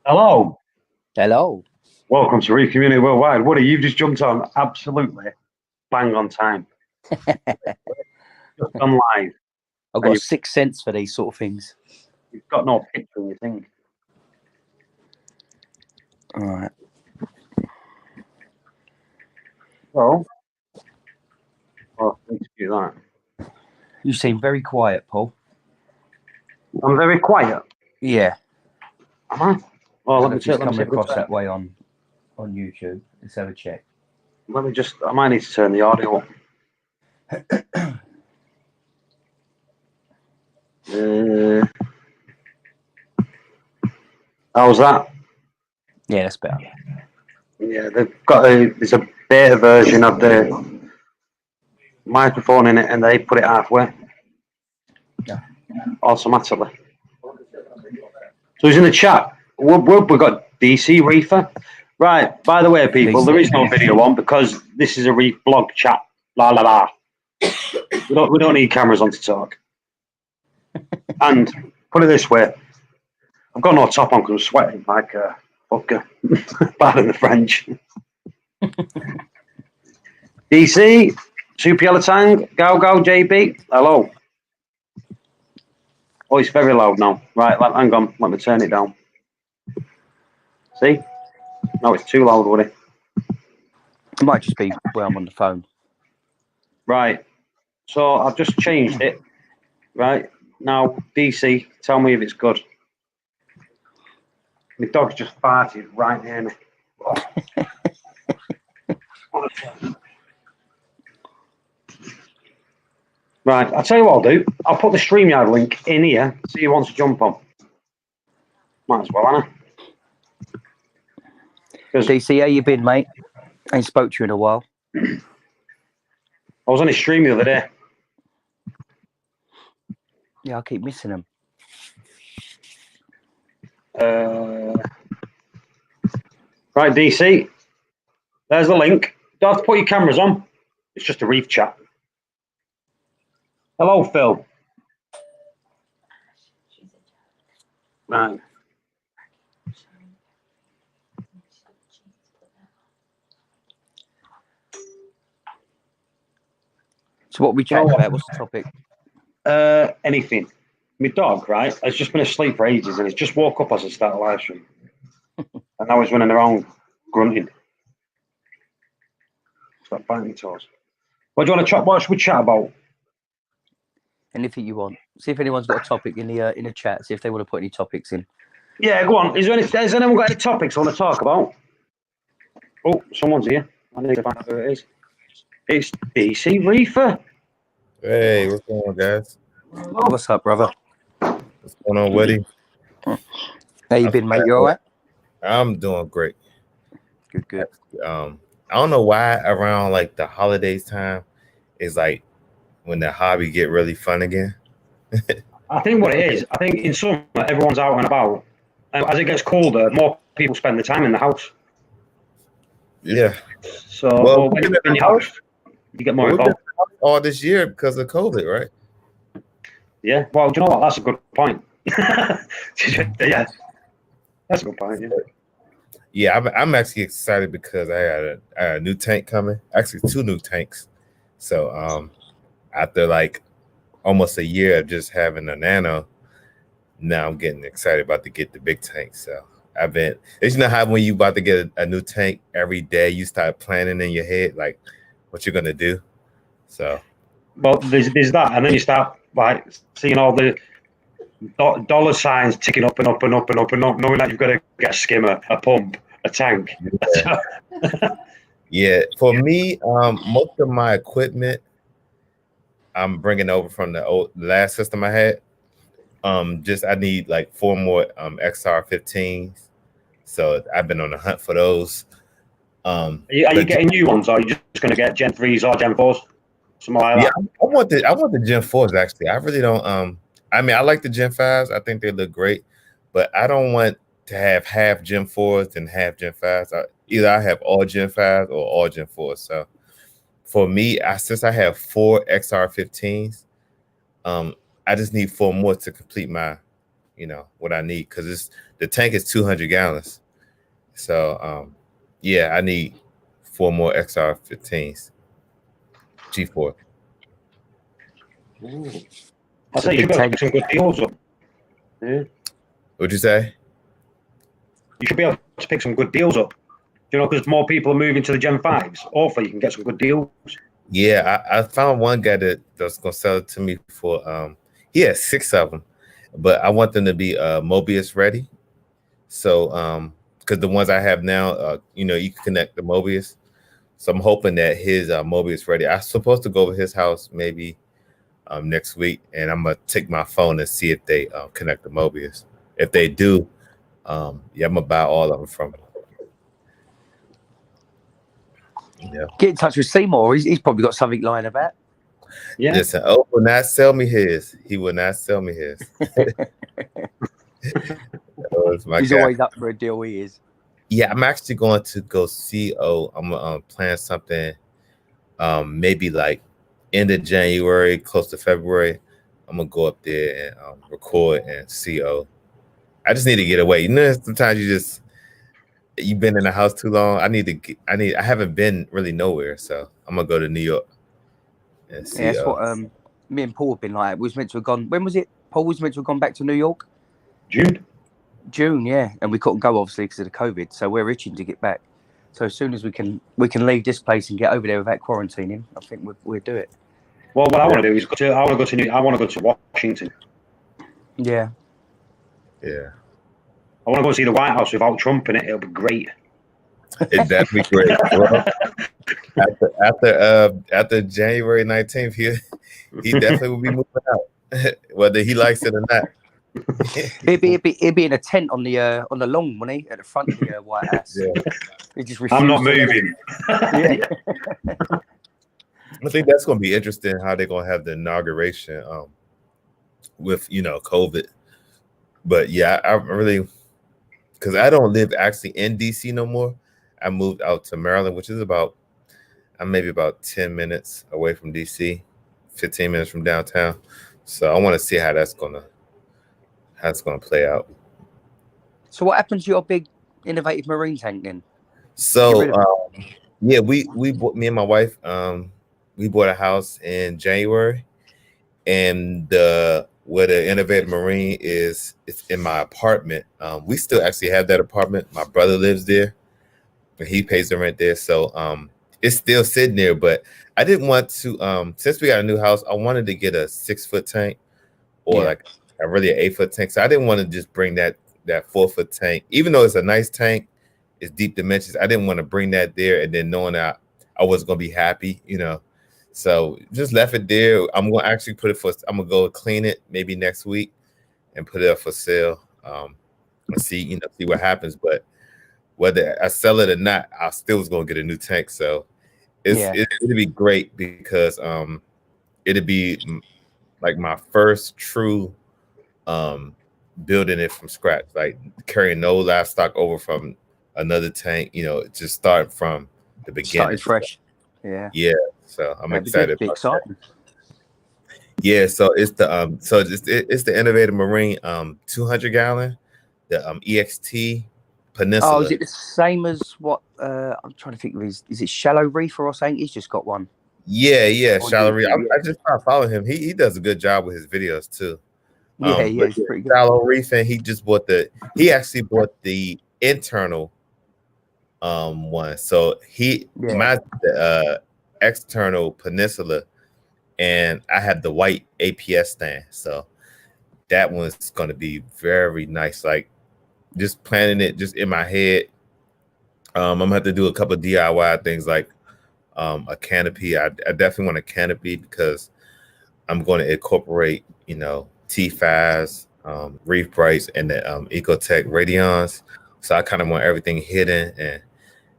Hello, Hello. welcome to Reef Community Worldwide. Woody, you've just jumped on absolutely bang on time. Just gone live. I've got a sixth sense for these sort of things. You've got no picture in your thing. All right. Well, need to do that. You seem very quiet, Paul. I'm very quiet. Yeah. Am I? Well, let me Just check. coming across that way on YouTube. Let's have a check. Let me just. I might need to turn the audio up. How's that? Yeah, that's better. Yeah, they've got there's a beta version of the microphone in it, and they put it halfway. Yeah. Automatically. So he's in the chat. We've got DC Reefer. Right, by the way, people, there is no video on because this is a Reef blog chat. La la la. We don't need cameras on to talk. And put it this way, I've got no top on because I'm sweating like a fucker. Pardon the French. DC, Super Yellow Tang, Go Go JB, hello. Oh, it's very loud now. Right, hang on, let me turn it down. See? No, it's too loud, Woody. It might just be where I'm on the phone. Right. So I've just changed it. Right. Now, DC, tell me if it's good. My dog's just farted right near me. Right, I'll tell you what I'll do. I'll put the StreamYard link in here, see who wants to jump on. Might as well, Anna. DC, how you been, mate? I ain't spoke to you in a while. I was on his stream the other day. Yeah, I keep missing them. Right, DC. There's the link. Don't have to put your cameras on. It's just a Reef chat. Hello, Phil. Right. So what are we chatting about? What's the topic? Anything. My dog, right, has just been asleep for ages and he's just woke up as I start a live stream. And now he's running around grunting. Stop biting your toes. What do you want to chat? What should we chat about? Anything you want. See if anyone's got a topic in the chat. See if they want to put any topics in. Yeah, go on. Has anyone got any topics I want to talk about? Oh, someone's here. I need to find out who it is. It's DC Reefer. Hey, what's going on, guys? What's up, brother? What's going on, Woody? How you been, mate? You all right? I'm doing great. Good. I don't know why around like the holidays time is like when the hobby get really fun again. I think what it is, I think in summer everyone's out and about. As it gets colder, more people spend the time in the house. Yeah. So when you're in the house, you get more involved. All this year because of COVID, right? Yeah. Well, do you know what? That's a good point. Yeah. That's a good point. Yeah. Yeah, I'm actually excited because I had a new tank coming. Actually, 2 new tanks. So after like almost a year of just having a nano, now I'm getting excited about to get the big tank. So it's you know how when you about to get a new tank every day, you start planning in your head like what you're gonna do. So well, there's that, and then you start like seeing all the dollar signs ticking up and up and up and up and up, knowing that you've got to get a skimmer, a pump, a tank. Yeah, for me, most of my equipment I'm bringing over from the last system I had. I need like 4 more XR15s, so I've been on the hunt for those. Are you getting new ones, or are you just going to get Gen 3s or Gen 4s? Something like that? I want the Gen 4s actually. I really don't. I mean, I like the Gen 5s. I think they look great, but I don't want to have half Gen 4s and half Gen 5s. Either I have all Gen 5s or all Gen 4s. So for me, since I have 4 XR15s, I just need 4 more to complete my what I need, because the tank is 200 gallons. So yeah, I need 4 more XR15s G4. I say you should be able to pick some good deals up. Yeah. What'd you say? You should be able to pick some good deals up. Because more people are moving to the Gen 5s. Hopefully you can get some good deals. Yeah, I found one guy that's gonna sell it to me for he has 6 of them, but I want them to be Mobius ready. So because the ones I have now, you can connect the Mobius. So I'm hoping that his Mobius ready. I'm supposed to go over his house maybe next week, and I'm gonna take my phone and see if they connect the Mobius. If they do, yeah, I'm gonna buy all of them from him. Yeah. Get in touch with Seymour. He's probably got something lying about. Yeah. Listen, will not sell me his. He will not sell me his. He's always up for a deal. He is. Yeah, I'm actually going to go see. I'm gonna plan something. Maybe like end of January, close to February. I'm gonna go up there and record and see. I just need to get away. Sometimes you've been in the house too long. I haven't been really nowhere, so I'm gonna go to New York and see. Yeah, that's what me and Paul have been like. We was meant to have gone. When was it? Paul was meant to have gone back to New York. June, yeah, and we couldn't go obviously because of the COVID. So we're itching to get back. So as soon as we can leave this place and get over there without quarantining. I think we'll do it. Well, what I want to do is I want to go to Washington. Yeah. Yeah. I want to go see the White House without Trump in it. It'll be great. It'd definitely be great. Well, after January 19th, he definitely will be moving out, whether he likes it or not. He'd be in a tent on the lawn, wouldn't he, at the front of the White House? Yeah. He just I'm not moving. Yeah. I think that's going to be interesting how they're going to have the inauguration with COVID. But yeah, I really, because I don't live actually in DC no more. I moved out to Maryland, which is I'm maybe about 10 minutes away from DC, 15 minutes from downtown. So I want to see how that's gonna play out. So what happened to your big innovative marine tank then? So yeah, we bought, me and my wife, we bought a house in January, and where the innovative marine is, it's in my apartment. We still actually have that apartment. My brother lives there, and he pays the rent there. So it's still sitting there, but I didn't want to, since we got a new house, I wanted to get a 6-foot tank or like a really 8-foot tank. So I didn't want to just bring that 4-foot tank, even though it's a nice tank, it's deep dimensions. I didn't want to bring that there and then knowing that I wasn't going to be happy, So just left it there. I'm going to actually I'm going to go clean it maybe next week and put it up for sale. And see what happens. But whether I sell it or not, I still was going to get a new tank. So it'll be great because it'll be like my first true building it from scratch, like carrying no livestock over from another tank, just start from the beginning. Starting fresh. Yeah. So I'm excited. Exciting. Yeah, so it's the it's the Innovative Marine 200 gallon, the EXT Peninsula. Oh, is it the same as what I'm trying to think of? Is it Shallow Reefer or something? He's just got one. Yeah, Shallow Reef. I just try to follow him. He does a good job with his videos too. He's pretty good. Shallow Reef, and he actually bought the internal one. So mine's the external Peninsula, and I have the white APS stand. So that one's gonna be very nice. Like just planning it just in my head. I'm gonna have to do a couple of DIY things like a canopy. I definitely want a canopy because I'm going to incorporate, T5s, Reef Brights, and the Ecotech Radions. So I kind of want everything hidden and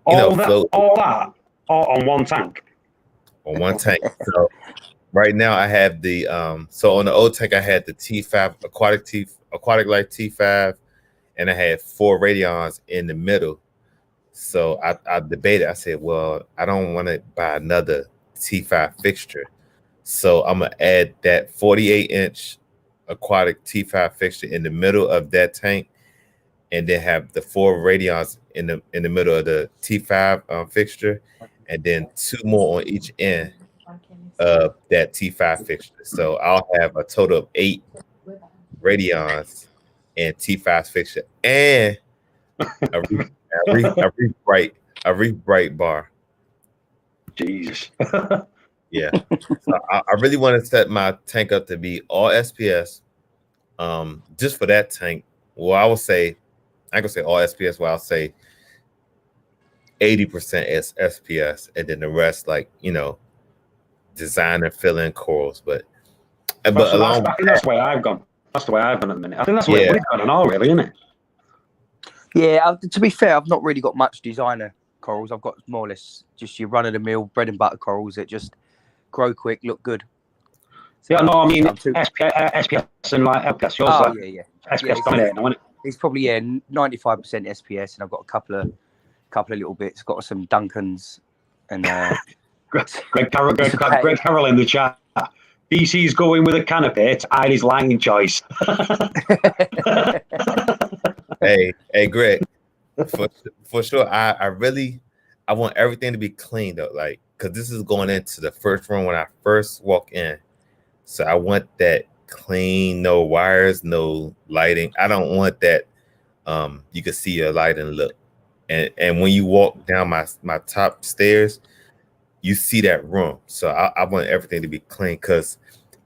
float. All that on one tank. On one tank. So right now I have the so on the old tank I had the T5 Aquatic Life T5, and I had 4 Radions in the middle. So I debated. I said, well, I don't want to buy another T5 fixture. So I'm going to add that 48-inch aquatic T5 fixture in the middle of that tank, and then have the 4 radions in the middle of the T5 fixture, and then 2 more on each end of that T5 fixture. So I'll have a total of 8 radions and T5 fixture and a Reef bright bar. Jesus. Yeah. So I really want to set my tank up to be all SPS. Just for that tank. Well, I can say all SPS. Well, I'll say 80% is SPS, and then the rest, like, design and fill in corals. But I think that's the way I've gone. That's the way I've gone at the minute. I think that's the way we've gone and all, really, isn't it? Yeah, to be fair, I've not really got much designer corals. I've got more or less just your run-of-the-mill bread and butter corals that just grow quick, look good. Yeah, no, I mean, SPS and like LPS. Yours, yeah. SPS dominating, isn't it? It's probably 95% SPS, and I've got a couple of little bits. Got some Duncans and Greg Carroll in the chat. DC's going with a canopy to hide his lighting choice. Hey, Greg. For sure, I want everything to be clean though, like, because this is going into the first room when I first walk in. So I want that clean, no wires, no lighting. I don't want that you can see your lighting look. And when you walk down my top stairs, you see that room. So I want everything to be clean because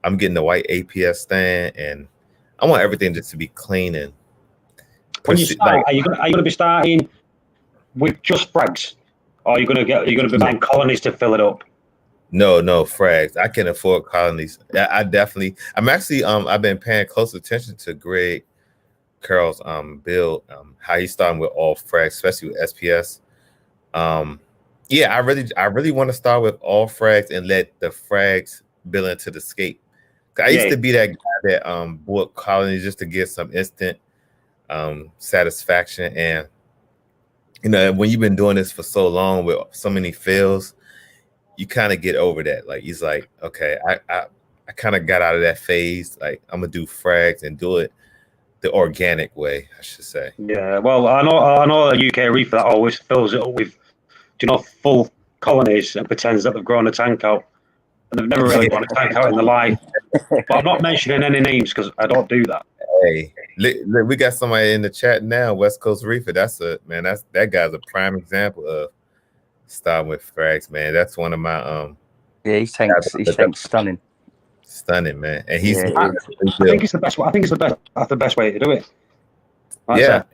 I'm getting the white APS stand, and I want everything just to be clean. And when you start, are you going to be starting with just frags, or are you going to be buying colonies to fill it up? No frags. I can afford colonies. I've been paying close attention to Greg Carroll's build, how he's starting with all frags, especially with SPS. I really want to start with all frags and let the frags build into the scape. I used to be that guy that bought colonies just to get some instant satisfaction. And when you've been doing this for so long with so many fills, you kind of get over that. Like, he's like, okay, I kind of got out of that phase. Like, I'm gonna do frags and do it the organic way, I should say. Yeah, well, I know a UK reefer that always fills it up with, full colonies and pretends that they've grown a tank out, and they've never really grown a tank out in their life. But I'm not mentioning any names because I don't do that. Hey, we got somebody in the chat now, West Coast Reefer. That guy's a prime example of starting with frags, man. That's one of my his tank's stunning. Stunning, man. And he's I think it's the best. I think it's that's the best way to do it. I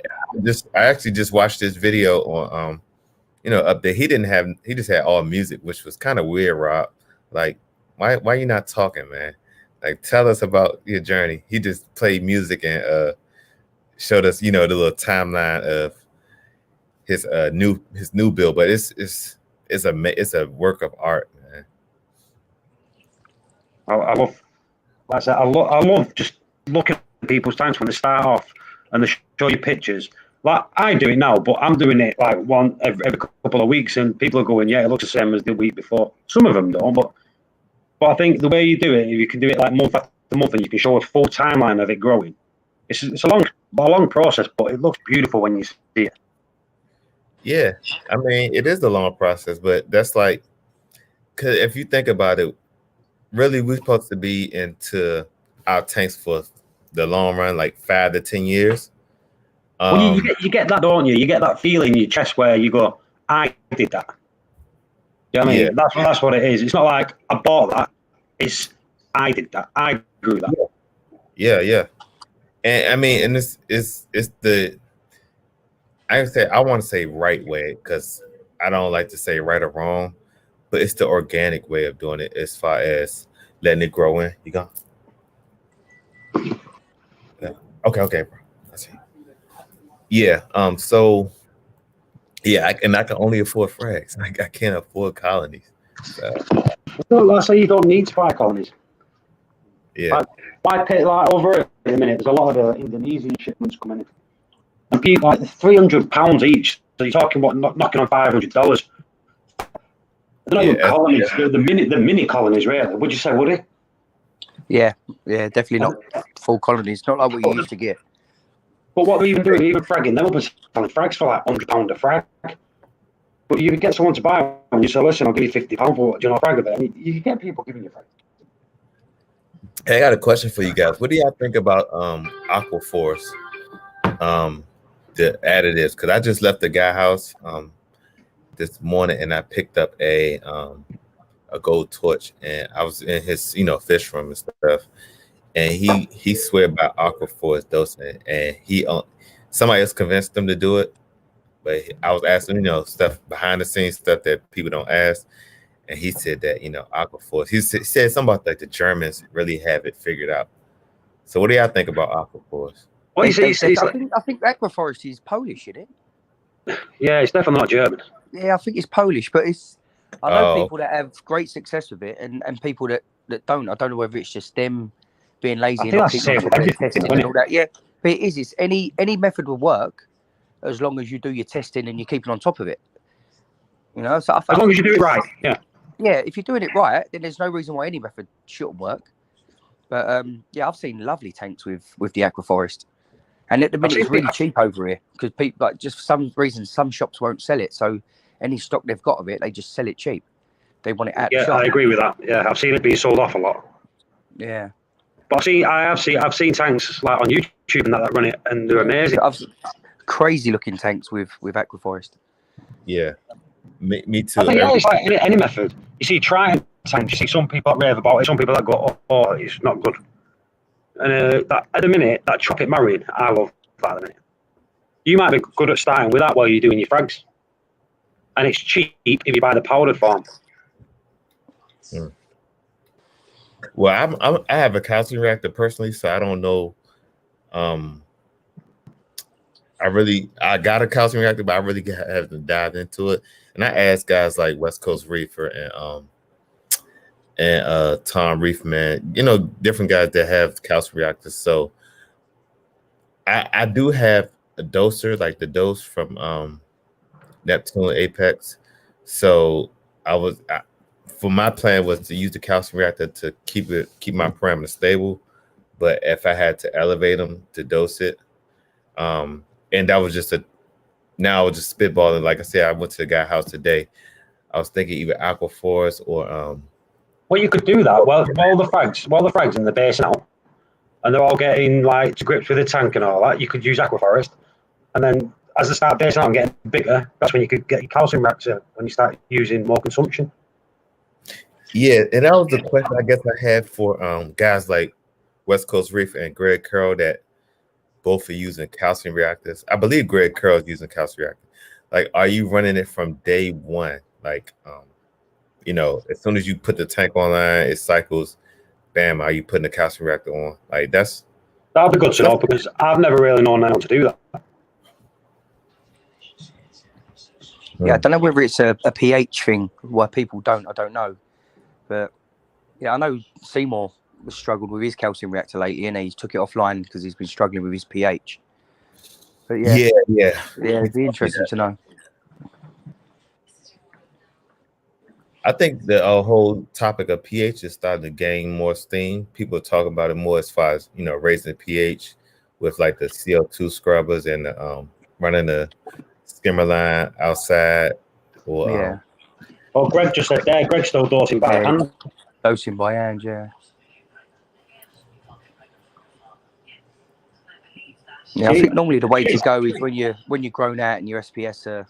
actually just watched this video on up there. He just had all music, which was kind of weird, Rob. Like, why you not talking, man? Like, tell us about your journey. He just played music and showed us, the little timeline of his new build. But it's a work of art, man. I love just looking at people's tanks when they start off and they show you pictures. Like, I do it now, but I'm doing it like every couple of weeks, and people are going, "Yeah, it looks the same as the week before." Some of them don't, but I think the way you do it, if you can do it like month after month, and you can show a full timeline of it growing, it's a long process, but it looks beautiful when you see it. Yeah, I mean, it is a long process, but that's like, because if you think about it, really, we're supposed to be into our tanks for the long run, like 5 to 10 years. Well, you get that, don't you? You get that feeling in your chest where you go, "I did that." You know what I mean? That's what it is. It's not like I bought that. It's I did that. I grew that. Yeah. And I mean, and it's the, I want to say right way, because I don't like to say right or wrong, but it's the organic way of doing it as far as letting it grow in. You go. Yeah. Okay, bro. I see. Yeah. So yeah, I can only afford frags. I can't afford colonies. So. Let's say you don't need to buy colonies. Yeah. Why pay like over it in a minute? There's a lot of Indonesian shipments coming in, and people like £300 each. So you're talking knocking on $500. They're not even colonies. The mini colonies, really. Would you say, Woody? Yeah, definitely not full colonies, not like what you used to get. But what they're even doing, even fragging them up and selling frags for like £100 a frag. But you get someone to buy one, and you say, listen, I'll give you £50 for what, do you know, a frag of it? And you get people giving you frags. Hey, I got a question for you guys. What do y'all think about Aquaforce? The additives, because I just left the guy house this morning and I picked up a gold torch, and I was in his fish room and stuff, and he swear by Aquaforce dosing, and somebody else convinced him to do it, but I was asking stuff behind the scenes, stuff that people don't ask, and he said that Aquaforce, he said something about like the Germans really have it figured out. So what do y'all think about Aquaforce? Well, I think Aquaforest is Polish, isn't it? Yeah, it's definitely not German. Yeah, I think it's Polish, but I know people that have great success with it, and people that don't. I don't know whether it's just them being lazy and not keeping on top of their testing and all that. Yeah, but it is. It's any method will work as long as you do your testing and you're keeping on top of it. So as long as you do it right. Yeah. Yeah, if you're doing it right, then there's no reason why any method shouldn't work. But yeah, I've seen lovely tanks with the Aquaforest. And at the minute, it's really cheap over here because people, like, just for some reason, some shops won't sell it. So any stock they've got of it, they just sell it cheap. They want it at the shop. I agree with that. Yeah, I've seen it being sold off a lot. Yeah, but I've seen tanks like on YouTube and that run it, and they're amazing. Crazy looking tanks with Aquaforest. Yeah, me too. I think it's like any method. You see, trying tanks. You see some people that rave about it. Some people that go, "Oh, it's not good." And at the minute, that tropic marine, I love that at the minute. You might be good at starting with that while you're doing your frags. And it's cheap if you buy the powdered form. Well, I have a calcium reactor personally, so I don't know. I got a calcium reactor, but I really haven't dived into it. And I asked guys like West Coast Reefer and Tom Reef, man, different guys that have calcium reactors. So I do have a doser, like the dose from Neptune Apex. So for my plan was to use the calcium reactor to keep my parameters stable. But if I had to elevate them to dose it, and that was now I was just spitballing. Like I said, I went to the guy's house today. I was thinking either Aquaforce or well, you could do that. Well, while the frags and the base out, and they're all getting like to grips with the tank and all that, you could use Aquaforest, and then as they start basing out and getting bigger, that's when you could get your calcium reactor when you start using more consumption. Yeah, and that was the question I guess I had for guys like West Coast Reef and Greg Curl that both are using calcium reactors. I believe Greg Curl is using calcium reactor. Like, are you running it from day one? Like, as soon as you put the tank online, it cycles. Bam, are you putting the calcium reactor on? Like, that'll be good to know because I've never really known how to do that. Yeah, I don't know whether it's a pH thing why people don't. I don't know, but yeah, I know Seymour has struggled with his calcium reactor lately, and he's took it offline because he's been struggling with his pH. But yeah, it'd be interesting to know. I think the whole topic of pH is starting to gain more steam. People talk about it more as far as raising pH with like the CO2 scrubbers and running the skimmer line outside. Or Greg just said there. Greg's still dosing by hand. Dosing by hand, yeah. Yeah, I think normally the way to go is when you're grown out and your SPS are,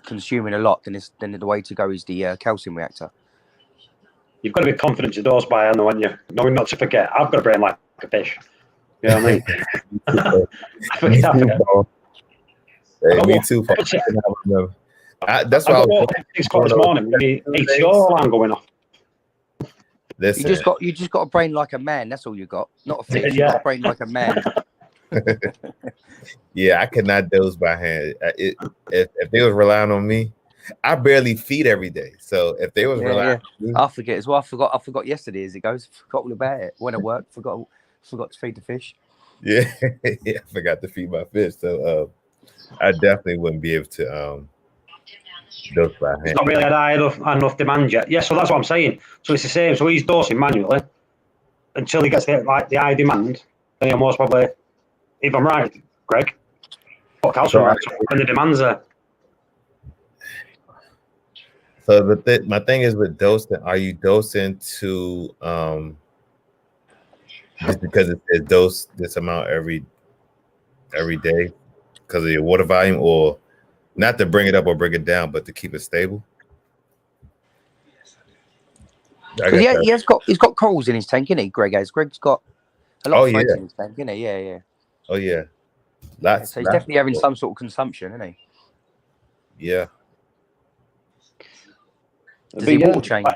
consuming a lot, then the way to go is the calcium reactor. You've got to be confident to dose by hand, when you're knowing not to forget. I've got a brain like a fish. You know what I mean? I forget. Hey, me too. That's why I was this morning. It's your alarm going off. Listen. You just got a brain like a man. That's all you got. Not a fish. You got a brain like a man. Yeah, I could not dose by hand. If they was relying on me, I barely feed every day. So if they was relying on me, I forget as well. I forgot yesterday as it goes. Forgot all about it. When I worked, forgot to feed the fish. Yeah, I forgot to feed my fish. So I definitely wouldn't be able to dose by hand. It's not really had enough demand yet. Yeah, so that's what I'm saying. So it's the same. So he's dosing manually. until he gets the high demand, then he'll most probably, if I'm right, Greg, put calcium reactor when the demand's there. So my thing is with dosing, are you dosing to just because it says dose this amount every day because of your water volume, or not to bring it up or bring it down, but to keep it stable? He's got corals in his tank, isn't he? Greg's got a lot of frags in his tank, isn't he? Yeah. Oh yeah. So he's definitely having some sort of consumption, isn't he? Yeah. Does he water change?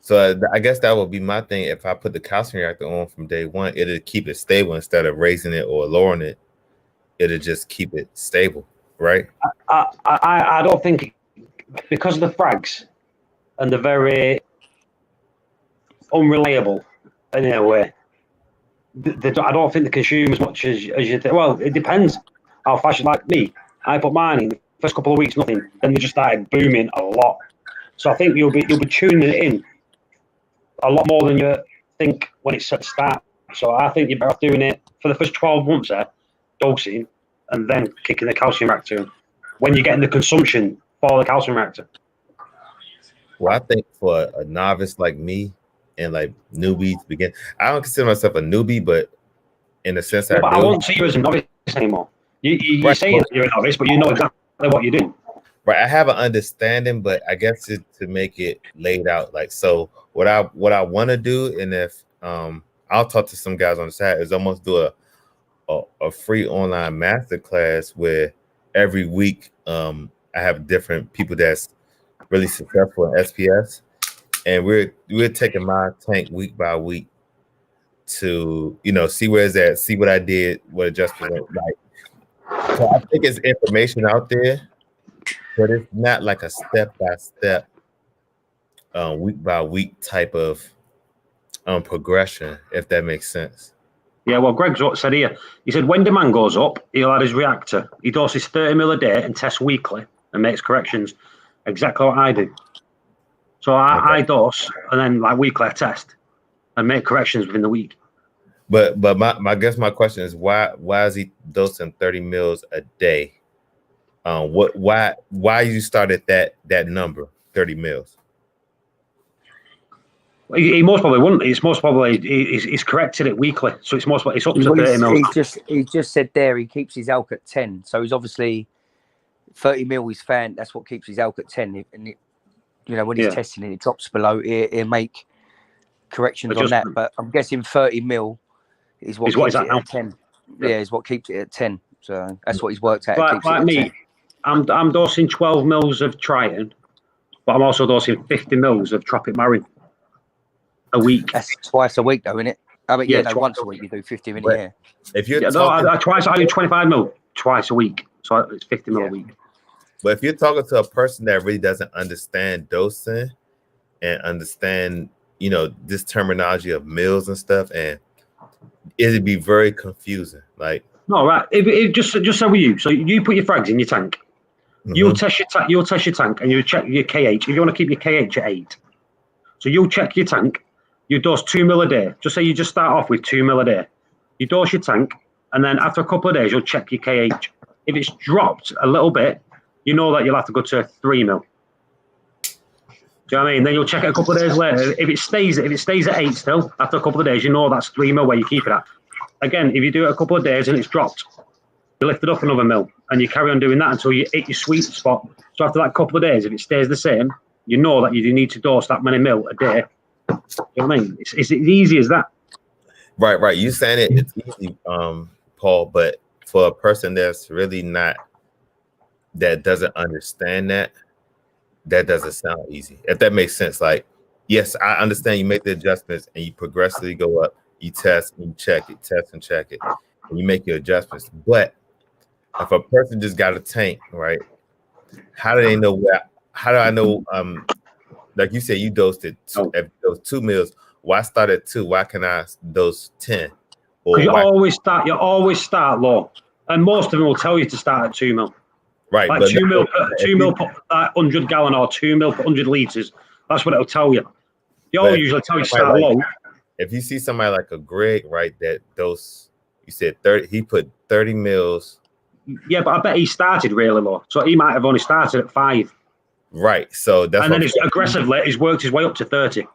So I guess that would be my thing. If I put the calcium reactor on from day one, it'll keep it stable instead of raising it or lowering it. It'll just keep it stable, right? I don't think, because of the frags and they're very unreliable in a way. I don't think they consume as much as you think. Well, it depends how fast. Like me, I put mine in the first couple of weeks, nothing. Then they just started booming a lot. So I think you'll be tuning it in a lot more than you think when it's at the start. So I think you're better off doing it for the first 12 months there, dosing, and then kicking the calcium reactor in when you're getting the consumption for the calcium reactor. Well, I think for a novice like me and like newbies begin, I don't consider myself a newbie, but in a sense, I won't see you as a novice anymore. You say you're a novice, but you know exactly what you're doing. Right, I have an understanding, but I guess to make it laid out, like, so what I want to do, and if I'll talk to some guys on the side, is almost do a free online masterclass where every week I have different people that's really successful in SPS, and we're taking my tank week by week to see where it's at, see what I did, what adjustments like. So I think it's information out there, but it's not like a step-by-step, week-by-week type of progression, if that makes sense. Yeah, well, Greg's what said here. He said when demand goes up, he'll add his reactor. He doses 30 mil a day and tests weekly and makes corrections. Exactly what I do. So I dose and then like weekly I test and make corrections within the week. But my guess my question is why is he dosing 30 mils a day? Why you started that number 30 mils? He most probably wouldn't. It's most probably he's corrected it weekly, so it's up to 30 mils. He just said there he keeps his alk at 10, so he's obviously 30 mil is fan. That's what keeps his alk at 10, and when he's testing it, it drops below. He'll make corrections on that, but I'm guessing 30 mil is what keeps it at 10. Yeah, is what keeps it at 10. So that's what he's worked out. Like me, 10. I'm dosing 12 mils of Triton, but I'm also dosing 50 mils of Tropic Marine a week. That's twice a week, though, isn't it? I mean, once a week you do 50 mil. Yeah. If you're I do 25 mil twice a week, so it's 50 mil a week. But if you're talking to a person that really doesn't understand dosing and understand, this terminology of mils and stuff, and it'd be very confusing. Like, no, right? If just so with you, so you put your frags in your tank. Mm-hmm. You'll test your tank, and you check your KH. If you want to keep your KH at 8, so you'll check your tank. You dose 2 mil a day. Just say you just start off with 2 mil a day. You dose your tank, and then after a couple of days, you'll check your KH. If it's dropped a little bit, you know that you'll have to go to 3 mil. Do you know what I mean? Then you'll check it a couple of days later. If it stays at 8 still, after a couple of days, you know that's 3 mil where you keep it at. Again, if you do it a couple of days and it's dropped, you lift it up another mil, and you carry on doing that until you hit your sweet spot. So after that couple of days, if it stays the same, you know that you need to dose that many mil a day. You know what I mean? It's as easy as that. Right. You saying it's easy, Paul, but for a person that's really not, that doesn't understand that doesn't sound easy. If that makes sense. Like, yes, I understand you make the adjustments and you progressively go up, you test and you check it, test and check it, and you make your adjustments. But if a person just got a tank, right? How do they know where? How do I know? Like you said, you dosed it those 2 mils. Why start at 2? Why can I dose 10? Because you always start low, and most of them will tell you to start at 2 mil. Right, like 2 mil per 100 gallon or 2 mil per 100 liters. That's what it'll tell you. You'll usually tell you to start like, low. If you see somebody like a Greg, right, that dose, you said 30, he put 30 mils. Yeah, but I bet he started really low. So he might have only started at 5. Right. So that's and then it's aggressively he's worked his way up to 30.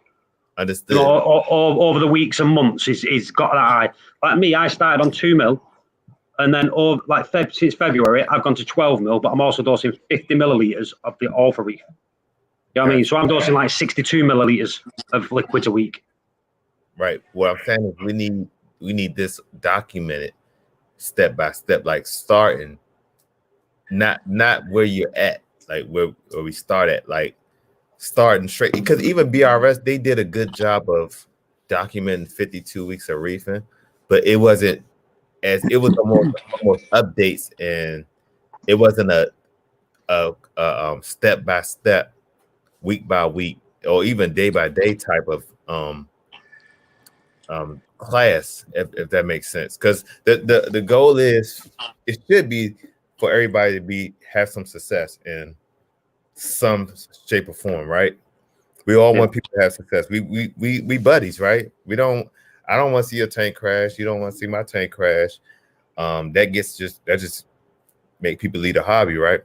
Understood. You know, over the weeks and months, he's got that high. Like me, I started on 2 mil, and then since February, I've gone to 12 mil, but I'm also dosing 50 milliliters of the Alpha Reef. You know what I mean? So I'm dosing like 62 milliliters of liquid a week. Right. What I'm saying is we need this documented step by step, like starting, not where you're at, like where we start at, like starting straight. Because even BRS, they did a good job of documenting 52 weeks of reefing, but it wasn't it was almost updates, and it wasn't a step by step, week by week, or even day by day type of class, if that makes sense. Because the goal is, it should be for everybody to have some success in some shape or form, right? We all want people to have success. We buddies, right? I don't want to see your tank crash. You don't want to see my tank crash. That just make people lead a hobby, right?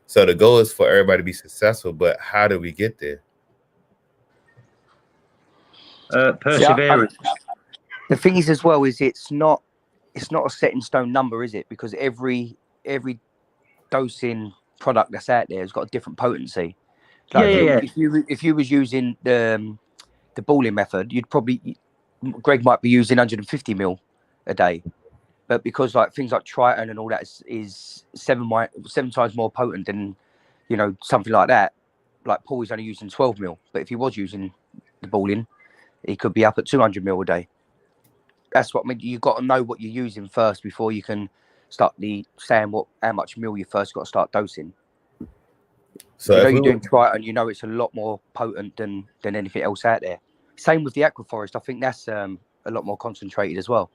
So the goal is for everybody to be successful, but how do we get there? Perseverance. The thing is, as well, is it's not a set in stone number, is it? Because every dosing product that's out there has got a different potency. Like if you was using the balling method, Greg might be using 150 mil a day, but because like things like Triton and all that is 7 times more potent than, you know, something like that. Like Paul is only using 12 mil, but if he was using the balling, he could be up at 200 mil a day. That's what I mean. You've got to know what you're using first before you can start saying how much mil you first got to start dosing. So you know you're doing Triton, you know it's a lot more potent than anything else out there. Same with the Aquaforest. I think that's a lot more concentrated as well.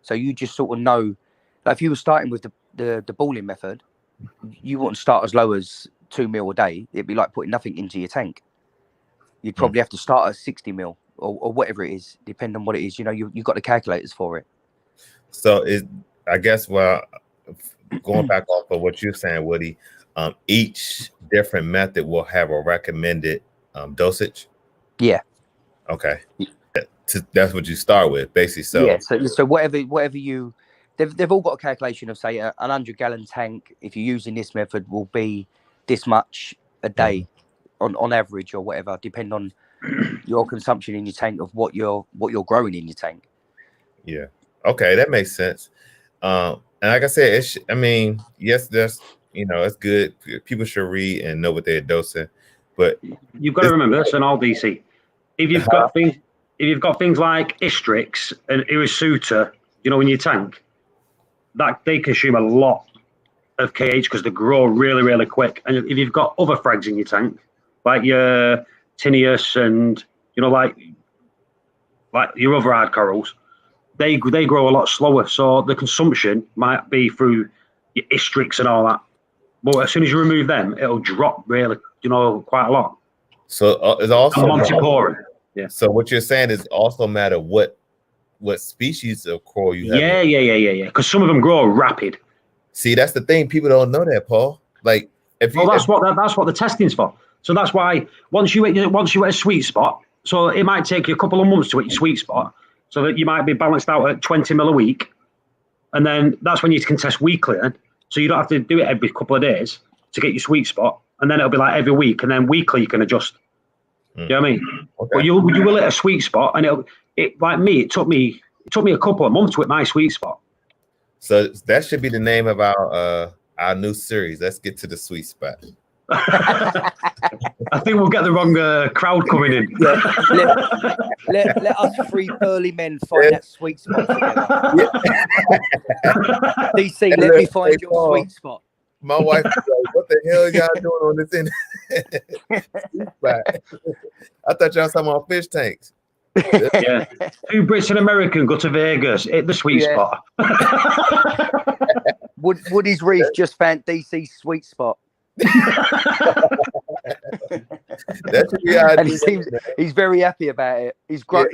So you just sort of know, like if you were starting with the balling method, you wouldn't start as low as 2 mil a day. It'd be like putting nothing into your tank. You'd probably have to start at 60 mil or whatever it is, depending on what it is. You know, you've got the calculators for it. So I guess, well, going back off of what you're saying, Woody, each different method will have a recommended dosage. Yeah. Okay. That's what you start with, basically. So yeah. So whatever you, they've all got a calculation of, say, a 100-gallon tank, if you're using this method, will be this much a day on average or whatever, depending on your consumption in your tank of what you're growing in your tank. Yeah. Okay, that makes sense. And like I said, yes, that's, you know, it's good. People should read and know what they're dosing, but you've got to remember that's an all DC. If you've got things like Istrix and Irisuta, you know, in your tank, that they consume a lot of KH because they grow really, really quick. And if you've got other frags in your tank, like your Tinius and, you know, like your other hard corals, they grow a lot slower. So the consumption might be through your Istrix and all that. But as soon as you remove them, it'll drop really, you know, quite a lot. So it's also Montiporin. Yeah. So what you're saying is also matter what species of coral you have. Yeah. Because some of them grow rapid. See, that's the thing. People don't know that, Paul. Like, that's what the testing's for. So that's why once you hit a sweet spot, so it might take you a couple of months to hit your sweet spot, so that you might be balanced out at 20 mil a week, and then that's when you can test weekly. So you don't have to do it every couple of days to get your sweet spot, and then it'll be like every week, and then weekly you can adjust. You know what I mean? Okay. But you will hit a sweet spot, and it like me, it took me a couple of months to hit my sweet spot. So that should be the name of our new series. Let's get to the sweet spot. I think we'll get the wrong crowd coming in. Let us three burly men find that sweet spot together. DC, let me find your sweet spot. My wife was like, what the hell y'all doing on this end? I thought y'all talking about fish tanks. Yeah. 2 Brits and American go to Vegas, hit the sweet spot. Woody's Reef just found DC's sweet spot. That should be our And he new seems name. he's very happy about it. He's growing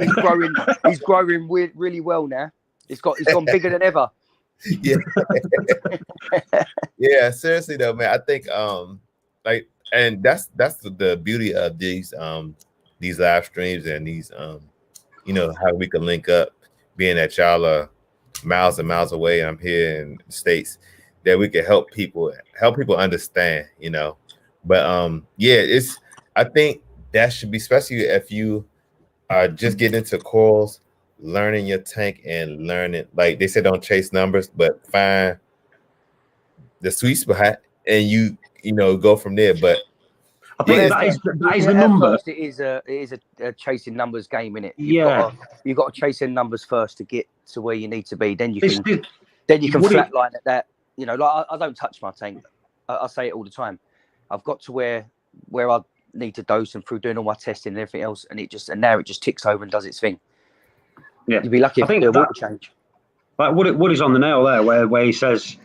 really well now. It's gone bigger than ever. Yeah. Yeah, seriously though, man. I think like, and that's the beauty of these live streams and these you know, how we can link up, being that y'all are miles and miles away. I'm here in the States, that we can help people understand, you know. But yeah, I think that should be, especially if you are just getting into corals, learning your tank and learning, like they said, don't chase numbers, but find the sweet spot and you know, go from there. But I think that is the number. First, it is a chasing numbers game, innit? Yeah. You've got to chase in numbers first to get to where you need to be. Then you can Would it- flatline at that. You know, like I don't touch my tank. I say it all the time. I've got to where I need to dose and through doing all my testing and everything else, and now it just ticks over and does its thing. Yeah. You'd be lucky if I do a water change. Like Woody's on the nail there, where he says,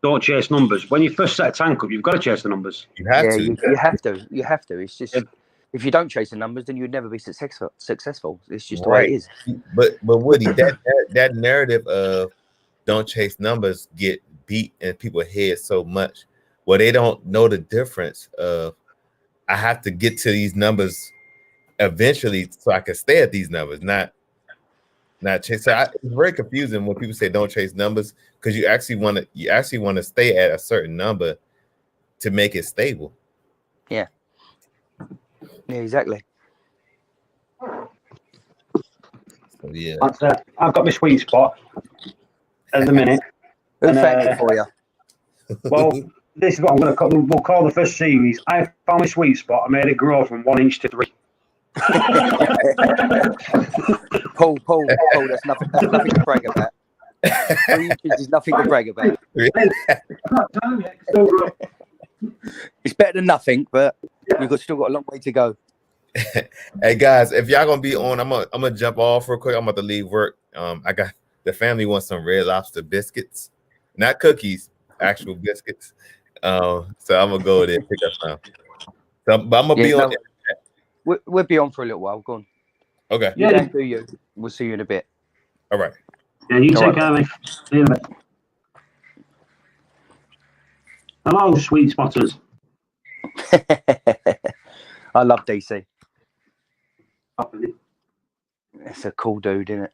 "Don't chase numbers." When you first set a tank up, you've got to chase the numbers. you have to. You have to. It's just if you don't chase the numbers, then you'd never be successful. It's just the way it is. But Woody, that narrative of don't chase numbers get beat in people's heads so much. Well, they don't know the difference of, I have to get to these numbers eventually so I can stay at these numbers, not chase. So it's very confusing when people say don't chase numbers, because you actually want to stay at a certain number to make it stable. Yeah, exactly. So, yeah, I've got my sweet spot at the minute. Who found it for you? Well, this is what I'm going to call. We'll call the first series. I found my sweet spot. I made it grow from 1 inch to 3. Paul, that's nothing to brag about. 3 inches is nothing to brag about. It's better than nothing, but we've still got a long way to go. Hey guys, if y'all gonna be on, I'm gonna jump off real quick. I'm about to leave work. I got the family wants some Red Lobster biscuits, not cookies, actual biscuits. So I'm gonna go there and pick up some. So, but I'm gonna be on. We'll be on for a little while. Go on. Okay. Yeah. We'll see you in a bit. All right. Yeah, you take care of me. See you in a bit. Hello, sweet spotters. I love DC. It's a cool dude, isn't it?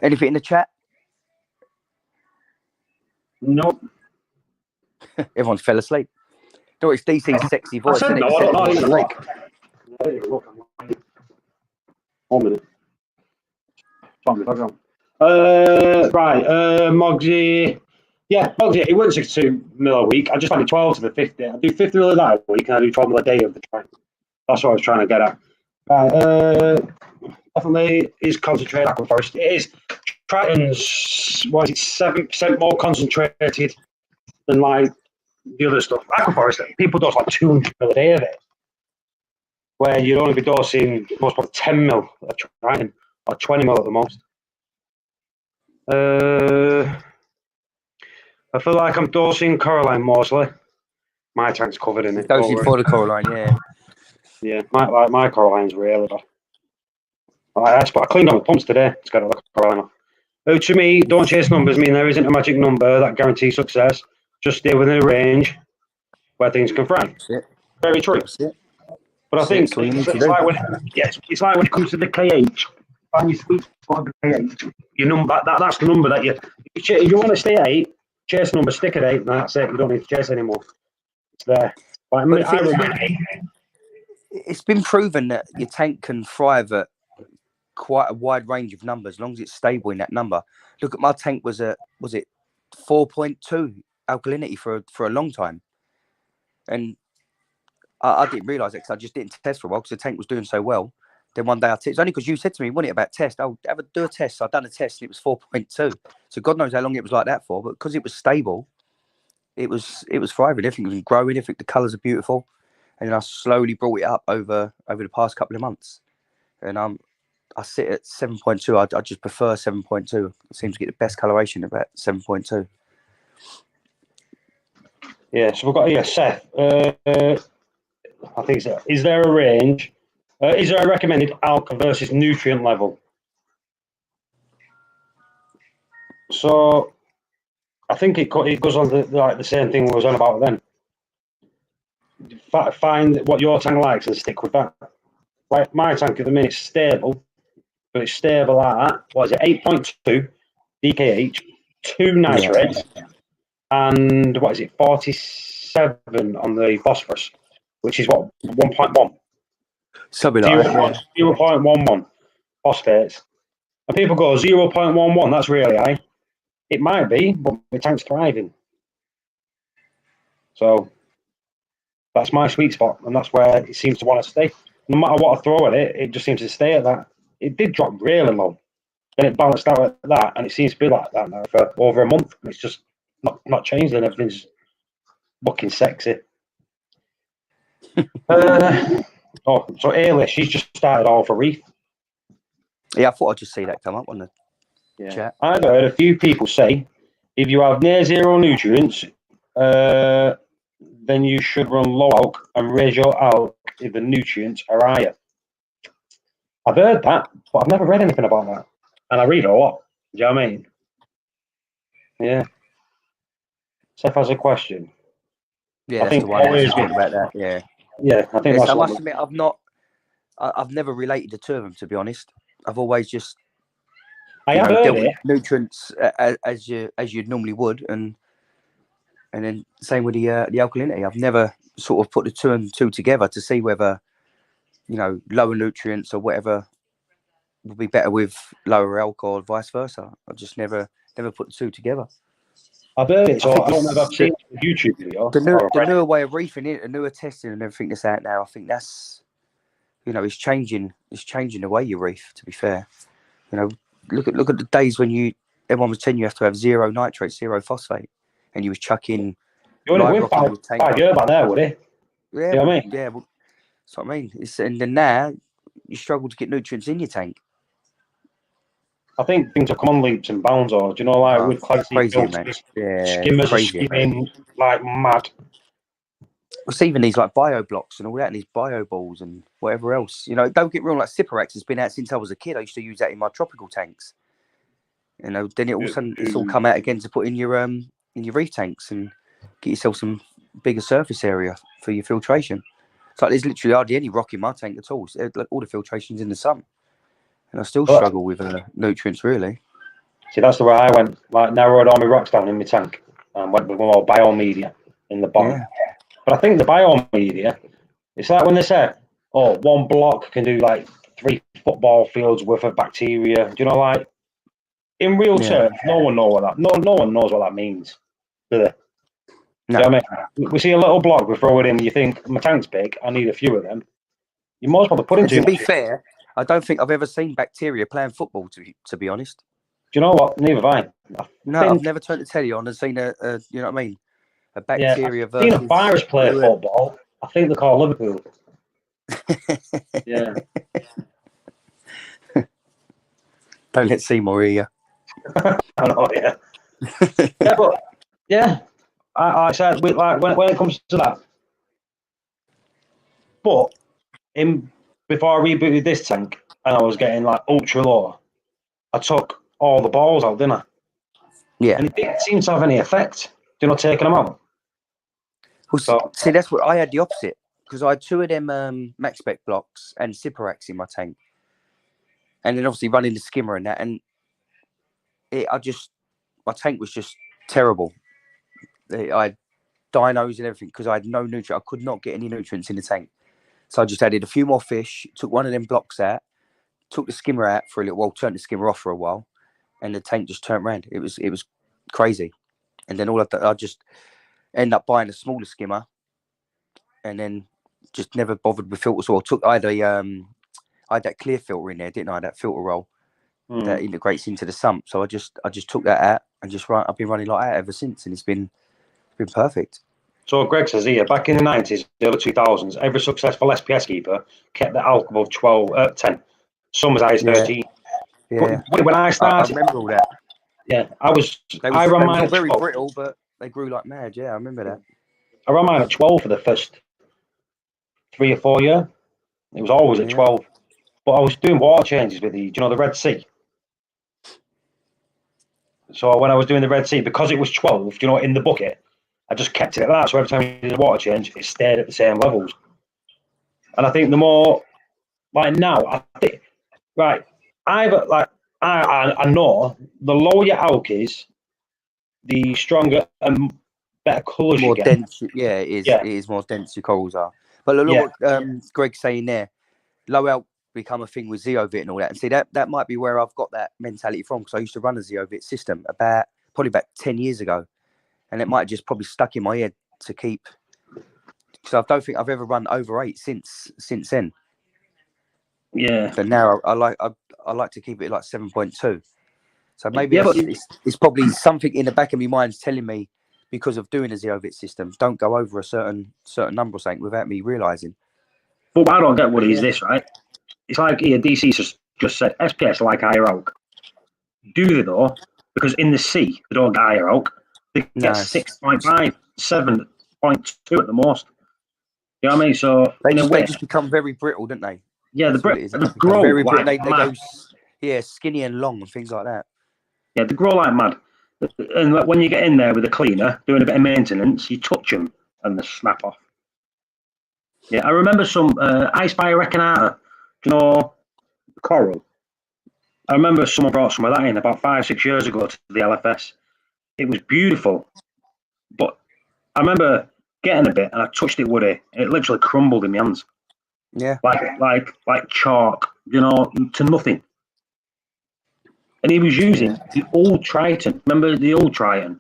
Anything in the chat? Nope. Everyone's fell asleep. No, it's DC's sexy voice. I said no, I don't even look. 1 minute. Right, Mogsy. Yeah, Mogsy, it went 62 mil a week. I just added 12 to the 50. I do 50 mil a day a week, and I do 12 mil a day of the train. That's what I was trying to get at. Right, definitely is concentrated aquaforest. It is. Triton's, what is it, 7% more concentrated than like the other stuff. Aquaforest, people dose like 200 mil a day of it, where you'd only be dosing most probably 10 mil of Triton, or 20 mil at the most. I feel like I'm dosing Coraline mostly. My tank's covered in it. Dosing for the Coraline, yeah. Yeah, my Coraline's really bad. I cleaned up the pumps today to get the Coraline off. To me, don't chase numbers mean there isn't a magic number that guarantees success. Just stay within a range where things can thrive. Very true. But I think it's like when it comes to the KH. Find your sweet spot of the KH. Your number, that's the number that if you want to stay at 8, chase number, stick at 8, and that's it. You don't need to chase anymore. It's there. It's been proven that your tank can thrive at quite a wide range of numbers, as long as it's stable in that number. Look at my tank was it 4.2 alkalinity for a long time, and I didn't realise it because I just didn't test for a while because the tank was doing so well. Then one day it's only because you said to me, wasn't it, about test? I'll do a test. So I've done a test and it was 4.2. So God knows how long it was like that for, but because it was stable, it was thriving. Everything was growing. The colours are beautiful, and then I slowly brought it up over the past couple of months, and I sit at 7.2. I just prefer 7.2. I seem to get the best coloration about 7.2. Yeah, so we've got here Seth. I think so. Is there a range? Is there a recommended alk versus nutrient level? So I think it goes on the same thing we was on about then. Find what your tank likes and stick with that. Like my tank at the minute is stable, but it's stable at what is it? 8.2 DKH, 2 nitrates, and what is it? 47 on the phosphorus, which is what 1.1. Something like that. 0.11 phosphates. And people go 0.11. That's really high. It might be, but the tank's thriving. So that's my sweet spot, and that's where it seems to want to stay. No matter what I throw at it, it just seems to stay at that. It did drop really low, then it balanced out at that, and it seems to be like that now for over a month. And it's just not changed, and everything's looking sexy. So Ailey, she's just started all for Reef. Yeah, I thought I'd just see that come up on the chat. I've heard a few people say if you have near zero nutrients, then you should run low alk and raise your alk if the nutrients are higher. I've heard that, but I've never read anything about that. And I read a lot. Do you know what I mean? Yeah. Seth has a question. Yeah, I think that's the one. always About that. Yeah. Yeah, I think that's. I must admit, I've never related the two of them, to be honest. I've always just dealt with nutrients as you'd normally would, and then same with the alkalinity. I've never sort of put the two and two together to see whether lower nutrients or whatever would be better with lower alcohol or vice versa. I just never put the two together. I've heard it, so I don't know if I've seen a YouTube video. The newer way of reefing it, the newer testing and everything that's out now, I think that's it's changing the way you reef, to be fair. Look at the days when everyone was telling you have to have zero nitrate, zero phosphate, and you was chucking. You only went 5 years back there, would it? Yeah, you know what I mean? Yeah, well, that's what I mean. And then now you struggle to get nutrients in your tank. I think things have come on leaps and bounds, or do you know, like with clarity filters, skimmers are skimming like mad. It's even these like bio blocks and all that, and these bio balls and whatever else. Don't get me wrong, like Cyperax has been out since I was a kid. I used to use that in my tropical tanks. Then it all sudden it's all come out again to put in your reef tanks and get yourself some bigger surface area for your filtration. It's like there's literally hardly any rock in my tank at all. Like all the filtration's in the sun, and I still struggle with nutrients really. See, that's the way I went. Like narrowed all my rocks down in my tank and went with more biomedia in the bottom. Yeah. But I think the biomedia, it's like when they say, "Oh, one block can do like 3 football fields worth of bacteria." Do you know, like in real terms, no one knows what that. No one knows what that means, do they? No. You know what I mean? We see a little block, we throw it in. You think my tank's big, I need a few of them. You might as well put in too much. To be fair, I don't think I've ever seen bacteria playing football. To be honest, do you know what? Neither have I. I've never turned the telly on and seen a you know what I mean, a bacteria versus. I've seen a virus play football. I think they call Liverpool. Yeah. Don't let Seymour hear you. I know, yeah. Yeah, but yeah, I said like when it comes to that. But before I rebooted this tank and I was getting like ultra low, I took all the balls out, didn't I? Yeah. And it didn't seem to have any effect. Do you know, taking them out? Well, see, that's what I had the opposite, because I had 2 of them Max Spec blocks and Cyperax in my tank, and then obviously running the skimmer and that, and my tank was just terrible. I had dinos and everything because I had no nutrient. I could not get any nutrients in the tank, so I just added a few more fish, took one of them blocks out, took the skimmer out for a little while, turned the skimmer off for a while, and the tank just turned around. It was crazy, and then I just end up buying a smaller skimmer, and then just never bothered with filters. So I had that clear filter in there, didn't I? That filter roll that integrates into the sump. So I just took that out and I've been running like that ever since, and it's been perfect. So Greg says here, back in the 90s, the early 2000s, every successful SPS keeper kept the alk above 10. Some as high as 13. Yeah. But when I started, I remember all that. Yeah, I ran mine very brittle, but they grew like mad. Yeah, I remember that. I ran mine at 12 for the first 3 or 4 years. It was always at 12. But I was doing water changes with the Red Sea. So when I was doing the Red Sea, because it was 12, in the bucket, I just kept it at that. So every time you did a water change, it stayed at the same levels. And I think the more, like now, I think, right, I know the lower your alk is, the stronger and better colours you More get. dense, yeah, it is. Yeah. It is more dense your corals are. But look what Greg's saying there. Low alk become a thing with zeovit and all that. And see, that might be where I've got that mentality from, because I used to run a zeovit system probably about 10 years ago, and it might have just probably stuck in my head to keep. So I don't think I've ever run over 8 since then. Yeah. But now I like to keep it like 7.2. So maybe Yeah, it's probably something in the back of my mind's telling me, because of doing a zeovit system, don't go over a certain number or something without me realising. but what I don't get, Woody, is this, right? It's like here, DC just said SPS like higher oak. Do they though? Because in the sea, they don't get higher oak. They get 6.5, 7.2 at the most. You know what I mean? So They in a way, just become very brittle, don't they? yeah, That's the what it is. they grow very like brittle. They mad. go skinny and long and things like that. Yeah, they grow like mad. And when you get in there with a cleaner, doing a bit of maintenance, you touch them and they snap off. Yeah, I remember some Ice Fire Reckonata, coral. I remember someone brought some of that in about 5-6 years ago to the LFS. It was beautiful, but I remember getting a bit and I touched it, Woody, and it literally crumbled in my hands. Yeah, like chalk, to nothing. And he was using the old Triton. Remember the old Triton?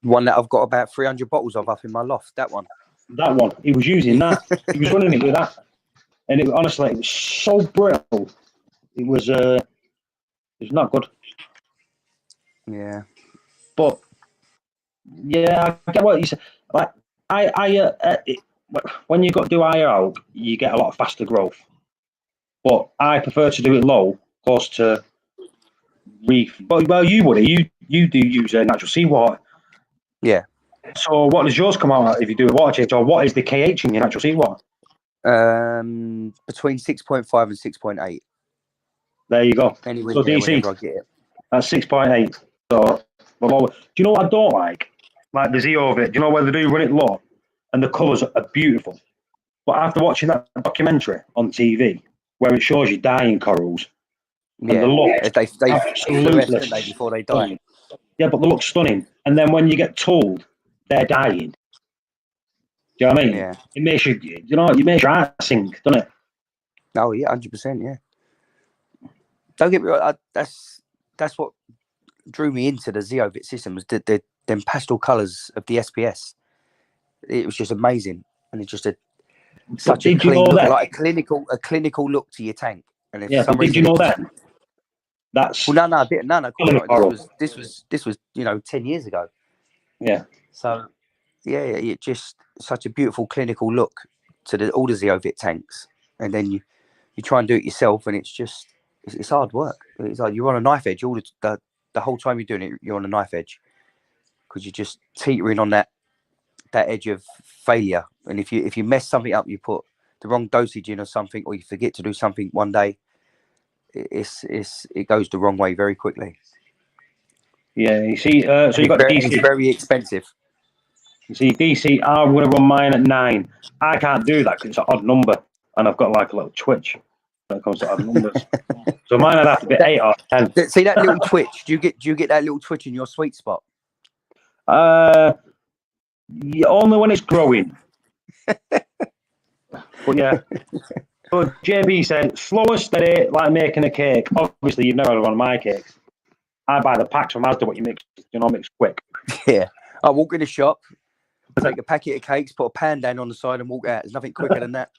one that I've got about 300 bottles of up in my loft. That one. That one. He was using that. He was running it with that, and honestly, it was so brittle. It was not good. Yeah. But yeah, I get what you said. Like when you got to do IO, you get a lot of faster growth. But I prefer to do it low, close to reef. Well, you would. You do use natural seawater. Yeah. So what does yours come out at if you do a water change, or what is the KH in your natural seawater? Between 6.5 and 6.8. There you go. Anyway, so DC, whenever I get it. That's 6.8. So, do you know what I don't like? Like the zeovit. Do you know where they do run it low, and the colours are beautiful. But after watching that documentary on TV, where it shows you dying corals, and they look they absolutely before they die. Yeah, but they look stunning. And then when you get told they're dying, do you know what I mean? Yeah. It makes it makes your heart sink, doesn't it? Oh yeah, 100%. Yeah. Don't get me wrong. That's what drew me into the zeovit system, was the them pastel colours of the SPS. It was just amazing, and it's just such a clean look, like a clinical look to your tank. And if some reason, did you know that? That's well, no, of course not. This was 10 years ago. Yeah. So yeah, it just such a beautiful clinical look to all the zeovit tanks, and then you try and do it yourself, and it's hard work. It's like you're on a knife edge all the whole time you're doing it. You're on a knife edge because you're just teetering on that edge of failure. And if you mess something up, you put the wrong dosage in or something, or you forget to do something one day, it goes the wrong way very quickly. Yeah, you see, so you got DC. It's very expensive. You see, DC, I'm going to run mine at 9. I can't do that because it's an odd number, and I've got like a little twitch when it comes to odd numbers. So mine would have to be 8 or 10. See that little twitch? Do you get that little twitch in your sweet spot? Yeah, only when it's growing. But yeah. So JB said, slow and steady, like making a cake. Obviously, you've never run my cakes. I buy the packs from Asda, what you mix, mix quick. Yeah. I walk in the shop, take a packet of cakes, put a pan down on the side and walk out. There's nothing quicker than that.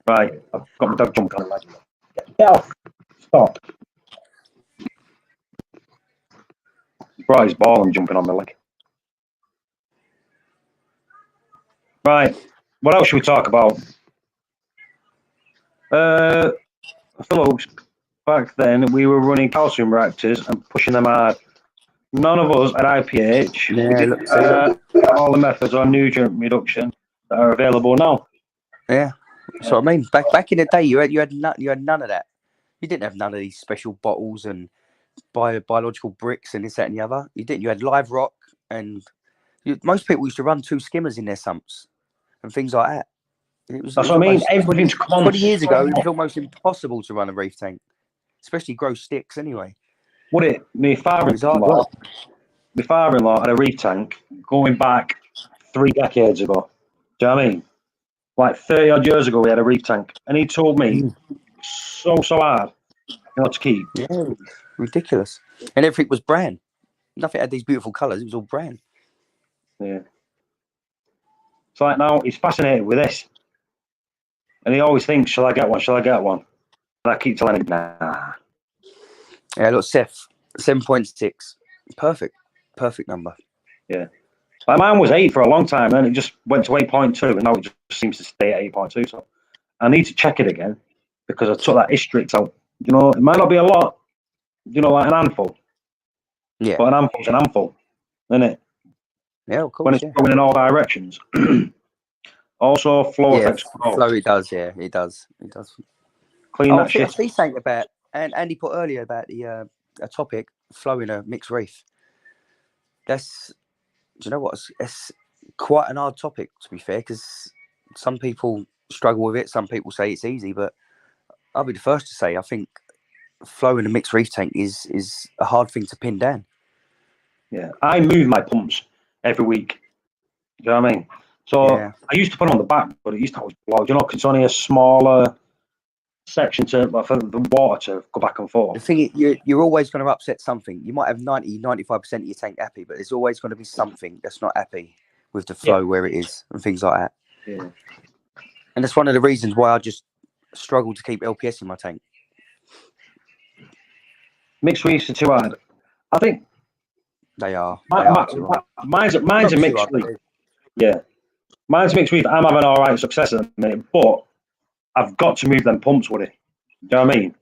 Right. I've got my dog jumping on the leg. Get off. Stop. He's brought his ball and jumping on my leg. Right. What else should we talk about? Folks, back then we were running calcium reactors and pushing them hard. None of us at IPH Yeah, look, have all the methods on nutrient reduction that are available now. yeah. So I mean, back in the day, you had none of that. You didn't have none of these special bottles and biological bricks and this, that, and the other. You didn't. You had live rock, and most people used to run 2 skimmers in their sumps and things like that. That's what I mean. Everything's come on 20 years ago, it was almost impossible to run a reef tank, especially grow sticks anyway. Would it? My father-in-law had a reef tank going back 3 decades ago. Do you know what I mean? Like 30 odd years ago, we had a reef tank, and he told me so hard not to keep. Yeah, ridiculous. And everything was brand. Nothing had these beautiful colours. It was all brand. Yeah. It's like now he's fascinated with this, and he always thinks, "Shall I get one? Shall I get one?" And I keep telling him, "Nah." Yeah, look, Seth, 7.6, perfect number. Yeah. Like mine was 8 for a long time, then it just went to 8.2, and now it just seems to stay at 8.2. So I need to check it again because I took that Istrix out. You know, it might not be a lot, you know, like an handful. Yeah. But an handful's an handful, isn't it? Yeah, of course. When it's going in all directions. Also, flow effects. Flow, it does, yeah, it does. Clean that shit. I see something about, and Andy put earlier about the a topic, flow in a mixed reef. Do you know what? It's quite an hard topic, to be fair, because some people struggle with it. Some people say it's easy, but I'll be the first to say I think flow in a mixed reef tank is a hard thing to pin down. Yeah, I move my pumps every week. Do you know what I mean? So I used to put them on the back, but it used to always blow. You know, 'cause it's only a smaller section for the water to go back and forth. The thing is, you're always going to upset something. You might have 95% of your tank happy, but there's always going to be something that's not happy with the flow where it is and things like that. Yeah. And that's one of the reasons why I just struggle to keep LPS in my tank. Mixed reefs are too hard. I think they are. Mine's a mixed reef. Yeah. Mine's a mixed reef. I'm having all right success at the minute, but I've got to move them pumps, Woody. Do you know what I mean?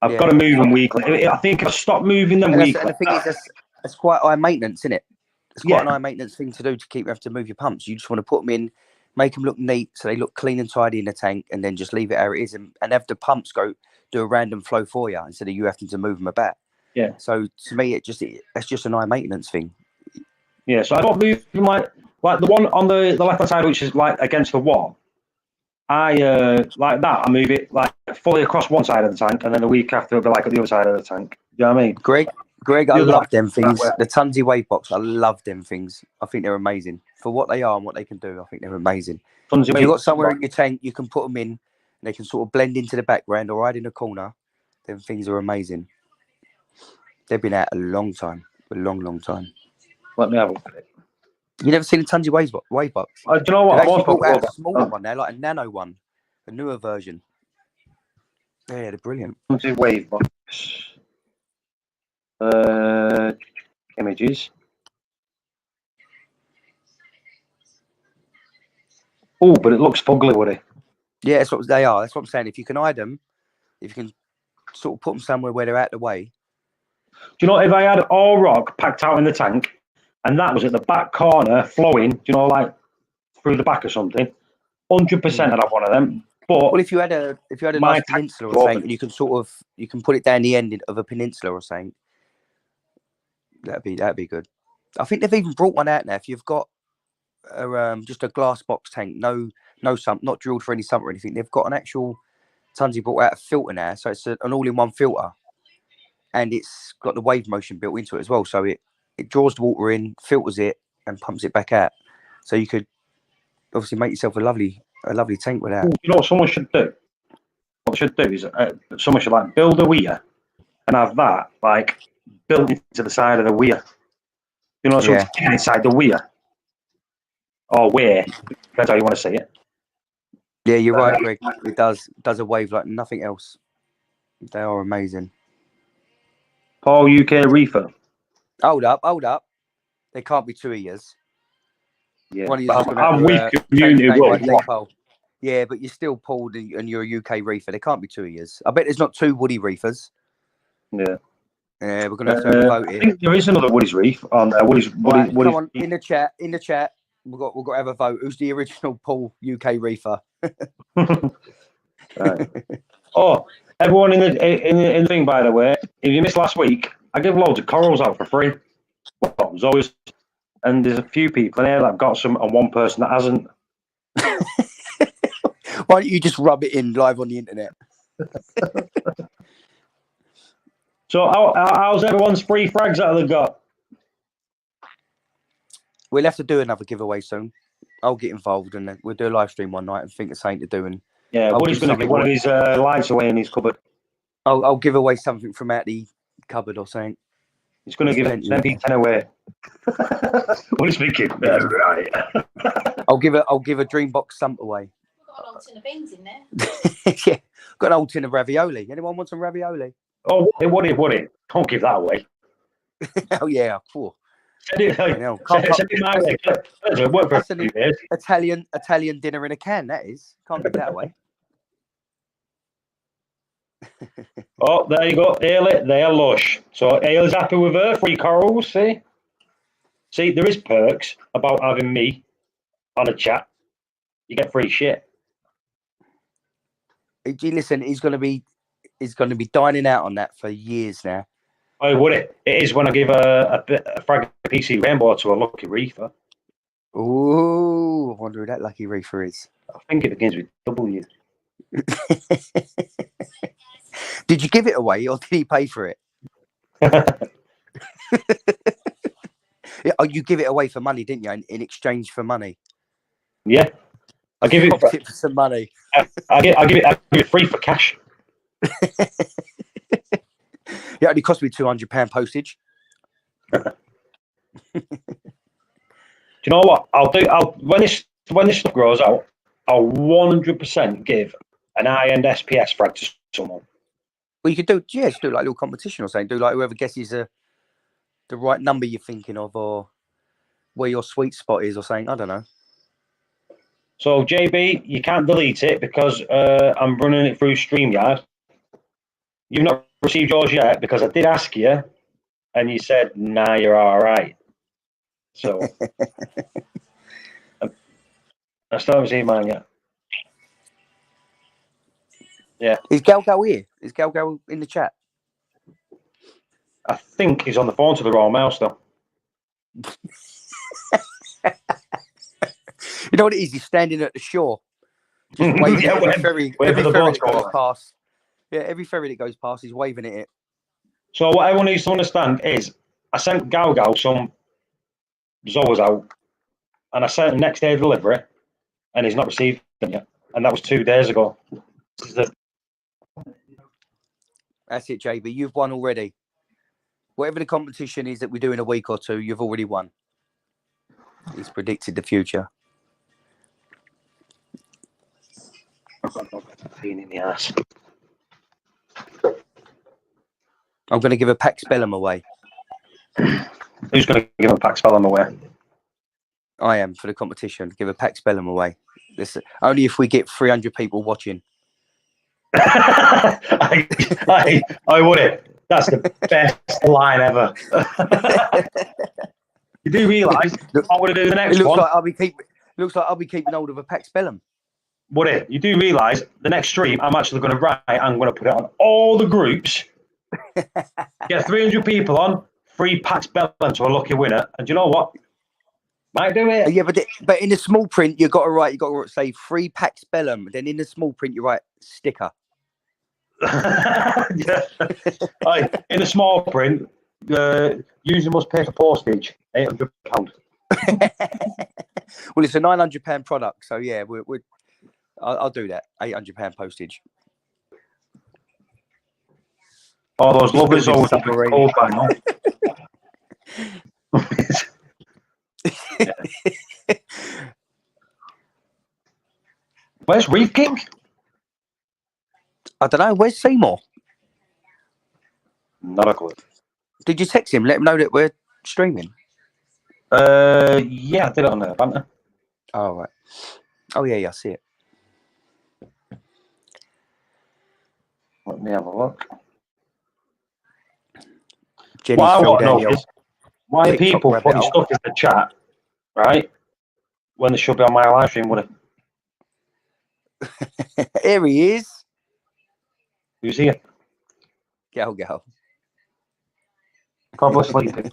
I've got to move them weekly. I think if I stop moving them weekly. And the thing is, it's quite high maintenance, isn't it? It's quite an high maintenance thing to do to keep you have to move your pumps. You just want to put them in, make them look neat so they look clean and tidy in the tank, and then just leave it how it is, and have the pumps do a random flow for you instead of you having to move them about. Yeah. So to me, it's just an high maintenance thing. Yeah. So I don't move them like the one on the left hand side, which is like against the wall. I like that. I move it like fully across one side of the tank, and then the week after it'll be like at the other side of the tank. You know what I mean? Greg, I love them things. The Tunsy Wave Box, I love them things. I think they're amazing for what they are and what they can do. I think they're amazing. If you've got somewhere in your tank, you can put them in, and they can sort of blend into the background or right in the corner. Them things are amazing. They've been out a long time, a long time. Let me have a look at it. You never seen a Tunsy Wave Box? Do you know what? They've actually brought out a smaller one now, like a nano one, a newer version. Yeah, they're brilliant. Tunsy Wave Box. Images. Oh, but it looks fugly, Woody. Yeah, that's what they are. That's what I'm saying. If you can hide them, if you can sort of put them somewhere where they're out of the way. Do you know, if I had all rock packed out in the tank, and that was at the back corner flowing, do you know, like through the back or something, 100% I'd have one of them. But if you had a nice peninsula or something, and you can put it down the end of a peninsula or something, that'd be good. I think they've even brought one out now. If you've got just a glass box tank, no sump, not drilled for any sump or anything, they've got an actual Tunsy brought out a filter now, so it's an all-in-one filter, and it's got the wave motion built into it as well. So it draws the water in, filters it, and pumps it back out. So you could obviously make yourself a lovely tank with that. You know what someone should do? What they should do is someone should like build a weir and have that like built into the side of the weir. You know, so it's inside the weir or where, depends how you want to say it. Yeah, you're right, Greg. It does a wave like nothing else. They are amazing. Paul UK Reefer. Hold up. They can't be 2 years. Yeah, one I'm with community. Yeah, but you're still Paul and you're a UK reefer. There can't be 2 years. I bet there's not 2 Woody reefers. Yeah. Yeah, we're gonna have to have a vote I here. think there is another Woody's Reef on there. Right, Woody's come on, in the chat. We've got to have a vote. Who's the original Paul UK reefer? Right. Oh, everyone in the thing, by the way, if you missed last week, I give loads of corals out for free. Well, there's always, and there's a few people in here that have got some, and one person that hasn't. Why don't you just rub it in live on the internet? So, how's everyone's free frags that they've got? We'll have to do another giveaway soon. I'll get involved and we'll do a live stream one night and think of something to do. And Yeah, Woody's going to give one of his lights away in his cupboard. I'll give away something from out the cupboard or something. He's going to give MP10 away. What is thinking? Yeah, right. I'll give a Dreambox sump away. We've got an old tin of beans in there. Yeah, got an old tin of ravioli. Anyone want some ravioli? Oh, Woody. Can't give that away. Oh yeah, cool. Send it my way. It'll work for a few years. Italian dinner in a can. That is. Can't give that away. Oh, there you go. Ailey, they are lush. So Ailey's happy with her. Free corals, see? See, there is perks about having me on a chat. You get free shit. Listen, he's going to be dining out on that for years now. Oh, would it? It is when I give a frag PC rainbow to a lucky reefer. Ooh, I wonder who that lucky reefer is. I think it begins with W. Did you give it away or did he pay for it? Yeah, oh, you give it away for money, didn't you? In exchange for money. Yeah, I give it for some money. I give it free for cash. It only cost me £200 postage. Do you know what? I'll when this stuff grows out, I'll 100% give an high-end SPS frag to someone. Well, you could do like a little competition or something. Do like whoever guesses the right number you're thinking of, or where your sweet spot is, or something. I don't know. So JB, you can't delete it because I'm running it through StreamYard. You've not received yours yet because I did ask you, and you said, "Nah, you're all right." So I still haven't received mine yet. Yeah. Is Galgo here? Is Galgo in the chat? I think he's on the phone to the Royal Mail still. You know what it is? He's standing at the shore, just waving at every ferry that goes past. Yeah, every ferry that goes past, he's waving at it. So what everyone needs to understand is, I sent Galgo some Zoas out, and I sent him next day delivery, and he's not received them yet, and that was 2 days ago. That's it, JB. You've won already. Whatever the competition is that we do in a week or two, you've already won. He's predicted the future. Pain in the ass. I'm going to give a Pax Bellum away. Who's going to give a Pax Bellum away? I am, for the competition. Give a Pax Bellum away. This only if we get 300 people watching. I would it. That's the best line ever. You do realise I'm going to do the next one. Looks like I'll be keeping hold of a Pax Bellum. Would it? You do realise the next stream I'm actually going to write. I'm going to put it on all the groups. Get 300 people on. Free Pax Bellum to a lucky winner. And do you know what? Might do it. Yeah, but in the small print you got to say free Pax Bellum. Then in the small print you write sticker. Yeah. Right, in the small print, user must pay for postage, £800. Well, it's a £900 product, so yeah, I'll do that. £800 postage. All those lovely souls have been cold by now. Where's Reef King? I don't know. Where's Seymour? Not a clue. Did you text him? Let him know that we're streaming. Yeah, I did it on there, haven't I? Oh, right. Oh, yeah, I see it. Let me have a look. Jenny's What I fell want to down know the old is why are TikTok people rabbit putting hole. stuff in the chat, right? When they should be on my live stream, would it? Here he is. Who's here? Go. Probably sleeping.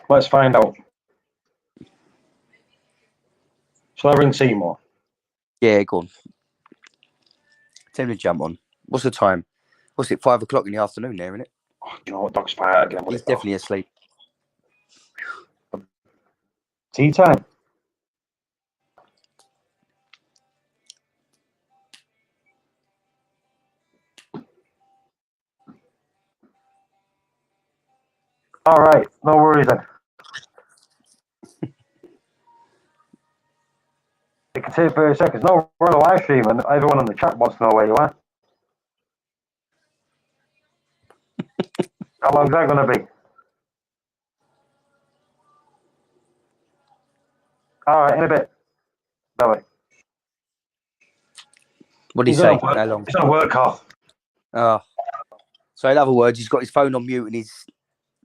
Let's find out. Shall I ring Seymour? Yeah, go on. Tell him to jump on. What's the time? What's it, 5 o'clock in the afternoon there, isn't it? Oh, you know what? Dog's fire again. He's definitely asleep. Tea time. All right, no worries then. It can take 30 seconds. No, we're on a live stream and everyone in the chat wants to know where you are. How long is that going to be? All right, in a bit. Bye. What did he He's say? on How long? He's on a work call. Oh. So in other words, he's got his phone on mute and he's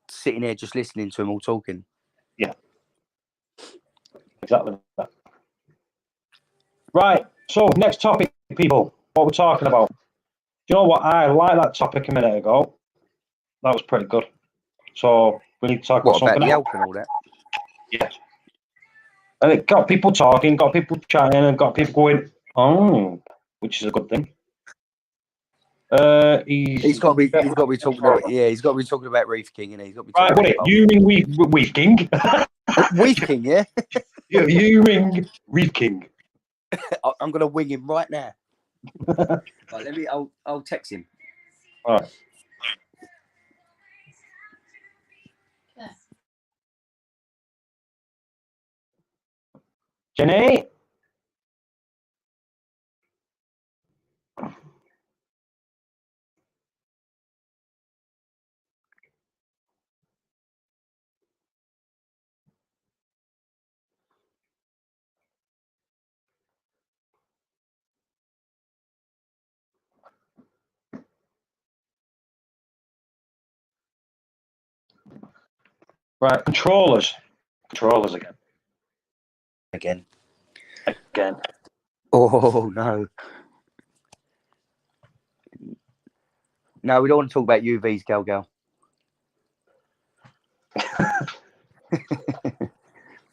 sitting there just listening to him all talking. Yeah. Exactly that. Right, so next topic, people. What we're talking about. Do you know what? I like that topic a minute ago. That was pretty good. So we need to talk about What, about something the else. elk and all that? Yeah. And it got people talking, got people chatting, and got people going, oh, which is a good thing. He's got to be talking about, yeah, he's got to be talking about Reef King, and he's got to be right, talking what about it? You ring Reef King. Reef King, yeah. you ring Reef King. I'm gonna wing him right now. Right, I'll text him. All right. Yeah. Jenny. Right, controllers again. Oh no. No, we don't want to talk about UVs, Gal.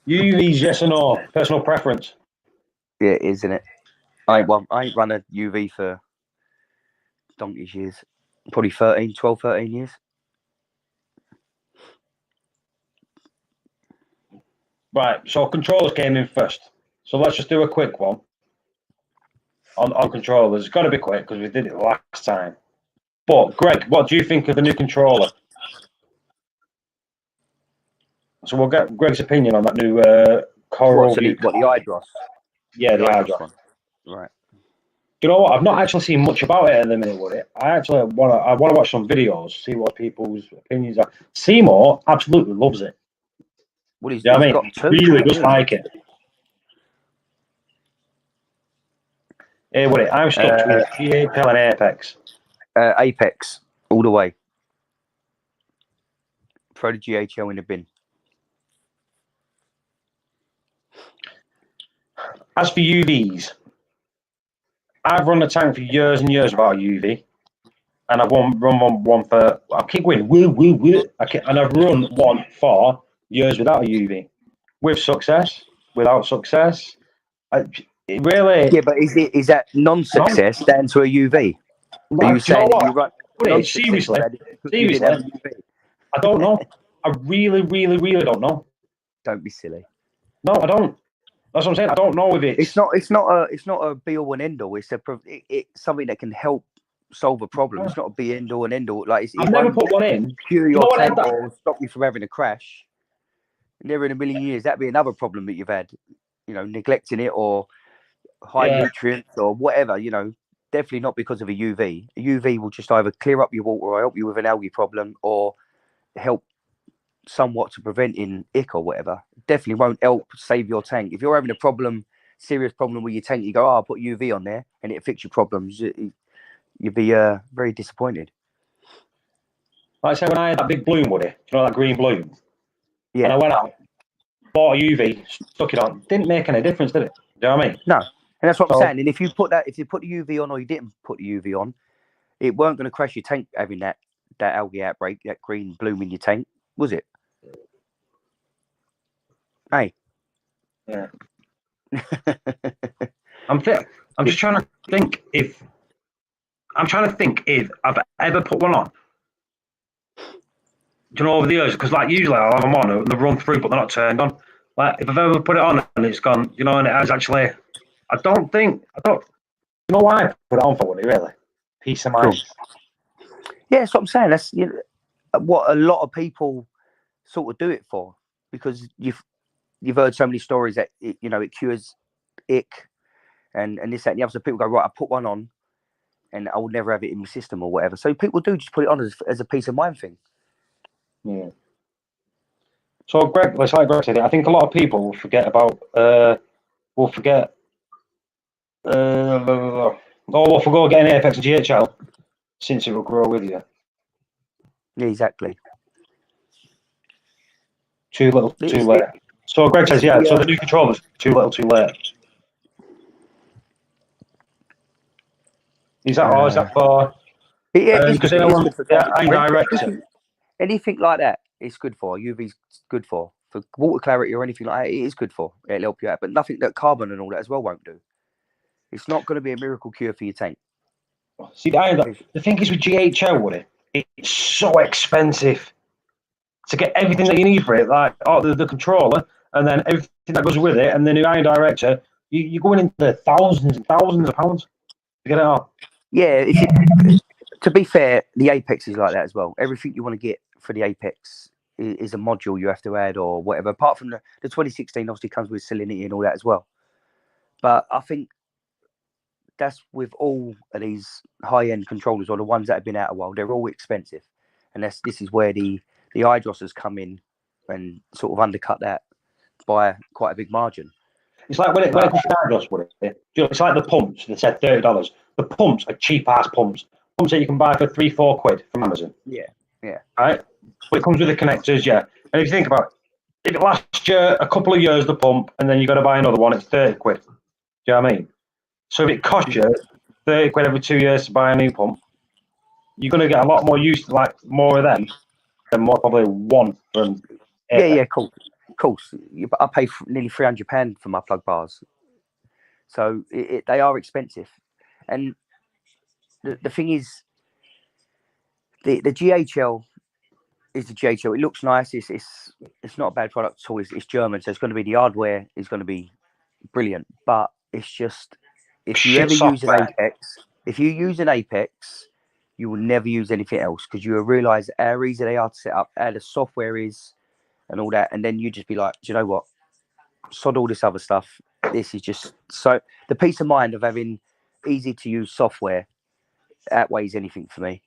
UVs, yes or no? Personal preference. Yeah, it is, isn't it? I ain't run a UV for donkey's years. Probably 12, 13 years. Right, so controllers came in first. So let's just do a quick one on controllers. It's got to be quick because we did it last time. But Greg, what do you think of the new controller? So we'll get Greg's opinion on that new Coral View. What, the iDross? Yeah, the iDross one. Right. You know what? I've not actually seen much about it at the minute with it. I want to watch some videos, see what people's opinions are. Seymour absolutely loves it. What is? You know what I mean? He really does like it. Hey, what it? I'm stuck with GHL and Apex. Apex all the way. Throw the GHL in the bin. As for UVs, I've run the tank for years and years without a UV, and I've run one for. I keep going woo. And I've run one for years without a UV, with success, without success. It really. Yeah, but is that non-success down to a UV? Are you saying that you run seriously? UV? I don't know. I really don't know. Don't be silly. No, I don't. That's what I'm saying. I don't know if It's not a be all and end all. It's something that can help solve a problem. It's not a be end all and end all. Like I've never put one in. Cure your tank or stop you from having a crash. Never in a million years. That'd be another problem that you've had. You know, neglecting it or high nutrients or whatever. You know, definitely not because of a UV. A UV will just either clear up your water or help you with an algae problem or help somewhat to preventing ick or whatever. Definitely won't help save your tank. If you're having a serious problem with your tank, you go, I'll put UV on there and it fix your problems. You'd be very disappointed. Like I say, when I had that big bloom, Woody, do you know that green bloom? Yeah. And I went out, bought a UV, stuck it on. Didn't make any difference, did it? Do you know what I mean? No. And that's what I'm So- saying. And if you put the UV on or you didn't put the UV on, it weren't going to crash your tank having that algae outbreak, that green bloom in your tank, was it? Hey. Yeah. I'm just trying to think if I've ever put one on. Do you know, over the years? Because like usually I'll have them on and they run through, but they're not turned on. Like if I've ever put it on and it's gone, you know, and it has actually, I don't. You know why I put it on for, Woody, really? Peace of mind. Yeah, that's what I'm saying. That's what a lot of people sort of do it for, because you've heard so many stories that it cures ick and this, that, and the other. So people go, right, I put one on and I will never have it in my system or whatever. So people do just put it on as a peace of mind thing. Yeah. So Greg, like Greg said, I think a lot of people will forget about we'll forgo getting Apex and GHL since it will grow with you. Yeah, exactly. Too little, too late. So Greg says, yeah. So the new controllers, too little, too late. Is that for? Because anything like that, it's good for. UV's good for water clarity or anything like that. It is good for. It'll help you out, but nothing that carbon and all that as well won't do. It's not going to be a miracle cure for your tank. See, the thing is with GHL, Woody, it's so expensive to get everything that you need for it, like the controller, and then everything that goes with it, and the new iron director. You're going into thousands and thousands of pounds to get it all. Yeah, to be fair, the Apex is like that as well. Everything you want to get for the Apex is a module you have to add or whatever. Apart from the 2016, obviously comes with salinity and all that as well. But I think that's with all of these high-end controllers or the ones that have been out a while. They're all expensive, and this is where the Hydros has come in and sort of undercut that by quite a big margin. It's like when it comes to Hydros, Woody, it's like the pumps. They said $30. The pumps are cheap-ass pumps. Pumps that you can buy for £3-4 from Amazon. Yeah. Right? But it comes with the connectors, yeah. And if you think about it, if it lasts you a couple of years, the pump, and then you've got to buy another one, it's £30. Do you know what I mean? So if it costs you £30 every 2 years to buy a new pump, you're going to get a lot more use, like more of them, than more probably one from Apex. Yeah, cool. Of course. I pay nearly £300 for my plug bars. So they are expensive. And the thing is, the GHL is the GHL. It looks nice. It's not a bad product at all. It's German, so it's going to be, the hardware is going to be brilliant. But it's just, if you ever use an Apex, you will never use anything else, because you will realise how easy they are to set up, how the software is, and all that. And then you just be like, do you know what? Sod all this other stuff. This is just so, the peace of mind of having easy to use software outweighs anything for me.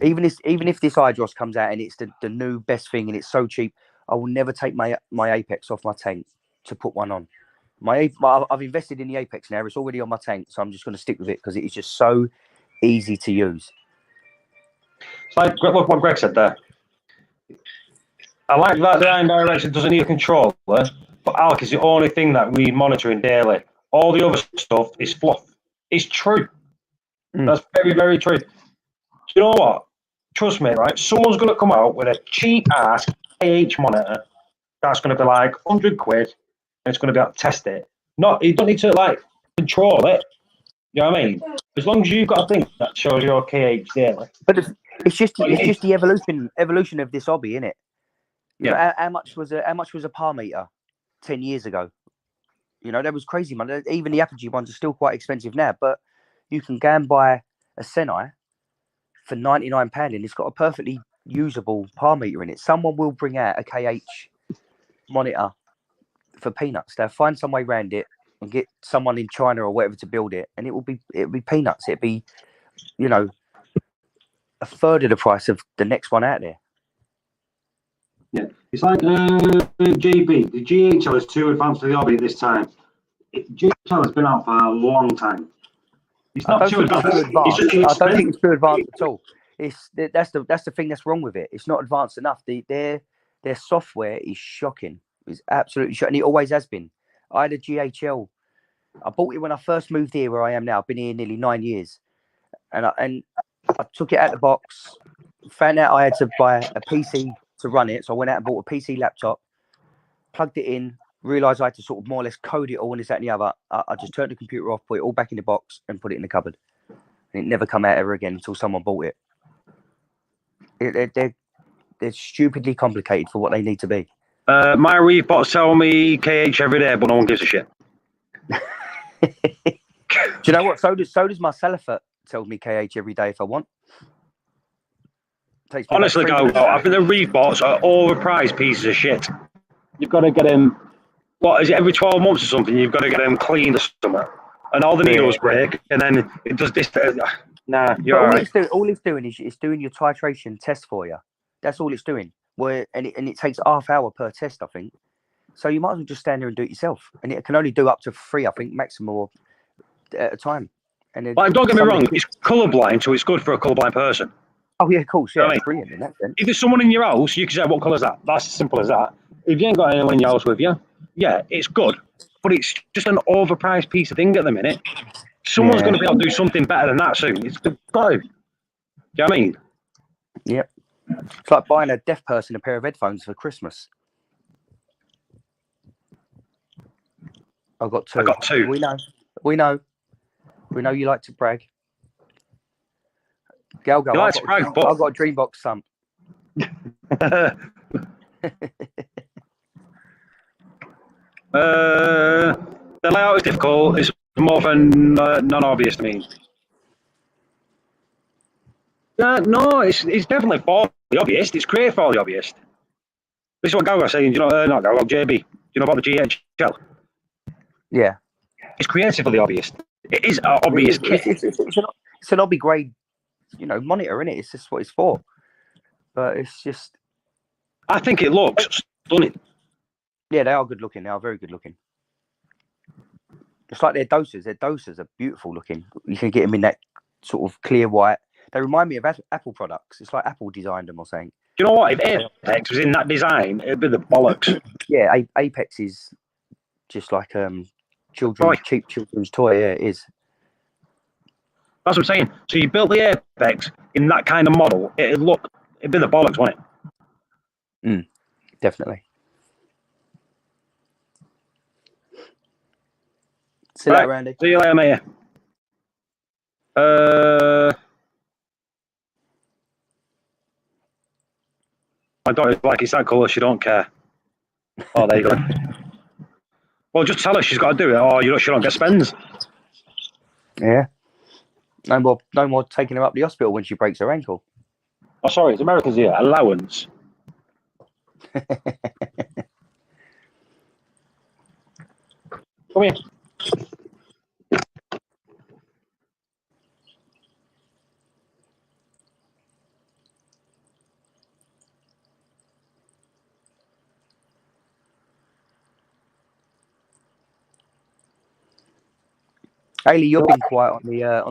Even if this Hydros comes out and it's the new best thing and it's so cheap, I will never take my Apex off my tank to put one on. I've invested in the Apex now. It's already on my tank, so I'm just going to stick with it because it is just so easy to use. It's like what Greg said there. I like that the iron direction doesn't need a controller, but Alec is the only thing that we monitoring daily. All the other stuff is fluff. It's true. That's very, very true. Do you know what? Trust me, right? Someone's going to come out with a cheap ass KH monitor that's going to be like £100 and it's going to be able to test it. You don't need to like control it. You know what I mean? As long as you've got a thing that shows your KH daily. But it's just the evolution of this hobby, isn't it? You know, how much was a par meter 10 years ago? You know, that was crazy, man. Even the Apogee ones are still quite expensive now, but you can go and buy a Senai for £99 and it's got a perfectly usable par meter in it. Someone will bring out a KH monitor for peanuts. They'll find some way around it and get someone in China or whatever to build it, and it'll be peanuts. It'd be, you know, a third of the price of the next one out there. Yeah, it's like JB. The GHL is too advanced for the hobby this time. GHL has been out for a long time. It's not too advanced. I don't think it's too advanced at all. That's the thing that's wrong with it. It's not advanced enough. Their software is shocking. It's absolutely shocking. And it always has been. I had a GHL. I bought it when I first moved here where I am now. I've been here nearly 9 years. And I took it out of the box, found out I had to buy a PC to run it. So I went out and bought a PC laptop, plugged it in, realised I had to sort of more or less code it all and this, that and the other. I just turned the computer off, put it all back in the box and put it in the cupboard. And it never come out ever again until someone bought it. They're stupidly complicated for what they need to be. My Reef bots tell me KH every day, but no one gives a shit. Do you know what? So does my Salafat tell me KH every day if I want. Honestly, I think the Reef bots are overpriced pieces of shit. You've got to get them. What is it? Every 12 months or something, you've got to get them cleaned or something, and all the needles break, and then it does this. Nah, you're all right. All it's doing is it's doing your titration test for you. That's all it's doing. And it takes half hour per test, I think. So you might as well just stand there and do it yourself. And it can only do up to 3, I think, maximum at a time. And then don't get me wrong, it's colourblind, so it's good for a colourblind person. Oh yeah, of course, yeah, I mean, brilliant in that sense. If there's someone in your house, you can say, "What colour's that?" That's as simple as that. If you ain't got anyone in your house with you, yeah, it's good, but it's just an overpriced piece of thing at the minute. Someone's going to be able to do something better than that soon. It's got to. Do you know what I mean? Yep. It's like buying a deaf person a pair of headphones for Christmas. I've got 2. I got 2. We know you like to brag. Go. I've got a Dreambox son. The layout is difficult. It's more than non-obvious to me. No, it's definitely for the obvious. It's created for the obvious. This is what Gogo was saying. Not Gogo, JB. Do you know about the GHL? Yeah. It's created for the obvious. It is an obvious kit. It's an hobby grade, monitor, innit? It's just what it's for. But it's just. I think it looks stunning. Yeah, they are good looking. They are very good looking. It's like their doses. Their doses are beautiful looking. You can get them in that sort of clear white. They remind me of Apple products. It's like Apple designed them or something. Do you know what? If Apex was in that design, it'd be the bollocks. Yeah, Apex is just like cheap children's toy. Yeah, it is. That's what I'm saying. So you built the Apex in that kind of model, it'd be the bollocks, wouldn't it? Definitely. See you later, Randy. See you later, mate. My daughter's like, it's that colour, she don't care. Oh, there you go. Well, just tell her she's got to do it, or she don't get spends. Yeah. No more taking her up the hospital when she breaks her ankle. Oh, sorry, it's America's here. Allowance. Come here. Hayley, you've been quiet on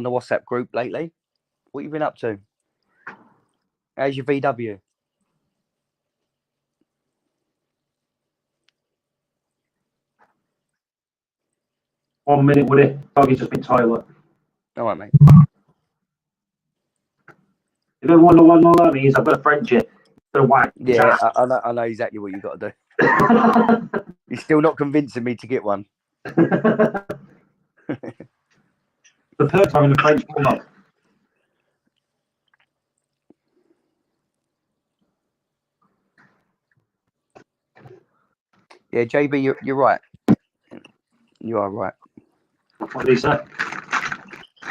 the WhatsApp group lately. What you been up to? How's your VW? One minute with it. Doggy's just been toilet. All right, mate. If everyone know what that means, I've got a friendship. Yeah, I know exactly what you got to do. You're still not convincing me to get one. The perks are in the French bulldog. Yeah, JB, you're right. You are right. What did he say?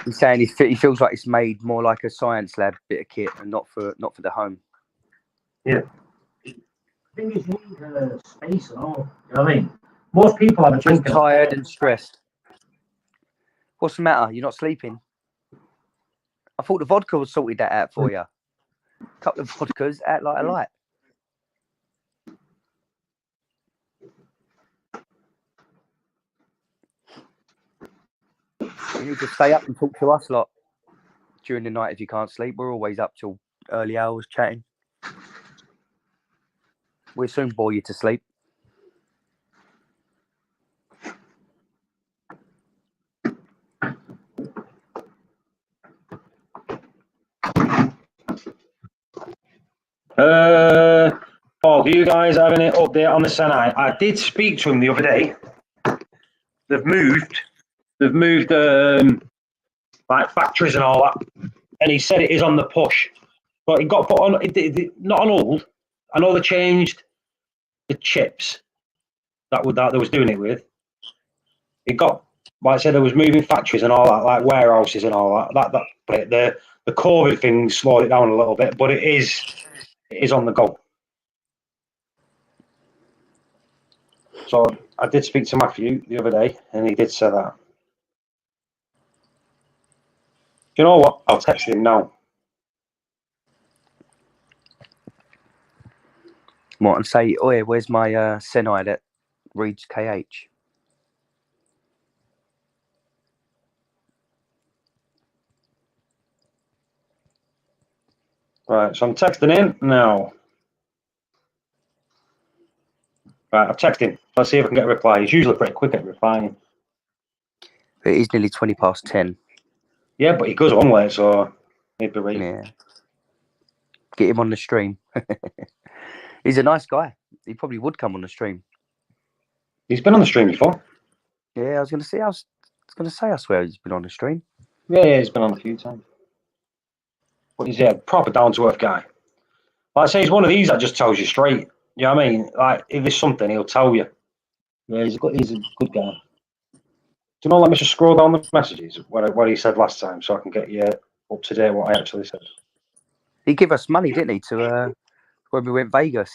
He's saying he feels like it's made more like a science lab bit of kit and not for the home. Yeah. I think it's need space and all. You know what I mean? Most people have a just tired and stressed. What's the matter? You're not sleeping? I thought the vodka was sorted that out for you. A couple of vodkas, act like a light. You need to stay up and talk to us lot during the night if you can't sleep. We're always up till early hours chatting. We'll soon bore you to sleep. Paul, do you guys have any update on the Senai? I did speak to him the other day. They've moved like factories and all that, and he said it is on the push, but it got put on not on hold. I know they changed the chips that they was doing it with. It got, like I said, there was moving factories and all that, like warehouses and all that. But the COVID thing slowed it down a little bit, but it is on the go. So I did speak to Matthew the other day, and he did say that. You know what? I'll text him now. What, and say, oh yeah, where's my Senai that reads KH? Right, so I'm texting him now. Right, I've texted him. Let's see if I can get a reply. He's usually pretty quick at replying. It is nearly 10:20. Yeah, but he goes on late, so he'd be right. Yeah. Get him on the stream. He's a nice guy. He probably would come on the stream. He's been on the stream before. Yeah, I was going to say, I swear he's been on the stream. Yeah, he's been on a few times. But he's a proper down-to-earth guy. Like I say, he's one of these that just tells you straight. You know what I mean? Like, if there's something, he'll tell you. Yeah, he's a good guy. Do you know, let me just scroll down the messages, what he said last time, so I can get you up to date what I actually said. He gave us money, didn't he, to when we went Vegas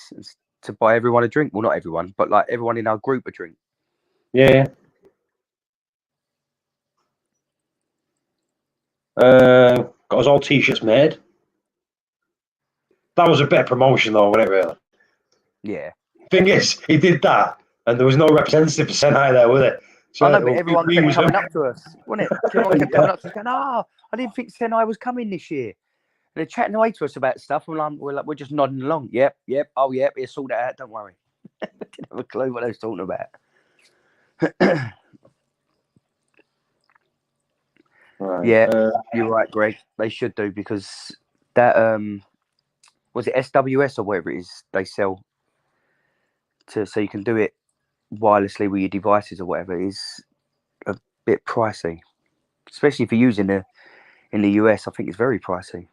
to buy everyone a drink. Well, not everyone, but like everyone in our group a drink. Yeah. Got us all t-shirts made. That was a bit of promotion, though, wasn't it, really? Yeah. Thing is, he did that, and there was no representative for Senai there, was it? So I know, but everyone kept coming up to us, wasn't it? Everyone kept coming up to us going, I didn't think Senai was coming this year. And they're chatting away to us about stuff, and we're just nodding along. Yep, oh, yep, we'll sort that out, don't worry. Didn't have a clue what they was talking about. Right. Yeah, you're right, Greg. They should do, because that, was it SWS or whatever it is they sell so you can do it wirelessly with your devices or whatever, is a bit pricey, especially if you're using it in the US. I think it's very pricey.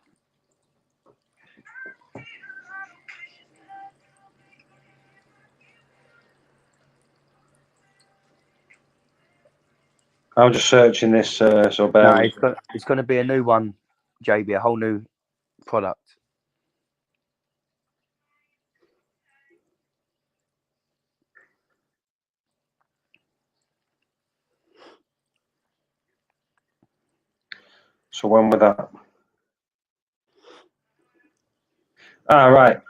I'm just searching this, so bear with me. It's going to be a new one, JB, a whole new product. So when was that? Right.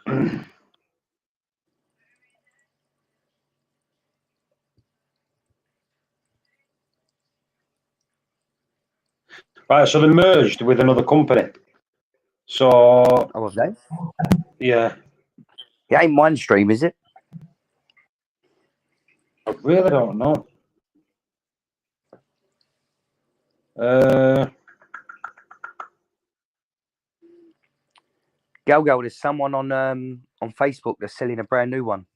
Right, so they merged with another company. So... Oh, have they? Yeah. It ain't Mindstream, is it? I really don't know. Gal, there's someone on Facebook that's selling a brand new one.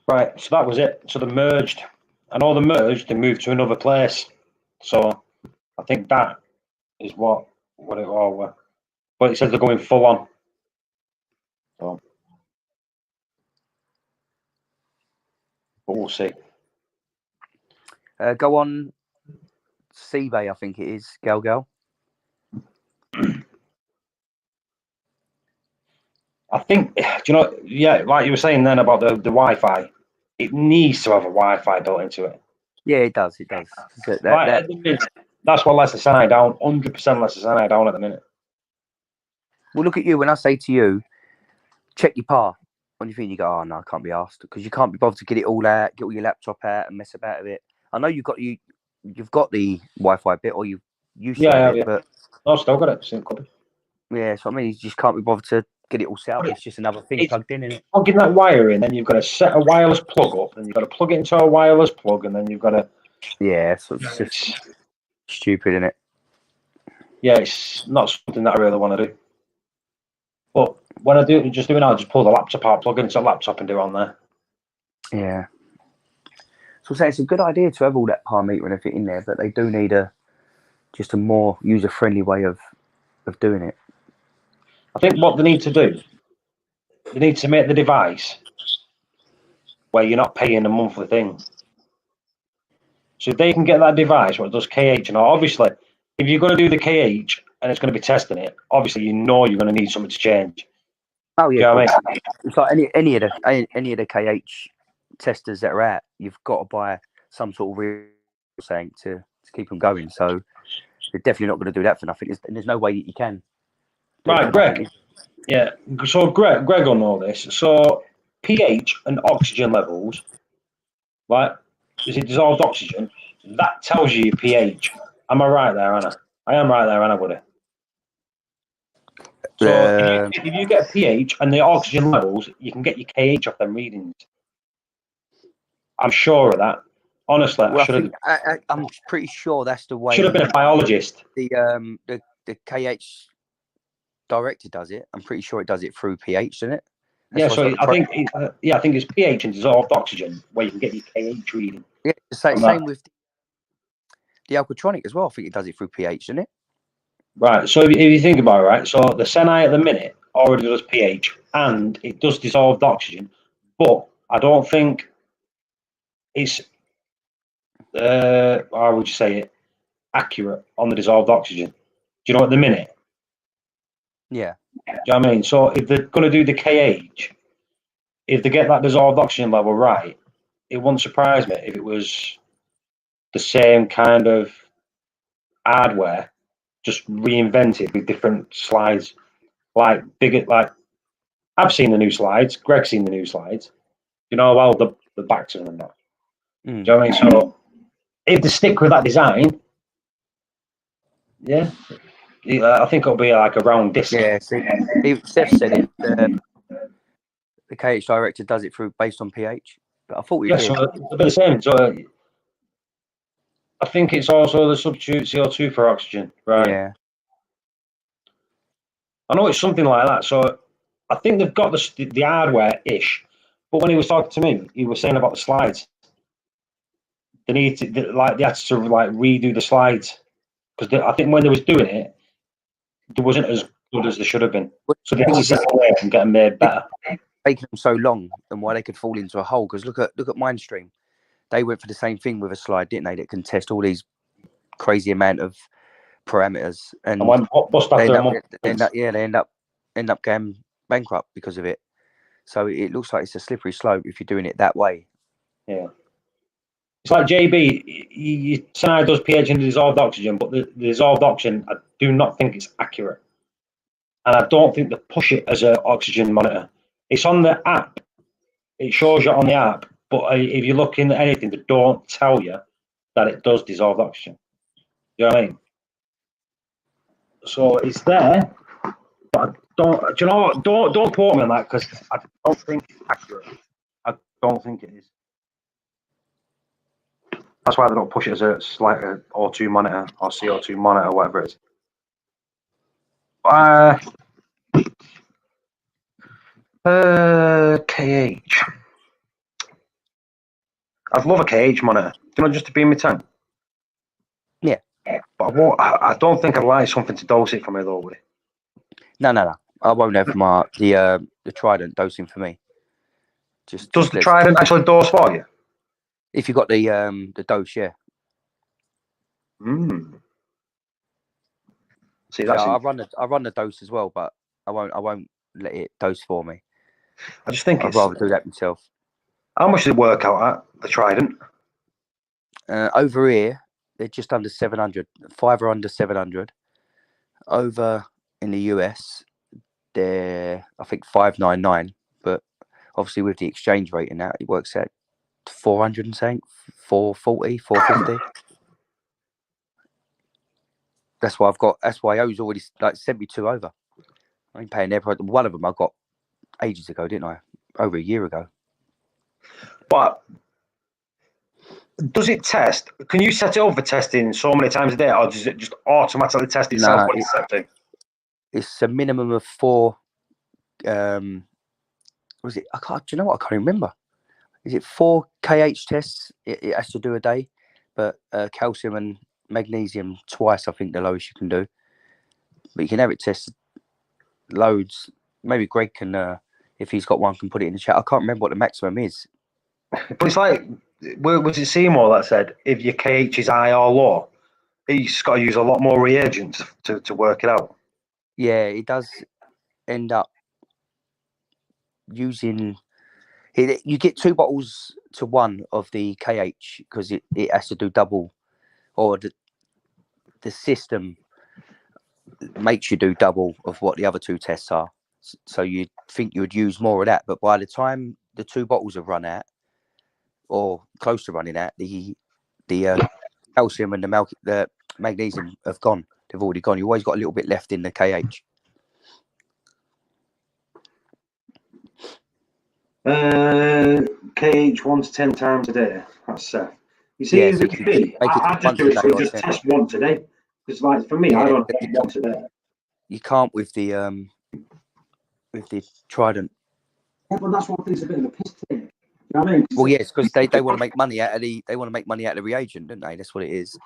Right, so that was it. So they merged. And all they merged, they moved to another place. So I think that is what it all were. But it says they're going full on. So, but we'll see. Go on Seabay, I think it is, Gal. I think, do you know, yeah, like you were saying then about the Wi-Fi, it needs to have a Wi-Fi built into it. Yeah, it does. Right, That's what lets the cyanide down. 100% lets the cyanide down at the minute. Well, look at you. When I say to you, check your par on your thing, you go, oh no, I can't be asked, because you can't be bothered to get it all out, get all your laptop out and mess about with it. I know you've got the Wi-Fi bit, or you used to have it, but I've still got it. Same copy. yeah, so I mean, you just can't be bothered to get it all set up. It's just another thing plugged in, isn't it? Plugging that wire in, then you've got to set a wireless plug up, and you've got to plug it into a wireless plug, and then you've got to. Yeah, so it's just stupid, isn't it? Yeah, it's not something that I really want to do. But when I do it, just do it now, just pull the laptop out, plug it into a laptop, and do it on there. Yeah. So I'm saying it's a good idea to have all that par meter and everything in there, but they do need just a more user-friendly way of doing it. I think what they need to do, they need to make the device where you're not paying a monthly thing. So if they can get that device where it does KH, and obviously, if you're going to do the KH and it's going to be testing it, obviously you're going to need something to change. Oh yeah, Do you know what I mean? It's like any of the KH testers that are out, you've got to buy some sort of real thing to keep them going. So they're definitely not going to do that for nothing. There's no way that you can. Right, Greg. Yeah. So Greg will know this. So pH and oxygen levels, right? Is it dissolved oxygen? That tells you your pH. Am I right there, Anna? I am right there, Anna, buddy. So if you get a pH and the oxygen levels, you can get your KH off them readings. I'm sure of that. Honestly, well, I'm pretty sure that's the way. Should have been a biologist. The KH director does it. I'm pretty sure it does it through pH, doesn't it? That's so I think it's pH and dissolved oxygen where you can get your KH reading. Yeah, same with the Alcatronic as well. I think it does it through pH, doesn't it? Right. So if you think about it, right, so the Senai at the minute already does pH and it does dissolved oxygen, but I don't think it's how would you say it, accurate on the dissolved oxygen. Do you know at the minute? Yeah. Do you know what I mean? So if they're going to do the KH, if they get that dissolved oxygen level right, it wouldn't surprise me if it was the same kind of hardware, just reinvented with different slides, like bigger. Like I've seen the new slides. Greg's seen the new slides. You know, well the backs of them and that. Do you know what I mean? So if they stick with that design, yeah, I think it'll be like a round disc. Yeah, see, Steph said it. The KH director does it through based on pH, but I thought we did. So it'll be the same. So I think it's also the substitute CO2 for oxygen, right? Yeah. I know it's something like that. So I think they've got the hardware-ish. But when he was talking to me, he was saying about the slides. They need to they had to redo the slides because I think when they was doing it, it wasn't as good as they should have been. So they had to settle there and get them made better. Taking them so long and why they could fall into a hole. Because look at Mindstream, they went for the same thing with a slide, didn't they? That can test all these crazy amount of parameters, and they end up going bankrupt because of it. So it looks like it's a slippery slope if you're doing it that way. Yeah. It's like JB, Senai does pH in dissolved oxygen, but the dissolved oxygen, I do not think it's accurate. And I don't think they push it as an oxygen monitor. It's on the app. It shows you on the app, but if you look in anything, they don't tell you that it does dissolved oxygen. You know what I mean? So it's there, but I don't. Do you know what? Don't quote me on that because I don't think it's accurate. I don't think it is. That's why they don't push it as like an O2 monitor or CO2 monitor, whatever it is. KH. I'd love a KH monitor. You know, just to be in my tank. Yeah. But I don't think I'd like something to dose it for me though, would it? No. I won't have the Trident dosing for me. Does the Trident actually dose for you? If you got the dose, yeah. See, that's I run the dose as well, but I won't let it dose for me. I just think I'd rather do that myself. How much does it work out at the Trident? Over here, they're just under 700. 5 are under 700. Over in the US, they're I think 599. But obviously with the exchange rate and that, it works out 400 and something, 440, 450. That's why O's already like sent me 2 over. I ain't paying their price. One of them I got ages ago, didn't I? Over a year ago. But does it test? Can you set it up for testing so many times a day, or does it just automatically test itself when it's setting? It's a minimum of 4. Was it? Do you know what? I can't remember. Is it 4 KH tests? It has to do a day, but calcium and magnesium twice. I think the lowest you can do. But you can have it tested loads. Maybe Greg can, if he's got one, can put it in the chat. I can't remember what the maximum is. But it's like, was it Seymour that said if your KH is high or low, he's got to use a lot more reagents to work it out? Yeah, it does end up using. You get 2 bottles to 1 of the KH because it has to do double, or the system makes you do double of what the other 2 tests are. So you think you would use more of that, but by the time the 2 bottles have run out, or close to running out, the calcium and the magnesium have gone. They've already gone. You always got a little bit left in the KH. KH 1 to 10 times a day. That's Seth. You see, Yeah, so I just do it, so just test once a day. Because, like, for me, I don't test once a day. You can't with the Trident. Yeah, but that's what I think is a bit of a piss take. You know what I mean? Well, yes, because they want to make money out of the reagent, don't they? That's what it is.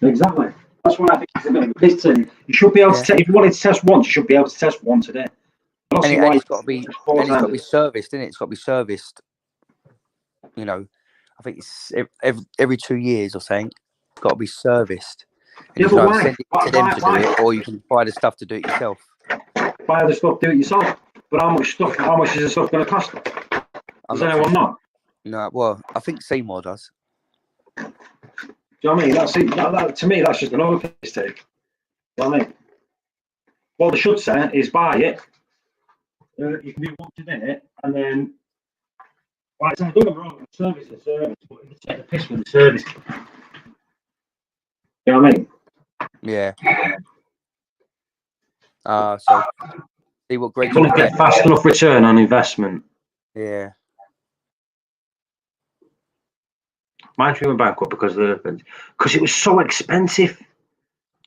Exactly. That's why I think it's a bit of a piss take. You should be able to test. If you wanted to test once, you should be able to test once a day. And it's got to be serviced, isn't it? It's got to be serviced. You know, I think it's every 2 years or something. It's got to be serviced. And you can either send it to them to do it, or you can buy the stuff to do it yourself. Buy the stuff, do it yourself. But how much is the stuff going to cost? Does anyone know? No, well, I think Seymour does. Do you know what I mean? That, to me, that's just another piss take. You know what I mean? What they should say is buy it. You can do once a day, and then, like I said, don't get me wrong, service is service, but you take the piss with the service. You know what I mean? Yeah. So see what Greg's going to get fast enough return on investment. Yeah. Mine went bankrupt because it was so expensive.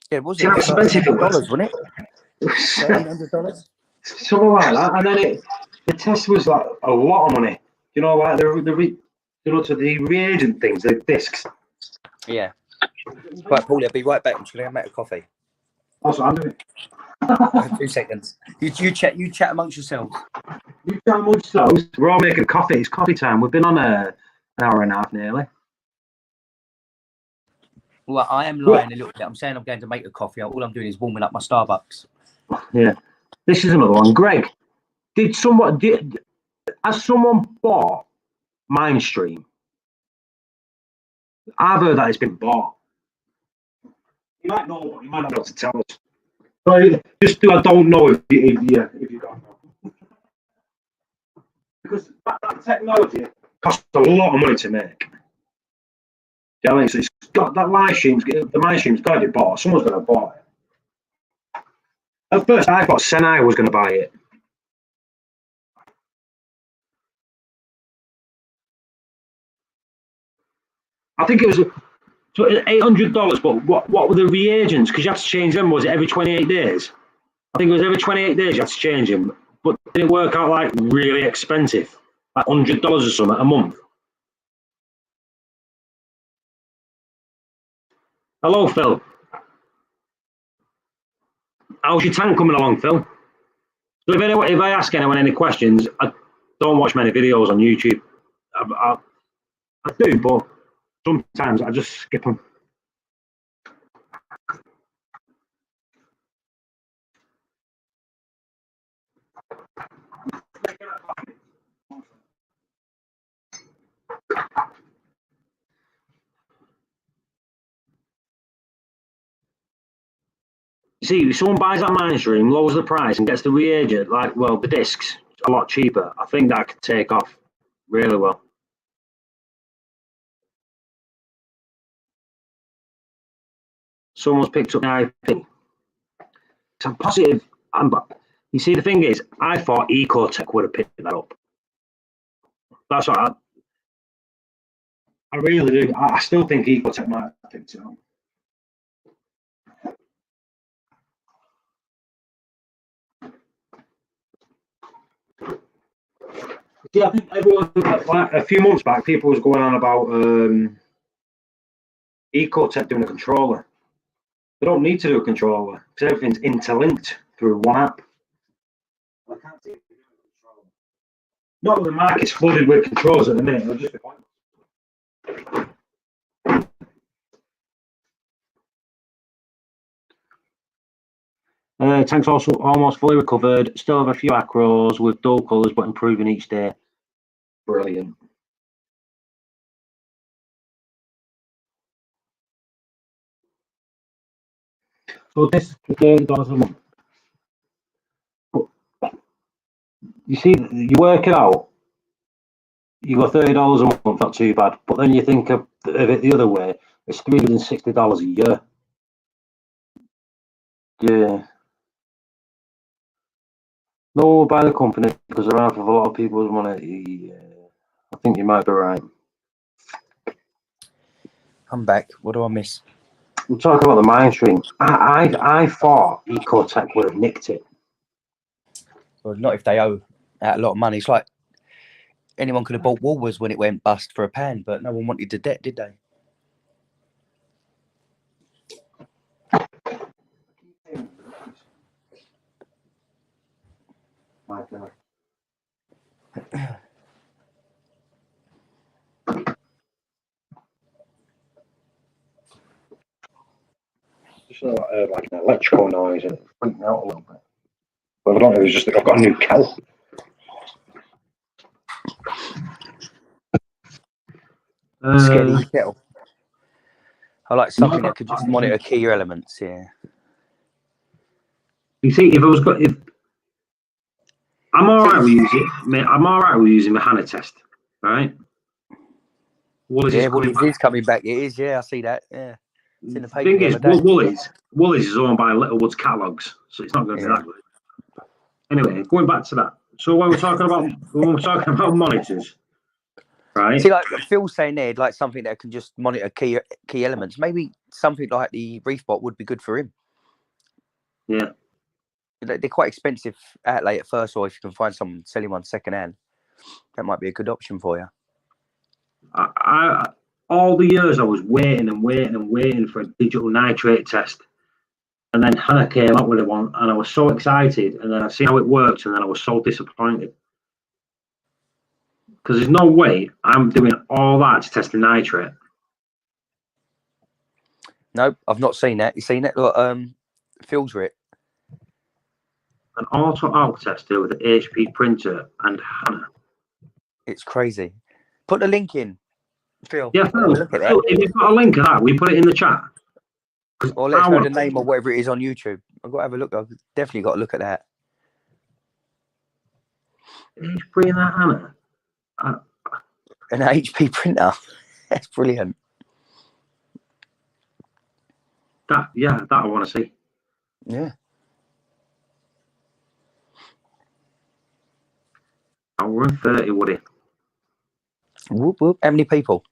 Yeah, it was. See how expensive it was, wasn't it? $1,300. Something like that, and then the test was like a lot of money. You know, like to the reagent things, the discs. Yeah. Right, Paulie, I'll be right back. I'm just going to make a coffee. That's what I'm doing. 2 seconds. You chat amongst yourselves. You chat amongst yourselves. We're all making coffee. It's coffee time. We've been on an hour and a half nearly. Well, I am lying a little bit. I'm saying I'm going to make a coffee. All I'm doing is warming up my Starbucks. Yeah. This is another one. Greg, has someone bought Mindstream? I've heard that it's been bought. You might know, but you might not be able to tell us. So just I don't know if you don't know. Because that technology costs a lot of money to make. You know what I mean? So it's got that the Mindstream's got to be bought. Someone's going to buy it. At first, I thought Senai was going to buy it. I think it was $800, but what were the reagents? Because you have to change them. Was it every 28 days? I think it was every 28 days you have to change them. But did it work out like really expensive? Like $100 or something a month? Hello, Phil. How's your tank coming along, Phil? So if I ask anyone any questions, I don't watch many videos on YouTube. I do, but sometimes I just skip them. See, if someone buys that mine stream, lowers the price, and gets the reagent, like, well, the discs a lot cheaper, I think that could take off really well. Someone's picked up the IP. So I'm positive. You see, the thing is, I thought Ecotech would have picked that up. That's what I really do. I still think Ecotech might have picked it up. Yeah, I think everyone, like, a few months back, people was going on about Ecotech doing a controller. They don't need to do a controller because everything's interlinked through one app. I can't see it doing a controller. Not that the market's flooded with controllers at the minute. They'll just be pointless. Tank's also almost fully recovered. Still have a few acros with dull colours, but improving each day. Brilliant. So this is $30 a month. But you see, you work it out. You got $30 a month, not too bad. But then you think of it the other way. It's $360 a year. Yeah. No, by the company because they're out of a lot of people's money. Yeah, I think you might be right. I'm back. What do I miss? I'm talking about the mine stream. I thought Ecotech would have nicked it. Well, not if they owe out a lot of money. It's like anyone could have bought Woolworths when it went bust for a pan, but no one wanted the debt, did they? My God. Just like an electrical noise and it freaked me out a little bit. But I don't know, it was just that I've got a new kettle. Scared of your kettle. I like something that could just monitor key elements, yeah. You see, if I was got, if I'm all right with using, I'm all right with using the Hannah test, right? Woolies Yeah, Woolies is coming back. It is, yeah. I see that. Yeah, it's in the paper. Thing The is, other day. Woolies is owned by Littlewoods catalogues, so it's not going to be that good. Anyway, going back to that. So when we're talking about monitors, right? See, like Phil's saying there, like something that can just monitor key elements. Maybe something like the Reef bot would be good for him. Yeah. They're quite expensive outlay at first, or if you can find someone selling one second hand, that might be a good option for you. I all the years I was waiting for a digital nitrate test, and then Hannah came up with one, and I was so excited, and then I see how it works, and then I was so disappointed because there's no way I'm doing all that to test the nitrate. Nope, I've not seen that. You seen it? Look, Phil's it. An auto alk tester with an HP printer and Hannah. It's crazy. Put the link in, Phil. Yeah, Phil, look at that. If you've got a link of that, we put it in the chat. Or let's know the name or whatever it is on YouTube. I've got to have a look. I've definitely got to look at that. HP and that Hannah. An HP printer. That's brilliant. That I want to see. Yeah. We're in 30, Woody. Whoop whoop. How many people?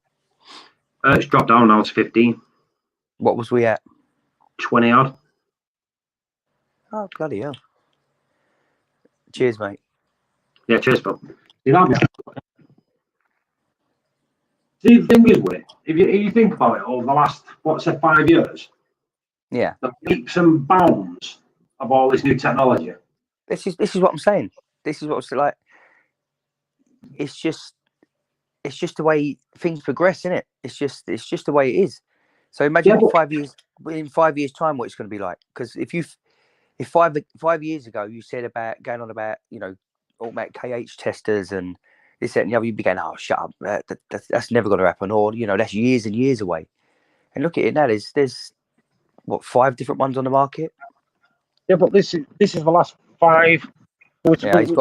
It's dropped down now to 15. What was we at? 20 odd. Oh, bloody hell. Cheers, mate. Yeah, cheers, Phil. See, the thing is, Woody, if you think about it over the last, 5 years, yeah, the leaps and bounds of all this new technology. This is what I'm saying. This is what it's like. It's just the way things progress, isn't it? It's just the way it is. So imagine in 5 years' time, what it's going to be like. Because if 5 years ago you said about going on about automatic KH testers and this, that, and the other, you'd be going, oh, shut up, that's never going to happen, or that's years and years away. And look at it now. There's what, 5 different ones on the market. Yeah, but this is the last 5. Yeah, he's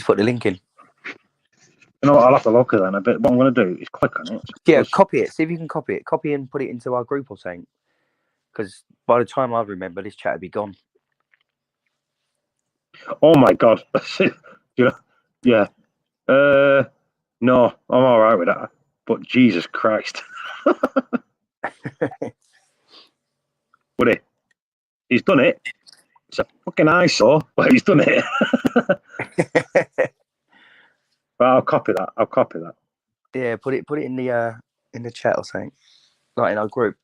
put the link in. You know what? I'll have to look at that. But what I'm going to do is click on it. Yeah, copy it. See if you can copy it. Copy and put it into our group or something. Because by the time I remember, this chat would be gone. Oh my god. Yeah. No, I'm all right with that. But Jesus Christ. Would he? He's done it. It's a fucking eyesore, but he's done it. But I'll copy that. Yeah, put it in the chat or something. Like in our group.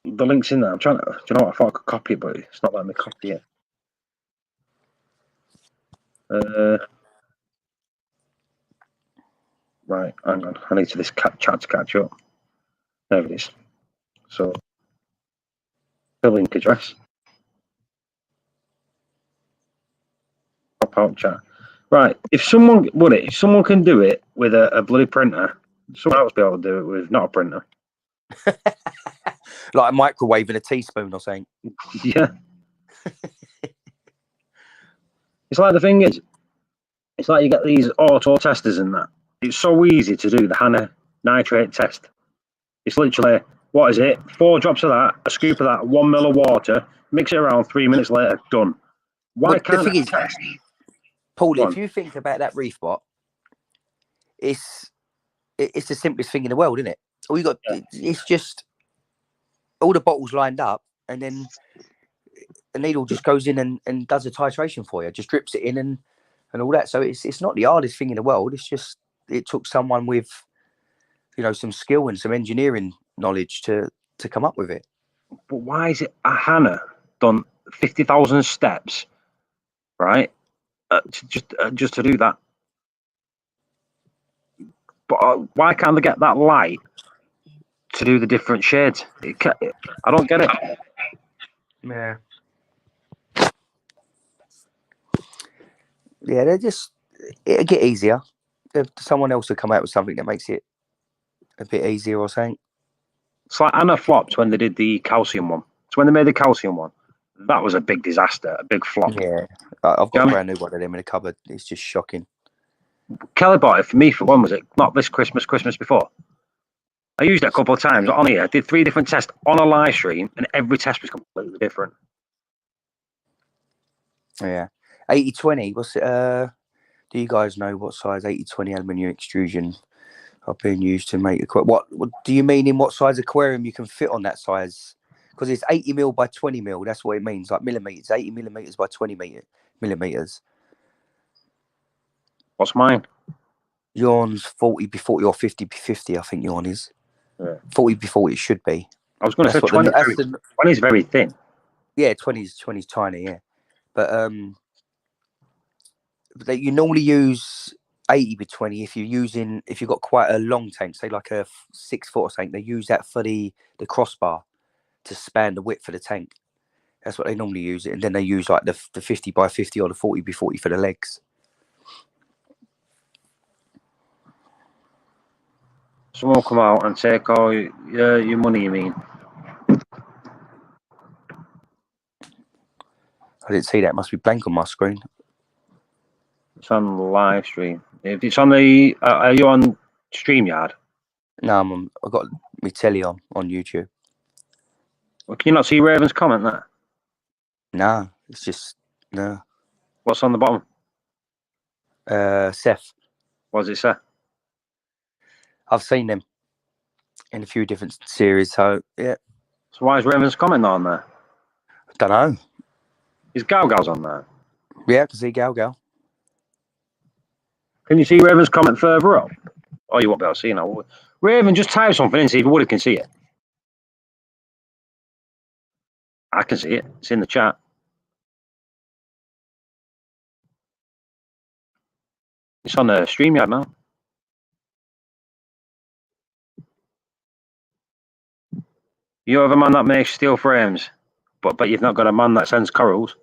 The link's in there. I'm trying to. Do you know what? I thought I could copy it, but it's not letting me copy it. Right, hang on. I need to this chat to catch up. There it is. So, the link address. Pop out chat. Right, if someone can do it with a bloody printer, someone else will be able to do it with not a printer. Like a microwave and a teaspoon or something. Yeah. It's like the thing is, it's like you get these auto testers and that. It's so easy to do the Hannah nitrate test. It's literally, what is it? 4 drops of that, a scoop of that, 1 ml of water, mix it around, 3 minutes later, done. Why can't the thing is, Paul, Go if you think about that reef bot, it's the simplest thing in the world, isn't it? All you got, it's just all the bottles lined up, and then the needle just goes in and does a titration for you, just drips it in and all that. So it's not the hardest thing in the world. It's just it took someone with, some skill and some engineering knowledge to come up with it. But why is it Hannah done 50,000 steps, right? Just to do that. But why can't they get that light to do the different shades? I don't get it. Yeah. Yeah, it'll get easier. If someone else will come out with something that makes it a bit easier or something. It's like Anna flopped when they did the calcium one. So when they made the calcium one, that was a big disaster, a big flop. Yeah, I've got a brand new one of them in the cupboard. It's just shocking. Kelly bought it for me for when was it? Not this Christmas, Christmas before. I used it a couple of times on here. I did 3 different tests on a live stream, and every test was completely different. Yeah. 80/20. What's it? Do you guys know what size 80/20 aluminium extrusion are being used to make what do you mean in what size aquarium you can fit on that size? Because it's 80 mil by 20 mil. That's what it means, like millimeters. 80 millimeters by 20 millimeters. What's mine? Yours 40x40 or 50x50. I think yours is. Yeah. 40x40 it should be. I was going to say 20. 20 is very thin. Yeah, 20's tiny. Yeah, but you normally use 80x20 if you've got quite a long tank, say like a 6 foot or something. They use that for the crossbar to span the width of the tank. That's what they normally use it, and then they use like the 50x50 or the 40x40 for the legs. Someone will come out and take all your money, you mean? I didn't see that. It must be blank on my screen. It's on the live stream. If it's on the, are you on StreamYard? No, I've got my telly on YouTube. Well, can you not see Raven's comment there? No, it's just no. What's on the bottom? Seth. What does it say? I've seen them in a few different series, so yeah. So why is Raven's comment not on there? I don't know. Is Galgal's on there? Yeah, I can see Gal. Can you see Raven's comment further up? Oh, you won't be able to see it now. Raven, just type something and see if Woody can see it. I can see it. It's in the chat. It's on the StreamYard now. You have a man that makes steel frames, but you've not got a man that sends corals.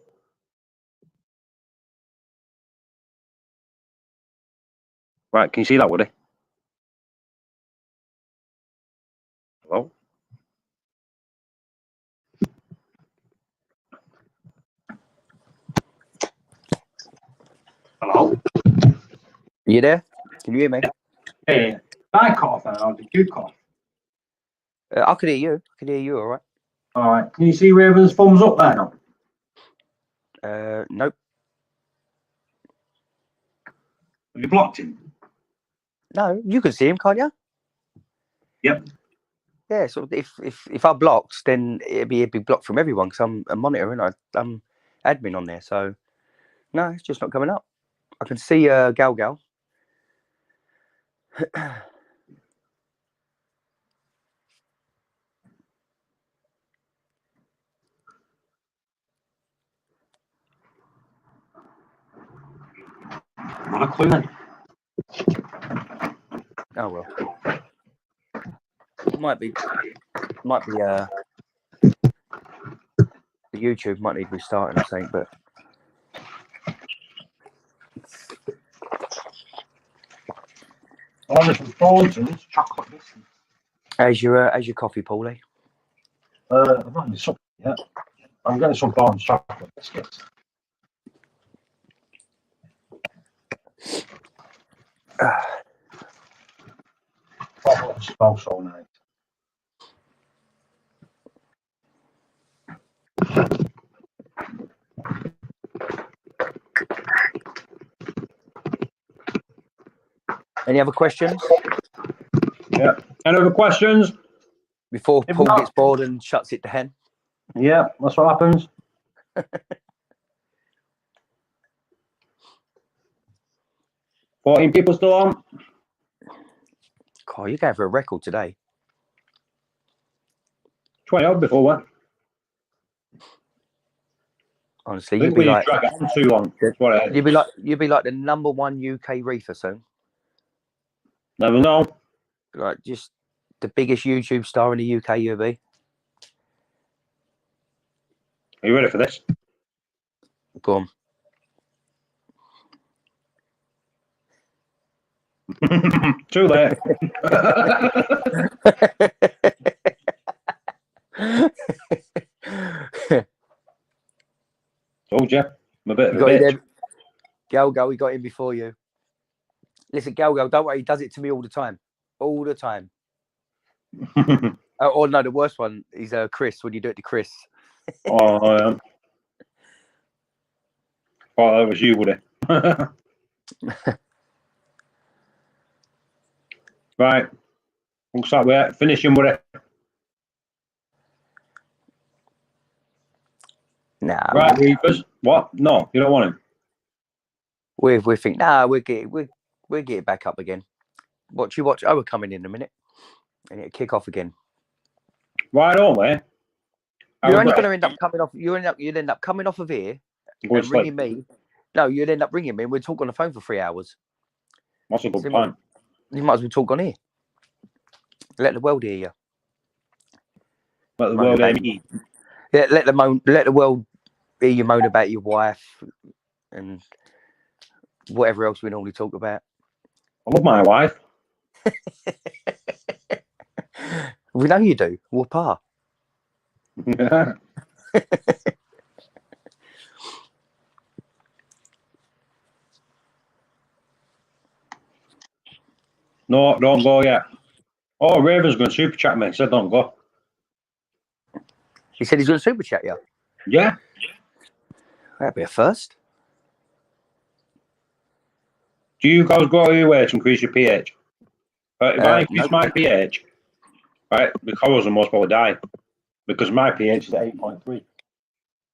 Right, can you see that, Woody? Hello? Hello? You there? Can you hear me? Hey, I cough or did you cough? I can hear you. I can hear you all right. All right. Can you see Raven's thumbs up there now? Nope. Have you blocked him? No, you can see him, can't you? Yep. Yeah, so if I blocked, then it'd be a big block from everyone because I'm a monitor and I'm admin on there. So no, it's just not coming up. I can see Gal. Not a clue then. Oh well. Might be the YouTube might need restarting or something, but Oh, there's some Thornton's chocolate biscuits. as your coffee, Paulie. I've not had some yet. I'm getting some Thornton's chocolate biscuits. Oh, it smells so nice. Any other questions Yeah. Any other questions? before If Paul not- gets bored and shuts it down? Yeah, that's what happens. 14 people still on. God, you're going for a record today. 20 odd before what? Honestly, I you'd think be we like drag it on too long. That's what I you'd be like the #1 UK reefer soon. never know. Like just the biggest YouTube star in the UK. You'll be. Are you ready for this? Go on. Too late. Told you. I'm a bit of a Got in bitch. there. Galgo, he got in before you. Listen, Galgo, don't worry, he does it to me all the time. All the time. Oh no, the worst one is Chris, when you do it to Chris. Oh, that was you, would it? Right. Looks like we're finishing with it. Nah. Right, Reefers. What? No, you don't want him. We think, nah, we're getting back up again. Watch. Oh, we're coming in a minute. And it'll kick off again. Why don't we? You're only going to end up coming off. You'll end up coming off of here and ringing me. No, you'll end up ringing me and we'll talk on the phone for 3 hours. That's a good So plan. You might as well talk on here. Let the world hear you. Let the Moan world about hear me. Yeah, let the world hear you moan about your wife and whatever else we normally talk about. I love my wife. We know you do. Whoop-ah. No, don't go yet. Oh, Raven's going to super chat me. He said don't go. He said he's going to super chat you. Yeah. That'd be a first. Do you guys go out of your way to increase your pH? If I increase my pH, right, the corals will most probably die because my pH is at 8.3.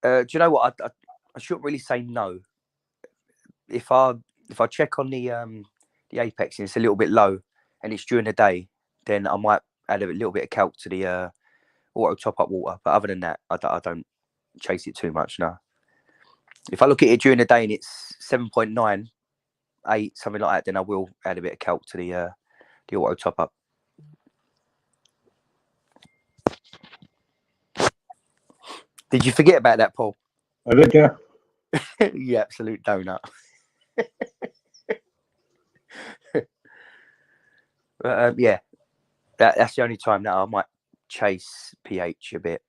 Do you know what? I shouldn't really say no. If I check on the apex and it's a little bit low and it's during the day, then I might add a little bit of calc to the auto top up water. But other than that, I don't chase it too much now. If I look at it during the day and it's 7.9, 8, something like that, then I will add a bit of calc to the auto top up. Did you forget about that, Paul? I did, yeah. You absolute donut. Yeah, that's the only time that I might chase pH a bit.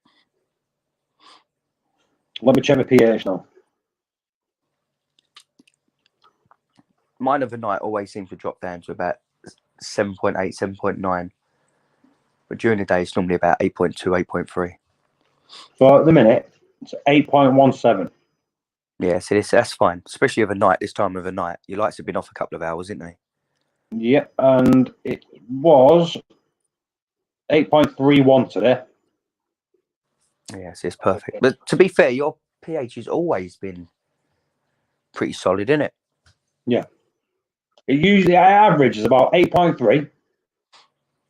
Let me check my pH now. mine overnight always seems to drop down to about 7.8, 7.9. But during the day, it's normally about 8.2, 8.3. So at the minute, it's 8.17. Yeah, so that's fine, especially overnight. This time of the night, your lights have been off a couple of hours, haven't they? Yep, and it was 8.31 today. Yeah, so it's perfect. But to be fair, your pH has always been pretty solid, isn't it? Yeah. It usually averages about 8.3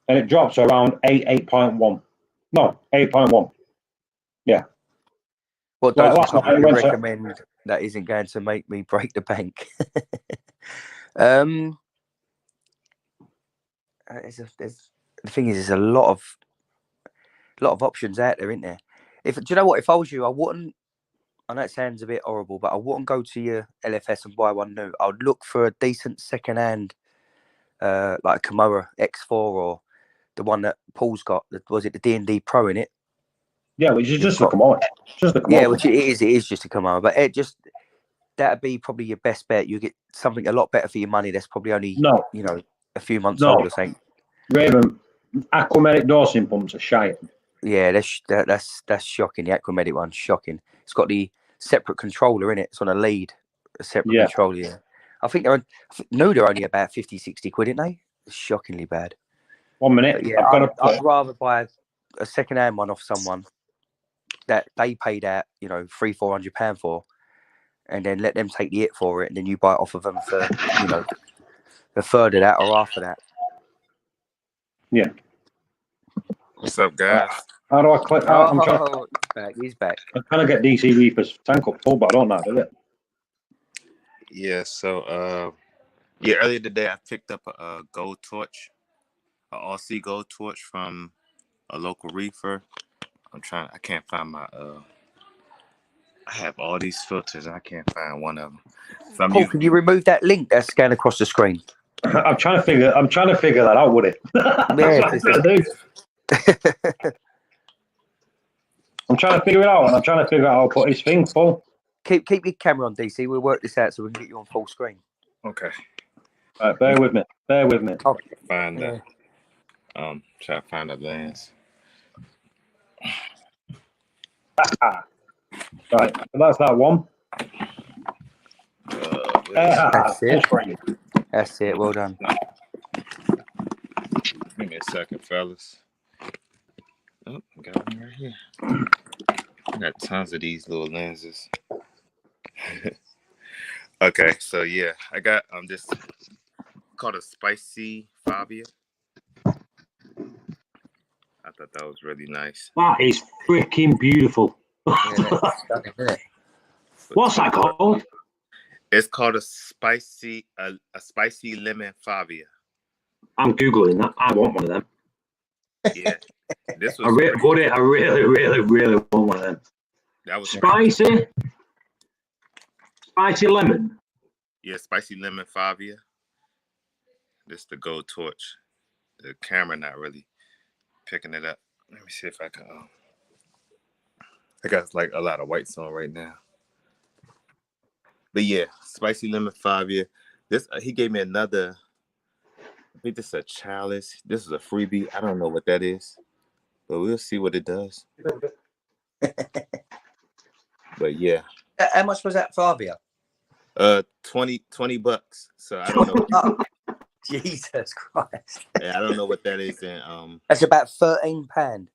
and it drops to around 8.1. No, 8.1. Yeah. What Like dosing last night, would it you went to, recommend that isn't going to make me break the bank? um, the thing is, there's a lot of options out there, isn't there? Do you know what? If I was you, I wouldn't. I know it sounds a bit horrible, but I wouldn't go to your LFS and buy one new. I'd look for a decent second-hand, like a Kamora X4 or the one that Paul's got. Was it the D&D Pro in it? yeah, which is It's just got, a commodity. Just a yeah, commodity. which it is. It is just a Kamora, but that'd be probably your best bet. You get something a lot better for your money. That's probably only No, a few months no. old or something. Raven, aquamatic dosing pumps are shite. Yeah, that's shocking. The Aquamatic one's shocking. It's got the separate controller in it. It's on a lead, a separate Yeah. controller. Yeah. I think they're only about 50, 60 quid, aren't they? It's shockingly bad. 1 minute. But yeah, I've got I'd rather buy a second-hand one off someone that they paid out, £300-400 for, and then let them take the hit for it, and then you buy it off of them for, a third of that or half of that. Yeah. What's up, guys? How do I click? He's back. I'm trying to get DC Reefers tank up full, but I don't know how to do it. Yeah, so earlier today I picked up a gold torch, a RC gold torch from a local reefer. I can't find my I have all these filters and I can't find one of them. So Paul, can you remove that link that's scanned across the screen? I'm trying to figure that out, would it? That's what I'm trying to do. I'm trying to figure it out, and I'm trying to figure out how to put his thing full. Keep your camera on, DC. We'll work this out so we can get you on full screen. Okay. Right, bear with me. Oh, Find that. Try to find that lens. Right, that's that one. That's it. That's it. Well done. Give me a second, fellas. Oh, got one right here. I got tons of these little lenses. Okay, so yeah, I got this called a spicy Fabia. I thought that was really nice. That is freaking beautiful. Stunning, isn't it? What's that called? It's called a spicy lemon Fabia. I'm googling that. I want one of them. Yeah, this was. I really, really, really want one of them. That was spicy lemon. Yeah, spicy lemon Fabia. This is the gold torch. The camera not really picking it up. Let me see if I can. I got like a lot of whites on right now. But yeah, spicy lemon Fabia. This he gave me another. I think this is a chalice. This is a freebie. I don't know what that is, but we'll see what it does. But yeah. How much was that Fabia? $20. So I don't know. Oh, Jesus Christ. Yeah, I don't know what that is. And that's about £13.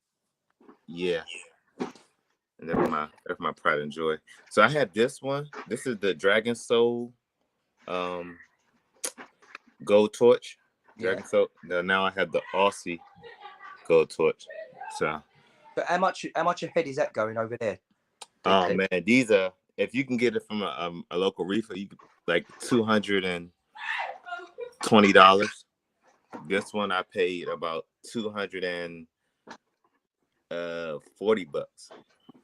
Yeah. And that's my pride and joy. So I had this one. This is the Dragon Soul gold torch. Dragon Soul. Now I have the Aussie gold torch. So but how much ahead is that going over there? Oh man, these are, if you can get it from a local reefer, you could like $220. This one I paid about $240.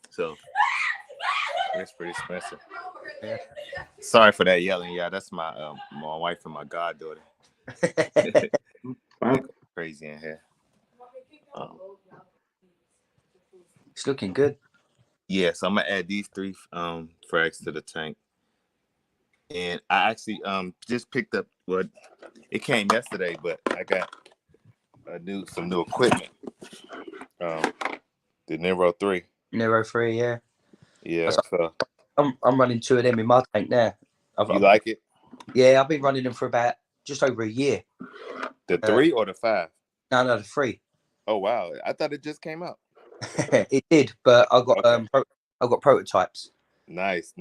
So it's pretty expensive. Yeah. Sorry for that yelling. Yeah, that's my wife and my goddaughter. Crazy in here. It's looking good. Yeah, so I'm gonna add these 3 frags to the tank. And I actually just picked up what it came yesterday, but I got some new equipment. The Nero 3. Nero 3, yeah. Yeah, so I'm running 2 of them in my tank now. you like it? Yeah, I've been running them for about just over a year. The 3 or the 5? No, the 3. Oh wow, I thought it just came out. It did, but I got Okay. I got prototypes. Nice.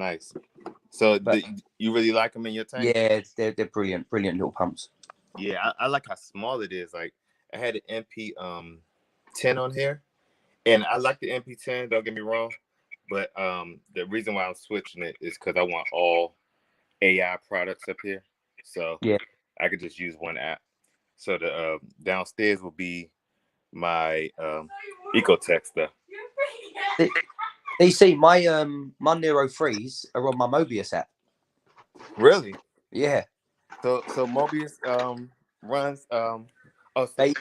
So But, you really like them in your tank? yeah, they're brilliant little pumps. Yeah, I like how small it is. Like I had an MP 10 on here, and I like the MP 10. Don't get me wrong, but the reason why I'm switching it is because I want all AI products up here, so Yeah. I could just use one app. So the downstairs will be my Ecotech stuff. You see, my Nero 3s are on my Mobius app. Really? Yeah. So Mobius runs They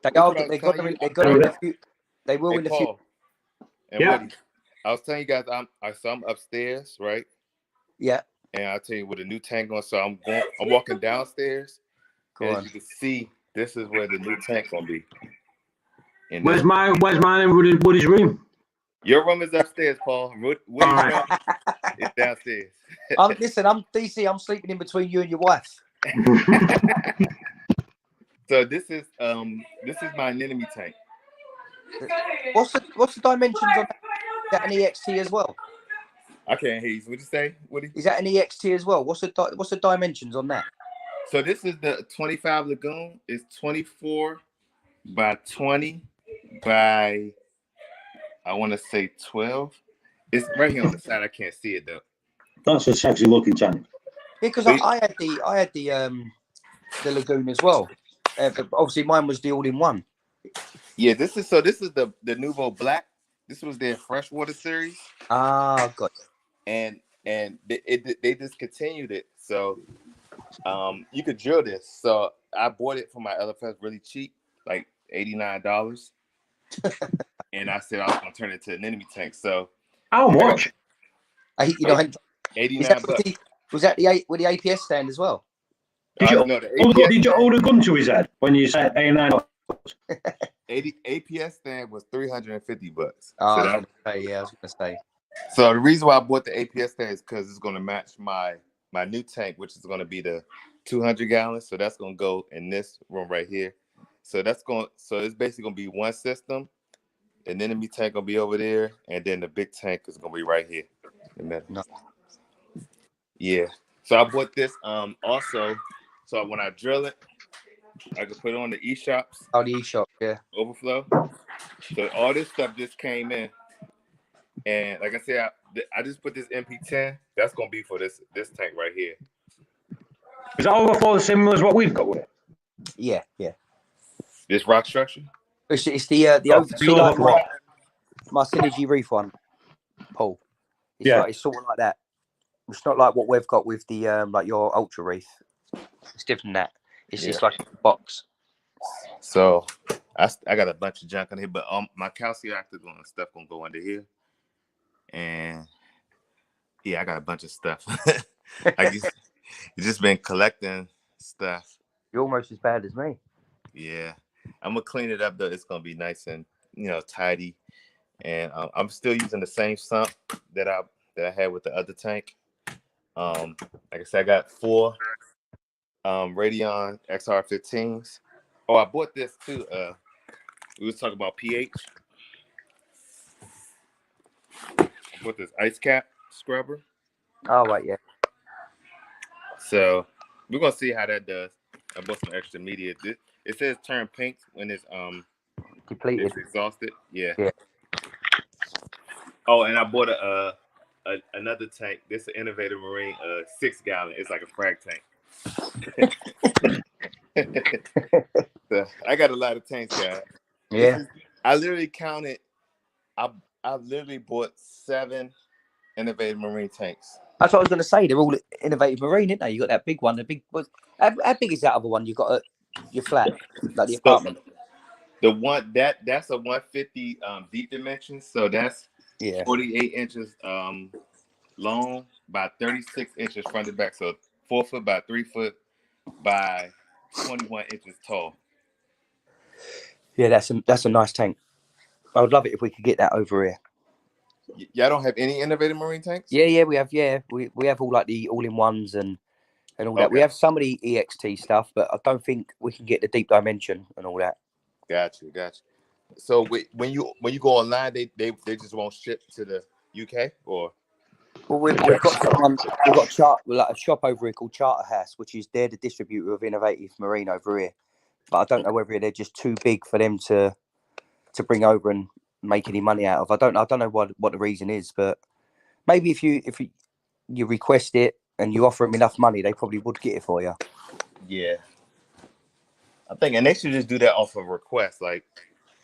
they're got them in the future. They will in the future. Paul and Yeah. Woody. I was telling you guys I'm upstairs, right? Yeah. And I'll tell you with a new tank on. So I'm walking downstairs. As you can see, this is where the new tank gonna be. Where's mine in Woody's room? Your room is upstairs, Paul. Woody's room is downstairs. Listen, I'm DC. I'm sleeping in between you and your wife. So this is my anemone tank. What's the dimensions on that? Is that an EXT as well? I can't hear you. What'd you say, Woody? Is that an EXT as well? What's the dimensions on that? So this is the 25 Lagoon. It's 24 by 20 by I want to say 12. It's right here on the side. I can't see it though. That's a sexy looking tank. Yeah, because I had the Lagoon as well. But obviously mine was the all-in-one. Yeah, this is the Nouveau Black. This was their freshwater series. Ah, got it. And they discontinued it. So you could drill this. So I bought it for my LFS really cheap, like $89. And I said I was gonna turn it to an enemy tank. So How much? $89. $89. Was that with the APS stand as well? Did you hold a gun to his head when you said $89? APS stand was $350. Oh, I was gonna say. So the reason why I bought the APS stand is because it's gonna match my new tank, which is gonna be the 200 gallons. So that's gonna go in this room right here. So it's basically gonna be one system. An enemy tank gonna be over there, and then the big tank is gonna be right here. No. Yeah. So I bought this also. So when I drill it, I can put it on the eShops. Oh, the eShop, yeah. Overflow. So all this stuff just came in, and like I said, I just put this MP10. That's gonna be for this tank right here. Is that overflow similar as what we've got with it? Yeah. This rock structure. It's the overflow. My Synergy Reef one, Paul. It's sort of like that. It's not like what we've got with the like your Ultra Reef. It's different than that. It's just like a box. So I got a bunch of junk on here, but my calcium active stuff gonna go under here, and yeah, I got a bunch of stuff. It's just been collecting stuff. You're almost as bad as me. Yeah, I'm gonna clean it up though. It's gonna be nice and tidy, and I'm still using the same sump that I had with the other tank. Like I said, I got 4 Radeon XR15s. Oh, I bought this too. We was talking about pH. I bought this ice cap scrubber. Oh, right, yeah. So we're gonna see how that does. I bought some extra media. It says turn pink when it's depleted. It's exhausted. Yeah. Yeah. Oh, and I bought another tank. This is an Innovative Marine 6 gallon. It's like a frag tank. So I got a lot of tanks, guys. Yeah. I literally counted. I literally bought 7 Innovative Marine tanks. That's what I was going to say. They're all Innovative Marine, aren't they? You got that big one. How big is that other one? You got your flat, like the apartment. The one that's a 150 deep dimension. So that's 48 inches long by 36 inches front to back. So 4 foot by 3 foot by 21 inches tall. Yeah, that's a nice tank. I would love it if we could get that over here. Y'all don't have any innovative marine tanks? Yeah, we have. Yeah, we have all like the all-in-ones and all that. Okay. We have some of the EXT stuff, but I don't think we can get the deep dimension and all that. Gotcha. So when you go online, they just won't ship to the UK or? Well, we've got someone. We've got a shop over here called Charterhouse, which is they're the distributor of Innovative Marine over here. But I don't know whether they're just too big for them to bring over and make any money out of. I don't know what the reason is, but maybe if you request it and you offer them enough money, they probably would get it for you. Yeah, I think, and they should just do that off of request. Like,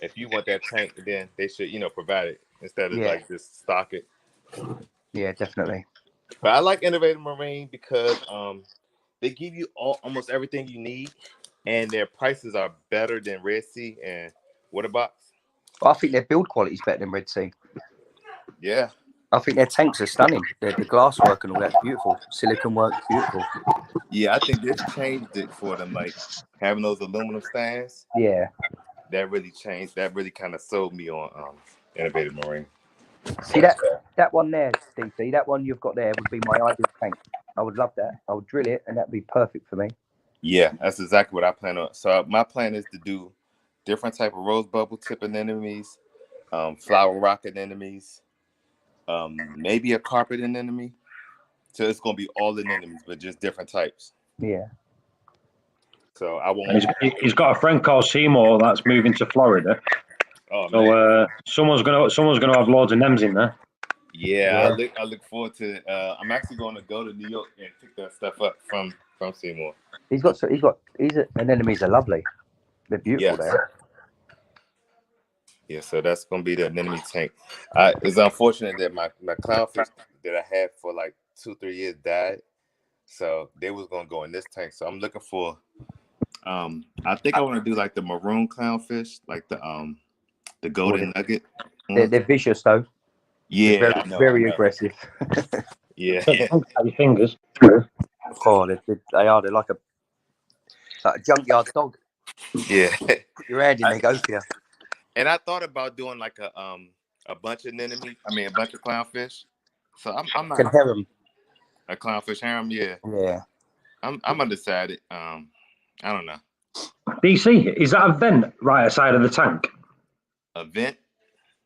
if you want that tank, then they should, provide it instead of like just stock it. Yeah, definitely. But I like Innovative Marine because they give you almost everything you need, and their prices are better than Red Sea and Waterbox. Well, I think their build quality is better than Red Sea. Yeah. I think their tanks are stunning. The glass work and all that's beautiful. Silicon work, beautiful. Yeah, I think this changed it for them. Like having those aluminum stands. Yeah. That really changed. That really kind of sold me on Innovative Marine. See that one there, DC, that one you've got there would be my ideal tank. I would love that. I would drill it and that'd be perfect for me. Yeah, that's exactly what I plan on. So my plan is to do different type of rose bubble tipping enemies, flower rocket enemies, maybe a carpet enemy. So it's gonna be all in enemies, but just different types. Yeah. So I won't. He's got a friend called Seymour that's moving to Florida. Oh, so man. someone's gonna have loads of NEMs in there. Yeah. I look forward to it. I'm actually going to go to New York and pick that stuff up from Seymour. And enemies are lovely. They're beautiful there. Yeah, so that's gonna be the enemy tank. It's unfortunate that my clownfish that I had for like 2-3 years died. So they was gonna go in this tank. So I'm looking for I think I want to do like the maroon clownfish, like the golden nugget. They're vicious though. Yeah, they're very aggressive. Yeah. Your fingers. Oh, they are. They're like a junkyard dog. Yeah. Put your hand in, they go for you. And I thought about doing like a bunch of a bunch of clownfish. So I'm not harem. A clownfish harem, yeah. Yeah. I'm undecided. I don't know. DC, is that a vent right outside of the tank? A vent?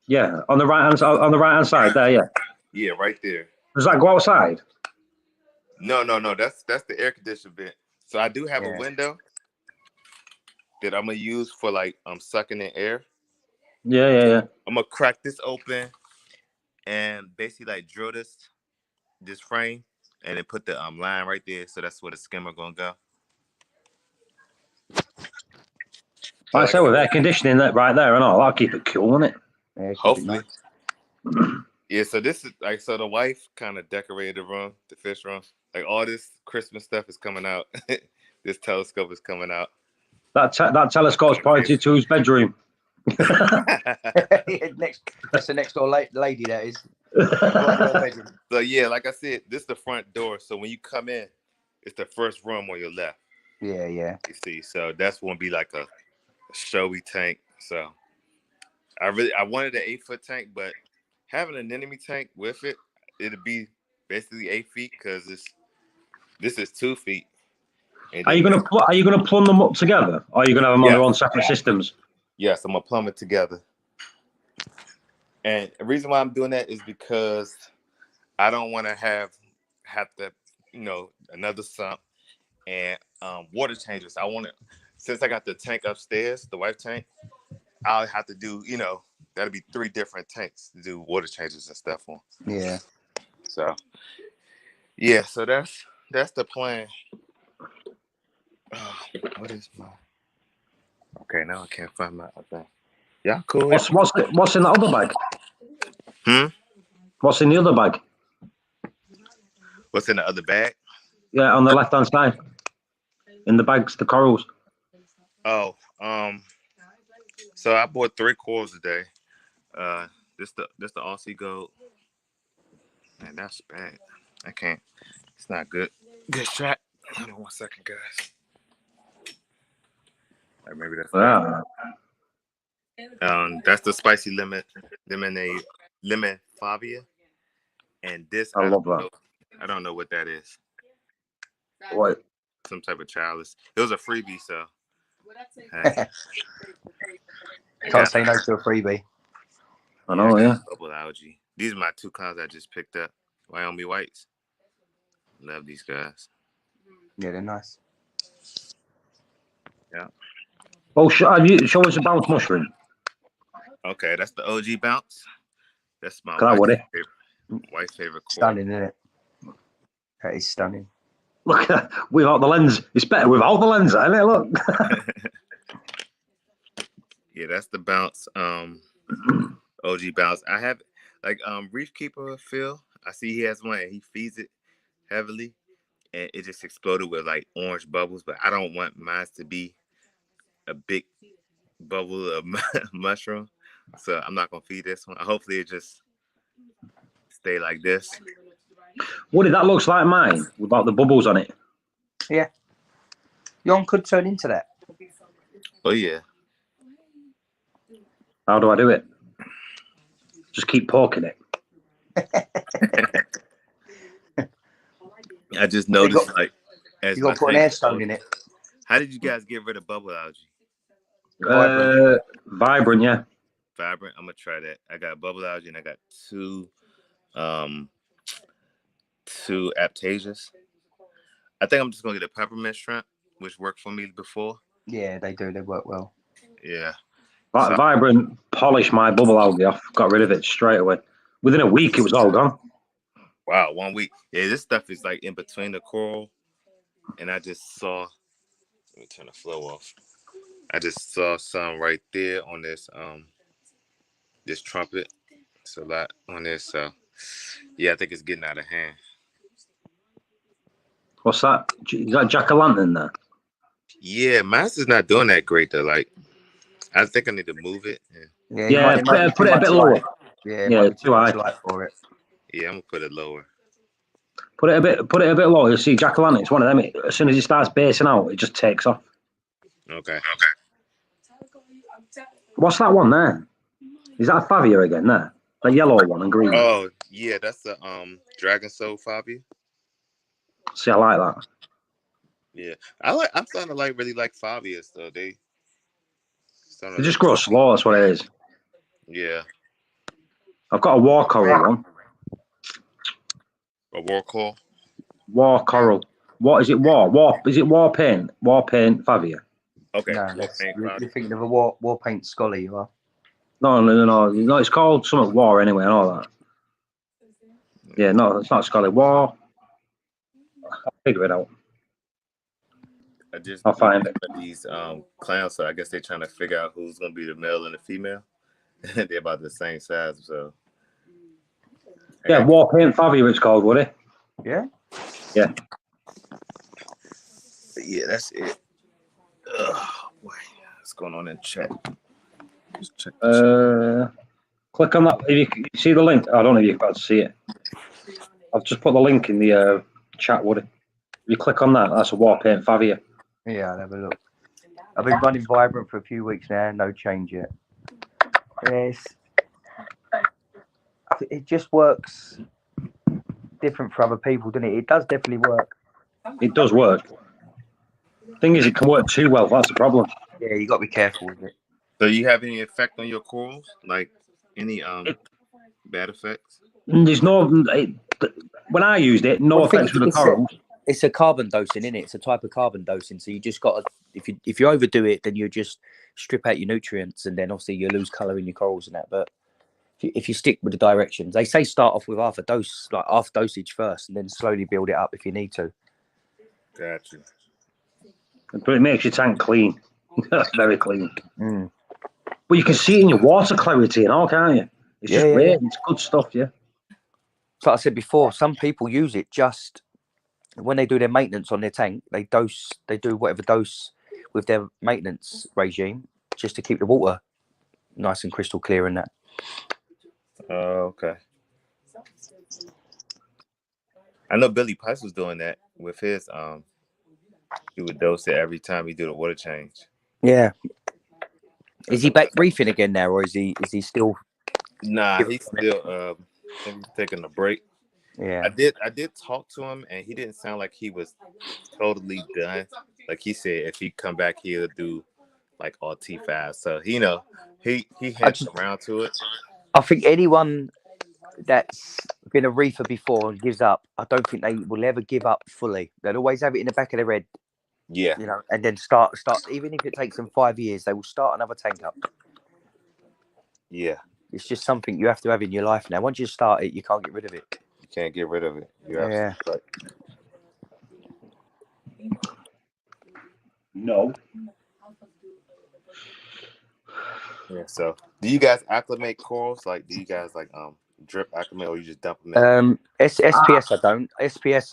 Yeah, on the right hand side there, yeah. Yeah, right there. Does that go outside? No. That's the air conditioner vent. So I do have a window that I'm gonna use for like sucking in air. Yeah. I'm gonna crack this open and basically like drill this frame and then put the line right there. So that's where the skimmer gonna go. Like I say, with air conditioning that right there and all, I'll keep it cool, won't it? Yeah, hopefully. Yeah, so this is like, so the wife kind of decorated the room, the fish room. Like all this Christmas stuff is coming out. This telescope is coming out. That telescope's pointed to his bedroom. That's the next door lady, that is. So yeah, like I said, this is the front door. So when you come in, it's the first room on your left. Yeah. You see, so that's gonna be like a showy tank. So I wanted an 8-foot tank, but having an enemy tank with it, it'll be basically 8 feet because this is 2 feet. And are you gonna plumb them up together, or are you gonna have them on their own separate systems? Yes, I'm gonna plumb it together. And the reason why I'm doing that is because I don't want to have to, another sump and water changes. I want to, since I got the tank upstairs, the wife tank, I'll have to do, that'll be 3 different tanks to do water changes and stuff on. Yeah. So, yeah, so that's the plan. What is my? Okay, now I can't find my thing. Yeah, cool. What's in the other bag? What's in the other bag? What's in the other bag? Yeah, on the left hand side. In the bags, the corals. Oh, so I bought 3 corals today. This the Aussie gold. Man, that's bad. I can't. It's not good. Good shot. Hold on 1 second, guys. Or maybe that's bad. That's the spicy lemonade, lemon favia, and this I love that. I don't know what that is. What? Some type of chalice. It was a freebie, so. Hey. Can't say no to a freebie. I know, yeah. Bubble algae. These are my 2 colors I just picked up. Wyoming whites. Love these guys. Yeah, they're nice. Yeah. Oh, show us a bounce mushroom. Okay, that's the OG bounce. That's my wife's favorite core. Stunning, isn't it? That is stunning. Look, without the lens. It's better without the lens, isn't it? Look. Yeah, that's the bounce. OG bounce. I have Reef Keeper Phil. I see he has one and he feeds it heavily and it just exploded with like orange bubbles, but I don't want mine to be a big bubble of mushroom. So I'm not gonna feed this one. Hopefully it just stay like this. Woody, that looks like mine without the bubbles on it. Yeah. Yon could turn into that. Oh yeah. How do I do it? Just keep poking it. I just noticed as You got to put an air stone in it. How did you guys get rid of bubble algae? Vibrant, yeah. Vibrant. I'm gonna try that. I got bubble algae and I got two Aptasias. I think I'm just gonna get a peppermint shrimp, which worked for me before. Yeah, they do. They work well. Yeah. Vibrant polished my bubble algae off. Got rid of it straight away. Within a week, it was all gone. Wow, 1 week. Yeah, this stuff is like in between the coral, and I just saw. Let me turn the flow off. I just saw some right there on this this trumpet. It's a lot on this, so yeah, I think it's getting out of hand. What's that? You got jack-o'-lantern there? Yeah, mine's is not doing that great though. Like, I think I need to move it. Yeah, put it a bit lower. Yeah, it might be too much light for it. Yeah, I'm gonna put it lower. Put it a bit lower. You'll see jack-o'-lantern. It's one of them. As soon as it starts basing out, it just takes off. Okay. What's that one there? Is that a favia again there? The yellow one and green. Oh yeah, that's the Dragon Soul Fabi. See, I like that. Yeah, I'm starting to really like Fabias though. They just grow slow. That's what it is. Yeah. I've got a war coral one. A war coral. War coral. What is it? War. Is it war paint? War paint favia. Okay. No, you're thinking of a war paint scholar, you are. No. It's called something war anyway, and all that. Yeah, no, it's not scholar. War. I'll figure it out. I'll find it. These clowns, so I guess they're trying to figure out who's gonna be the male and the female. They're about the same size, so. Yeah, war paint favia. It's called, would it? Yeah. Yeah. But yeah, that's it. Boy, what's going on in chat? Just check. Click on that. If you see the link, I don't know if you're about to see it. I've just put the link in the chat, Woody. If you click on that, that's a war paint favia. Yeah, I'll have a look. I've been running Vibrant for a few weeks now, no change yet. Yes. It just works different for other people, doesn't it? It does definitely work. It does work. Thing is, it can work too well. That's the problem. Yeah, you got to be careful with it. So, you have any effect on your corals? Like any bad effects? There's no. When I used it, no effects with the corals. It's a carbon dosing, isn't it? It's a type of carbon dosing. So you just got to, if you overdo it, then you just strip out your nutrients, and then obviously you lose colour in your corals and that. But if you stick with the directions, they say start off with half dosage first, and then slowly build it up if you need to. Gotcha. But it makes your tank clean. Very clean. Mm. But you can see it in your water clarity and all, can't you? It's just great. It's good stuff, yeah. So like I said before, some people use it just when they do their maintenance on their tank. They do whatever dose with their maintenance regime just to keep the water nice and crystal clear and that. Oh, okay. I know Billy Price was doing that with his he would dose it every time he did a water change. Yeah. Is he back reefing again now, or is he still? Nah, he's still I think he's taking a break. Yeah. I did talk to him, and he didn't sound like he was totally done. Like he said, if he come back, he'll do like all T5. So he hints around to it. I think anyone that's been a reefer before and gives up, I don't think they will ever give up fully. They'll always have it in the back of their head. Yeah. You know, and then start. Even if it takes them 5 years, they will start another tank up. Yeah. It's just something you have to have in your life now. Once you start it, you can't get rid of it. You can't get rid of it. You're absolutely right. No. Yeah. So, do you guys acclimate corals? Like, do you guys like drip acclimate, or you just dump them in? SPS I don't. SPS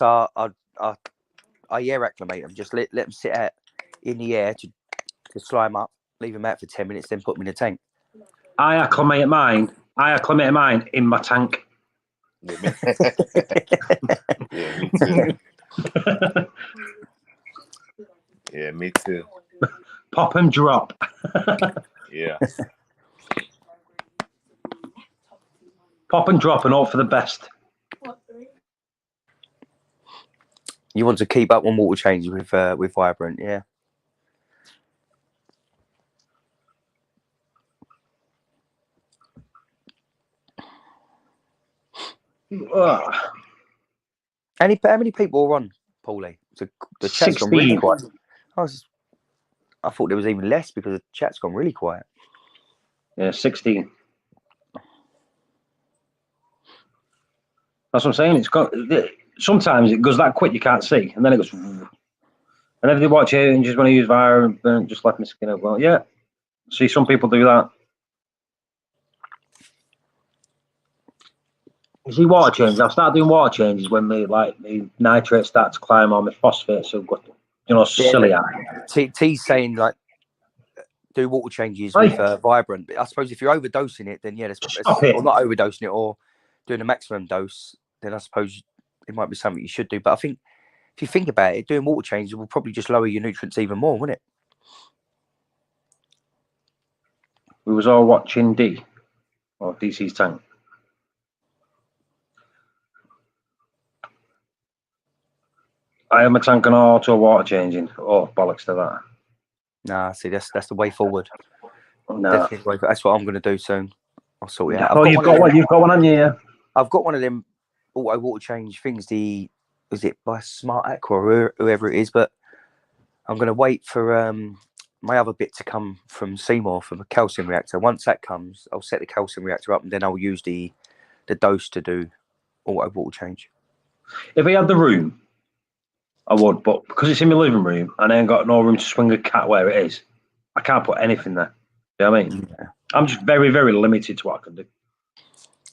I air acclimate them. Just let them sit out in the air to slime up. Leave them out for 10 minutes, then put them in a tank. I acclimate mine in my tank. Yeah, me too. Yeah, me too. Pop and drop. Yeah. Pop and drop and hope for the best. You want to keep up on water changes with Vibrant, yeah. Ugh. How many people are on, Paulie? The chat's gone 16. really quiet. I thought there was even less because the chat's gone really quiet. Yeah, 16. That's what I'm saying. It's got sometimes it goes that quick you can't see, and then it goes. And then they watch it and just want to use Vire and just let me skin up. Well, yeah. See, some people do that. You see, water changes. I'll start doing water changes when my nitrates start to climb on my phosphates. So, silly. T's saying like do water changes with Vibrant. But I suppose if you're overdosing it, then yeah, or not overdosing it, or doing a maximum dose, then I suppose it might be something you should do. But I think if you think about it, doing water changes will probably just lower your nutrients even more, wouldn't it? We was all watching DC's tank. I have my tank on auto water changing. Oh, bollocks to that. Nah, see, that's the way forward. No. Definitely, that's what I'm going to do soon. I'll sort it out. Oh, you've got one, haven't you? Yeah. I've got one of them auto water change things. Is it by Smart Aqua or whoever it is? But I'm going to wait for my other bit to come from Seymour from a calcium reactor. Once that comes, I'll set the calcium reactor up, and then I'll use the dose to do auto water change. If I had the room, I would, but because it's in my living room and I ain't got no room to swing a cat where it is, I can't put anything there. You know what I mean? Yeah. I'm just very, very limited to what I can do.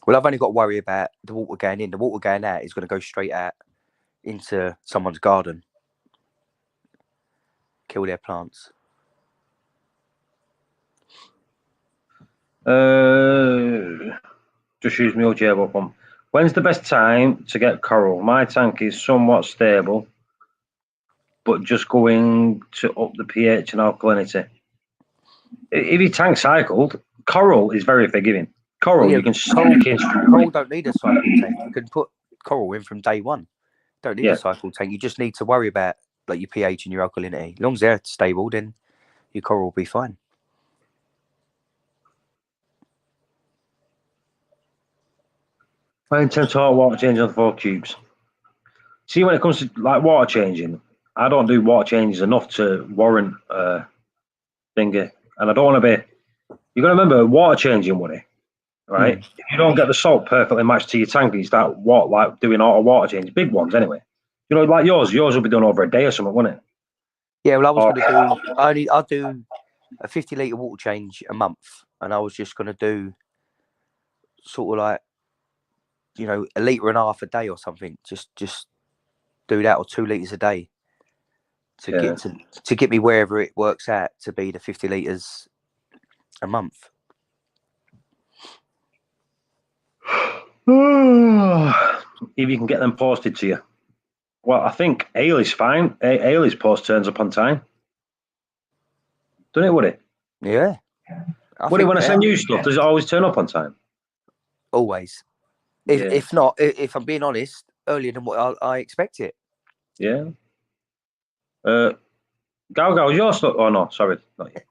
Well, I've only got to worry about the water going in. The water going out is going to go straight out into someone's garden, kill their plants. Just use my old jab one. When's the best time to get coral? My tank is somewhat stable, but just going to up the pH and alkalinity. If your tank cycled, coral is very forgiving. Coral, you can stick in. Coral don't need a cycle tank. You can put coral in from day one. Don't need a cycle tank. You just need to worry about like your pH and your alkalinity. As long as they're stable, then your coral will be fine. I intend to water change on 4 cubes. See, when it comes to like water changing, I don't do water changes enough to warrant thingy. And I don't want to be. You got to remember water changing money, right? If you don't get the salt perfectly matched to your tank, and you start doing auto water change, big ones anyway. You know, like yours will be done over a day or something, wouldn't it? Yeah, well, I was going to do. I'll do a 50-litre water change a month, and I was just going to do sort of like, you know, 1.5 litres a day or something. Just do that, or 2 litres a day to get me wherever it works out to be the 50 litres a month. If you can get them posted to you. Well, I think Ailey's fine. Ailey's post turns up on time. Doesn't it, would it? Yeah. Would it when I send you stuff? Does it always turn up on time? Always. If not, if I'm being honest, earlier than what I expect it. Yeah. Gal, your stuff. Oh no, sorry, not yet.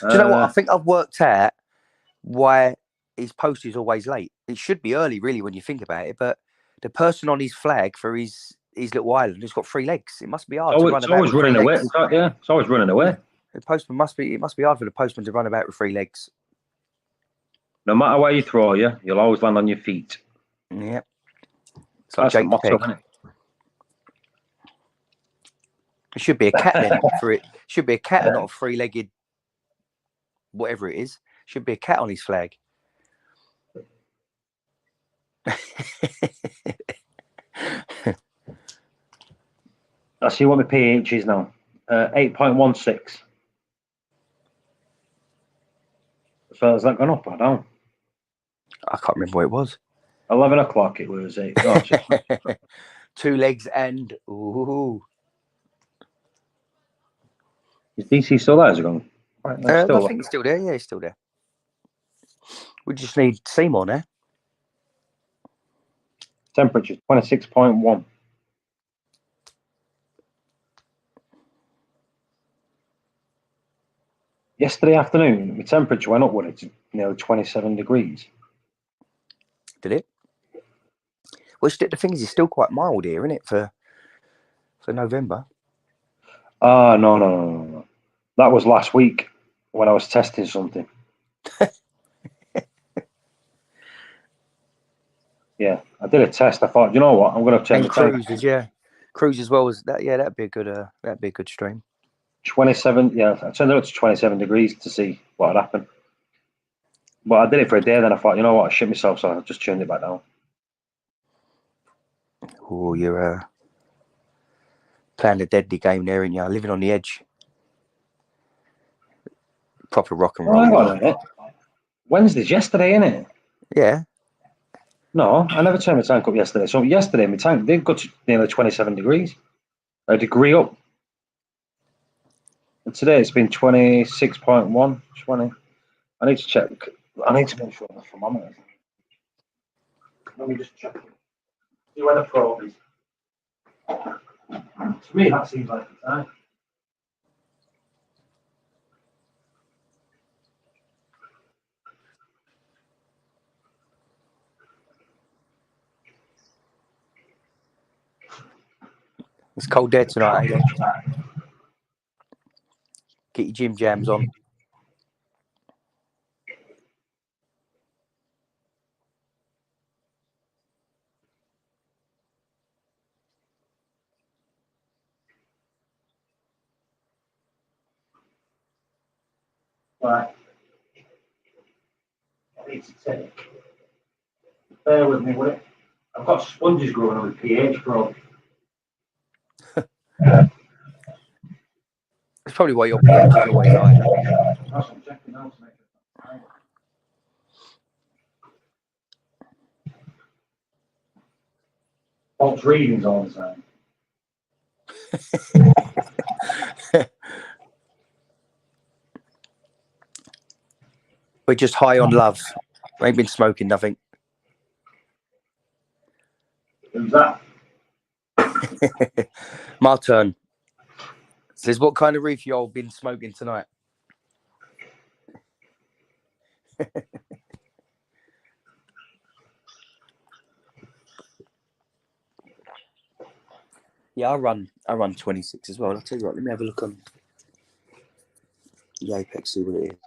Do you know what? I think I've worked out why his post is always late. It should be early, really, when you think about it. But the person on his flag for his little island has got 3 legs. It must be hard to run about. It's always with 3 running away. legs. Yeah, it's always running away. The postman must be. It must be hard for the postman to run about with 3 legs. No matter where you throw you'll always land on your feet. Yeah. It's like That's the Jake's motto, peg. isn't it? It should be a cat then. For it should be a cat and not a 3-legged whatever it is. Should be a cat on his flag. I see what my pH is now. 8.16. So has that gone up or down? I can't remember what it was. 11 o'clock it was 8. Oh, 2 legs and ooh. is DC still there? Is it gone? Right, I think it's still there. Yeah, it's still there. We just need Seymour now. Temperature 26.1. Yesterday afternoon, my temperature went up with it to nearly 27 degrees. Did it? Well, the thing is, it's still quite mild here, isn't it, for November? No. That was last week when I was testing something. Yeah, I did a test. I thought, you know what, I'm going to turn the cruises, yeah, cruise as well as that. Yeah, that'd be a good stream. 27. Yeah, I turned it up to 27 degrees to see what had happened. But I did it for a day. Then I thought, you know what, I shit myself, so I just turned it back down. Oh, you're playing a deadly game there, and you're living on the edge. Proper rock and roll. Hang on a minute. Wednesday's yesterday, isn't it? Yeah. No, I never turned my tank up yesterday. So yesterday, my tank did go to nearly 27 degrees. A degree up. And today it's been 26.1, 20. I need to check. I need to make sure the thermometer. Let me just check. See where the probe is. To me, that seems like the time. It's cold there tonight, eh? Get your gym jams on. Right. I need to take. Bear with me, will it? I've got sponges growing on the pH probe. It's probably why your pH is always high. That's what I'm checking out to make it. False readings all the time. We're just high on love. We ain't been smoking nothing. Who's that? My turn. Says, what kind of reef y'all been smoking tonight? Yeah, I run 26 as well. I'll tell you what, let me have a look on the Apex, see what it is.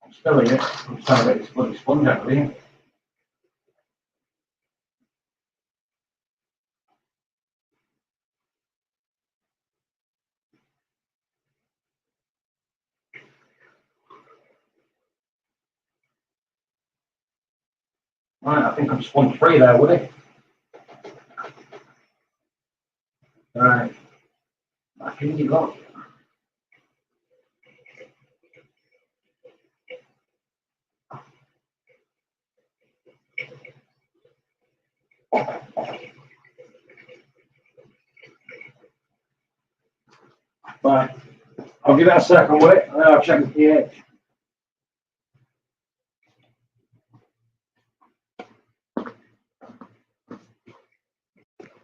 I'm spilling it. I'm trying to get this bloody sponge out of here. Right, I think I'm sponge free there, would it? Right. I'll give it a second, wait, and then I'll check the pH.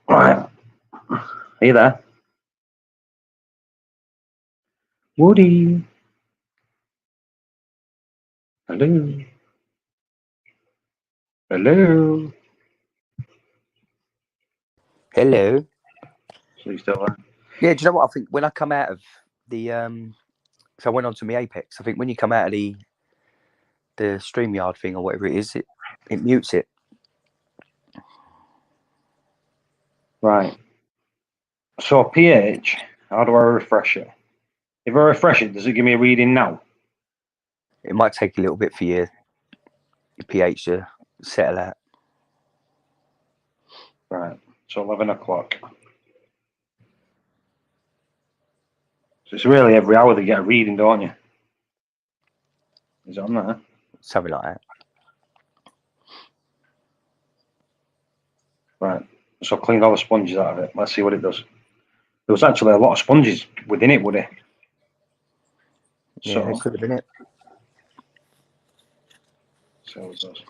Right. Are you there? Woody. Hello. Hello. Hello. So you still there? Yeah, do you know what I think? When I come out of the so I went on to my Apex. I think when you come out of the StreamYard thing or whatever it is, it mutes it. Right. So pH, how do I refresh it? If I refresh it, does it give me a reading now? It might take a little bit for your pH to settle out. Right. So 11 o'clock. So it's really every hour they get a reading, don't you? Is it on there? Something like that. Right. So clean all the sponges out of it. Let's see what it does. There was actually a lot of sponges within it, would it? Yeah, So, it could have been it. so it does.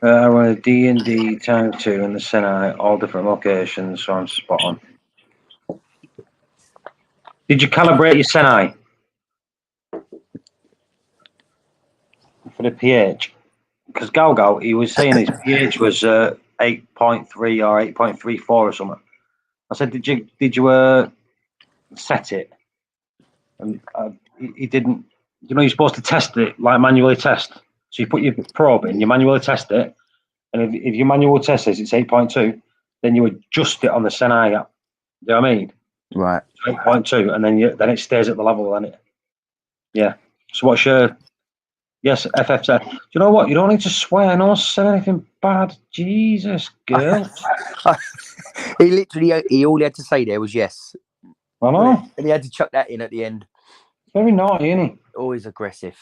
I run a D&D times 2 in the Sinai, all different locations, so I'm spot on. Did you calibrate your Sinai for the pH? Because Galgal, he was saying his pH was 8.3 or 8.34 or something. I said, did you set it? And he didn't. You know, you're supposed to test it, like manually test. So you put your probe in, you manually test it, and if your manual test says it's 8.2, then you adjust it on the Sinai app. Do you know what I mean? Right. 8.2, and then it stays at the level, then it. Yeah. So what's your? Yes, FF said. Do you know what? You don't need to swear. No one said anything bad. Jesus, girl. He all he had to say there was yes. I know. And he had to chuck that in at the end. Very naughty, isn't he? Always aggressive.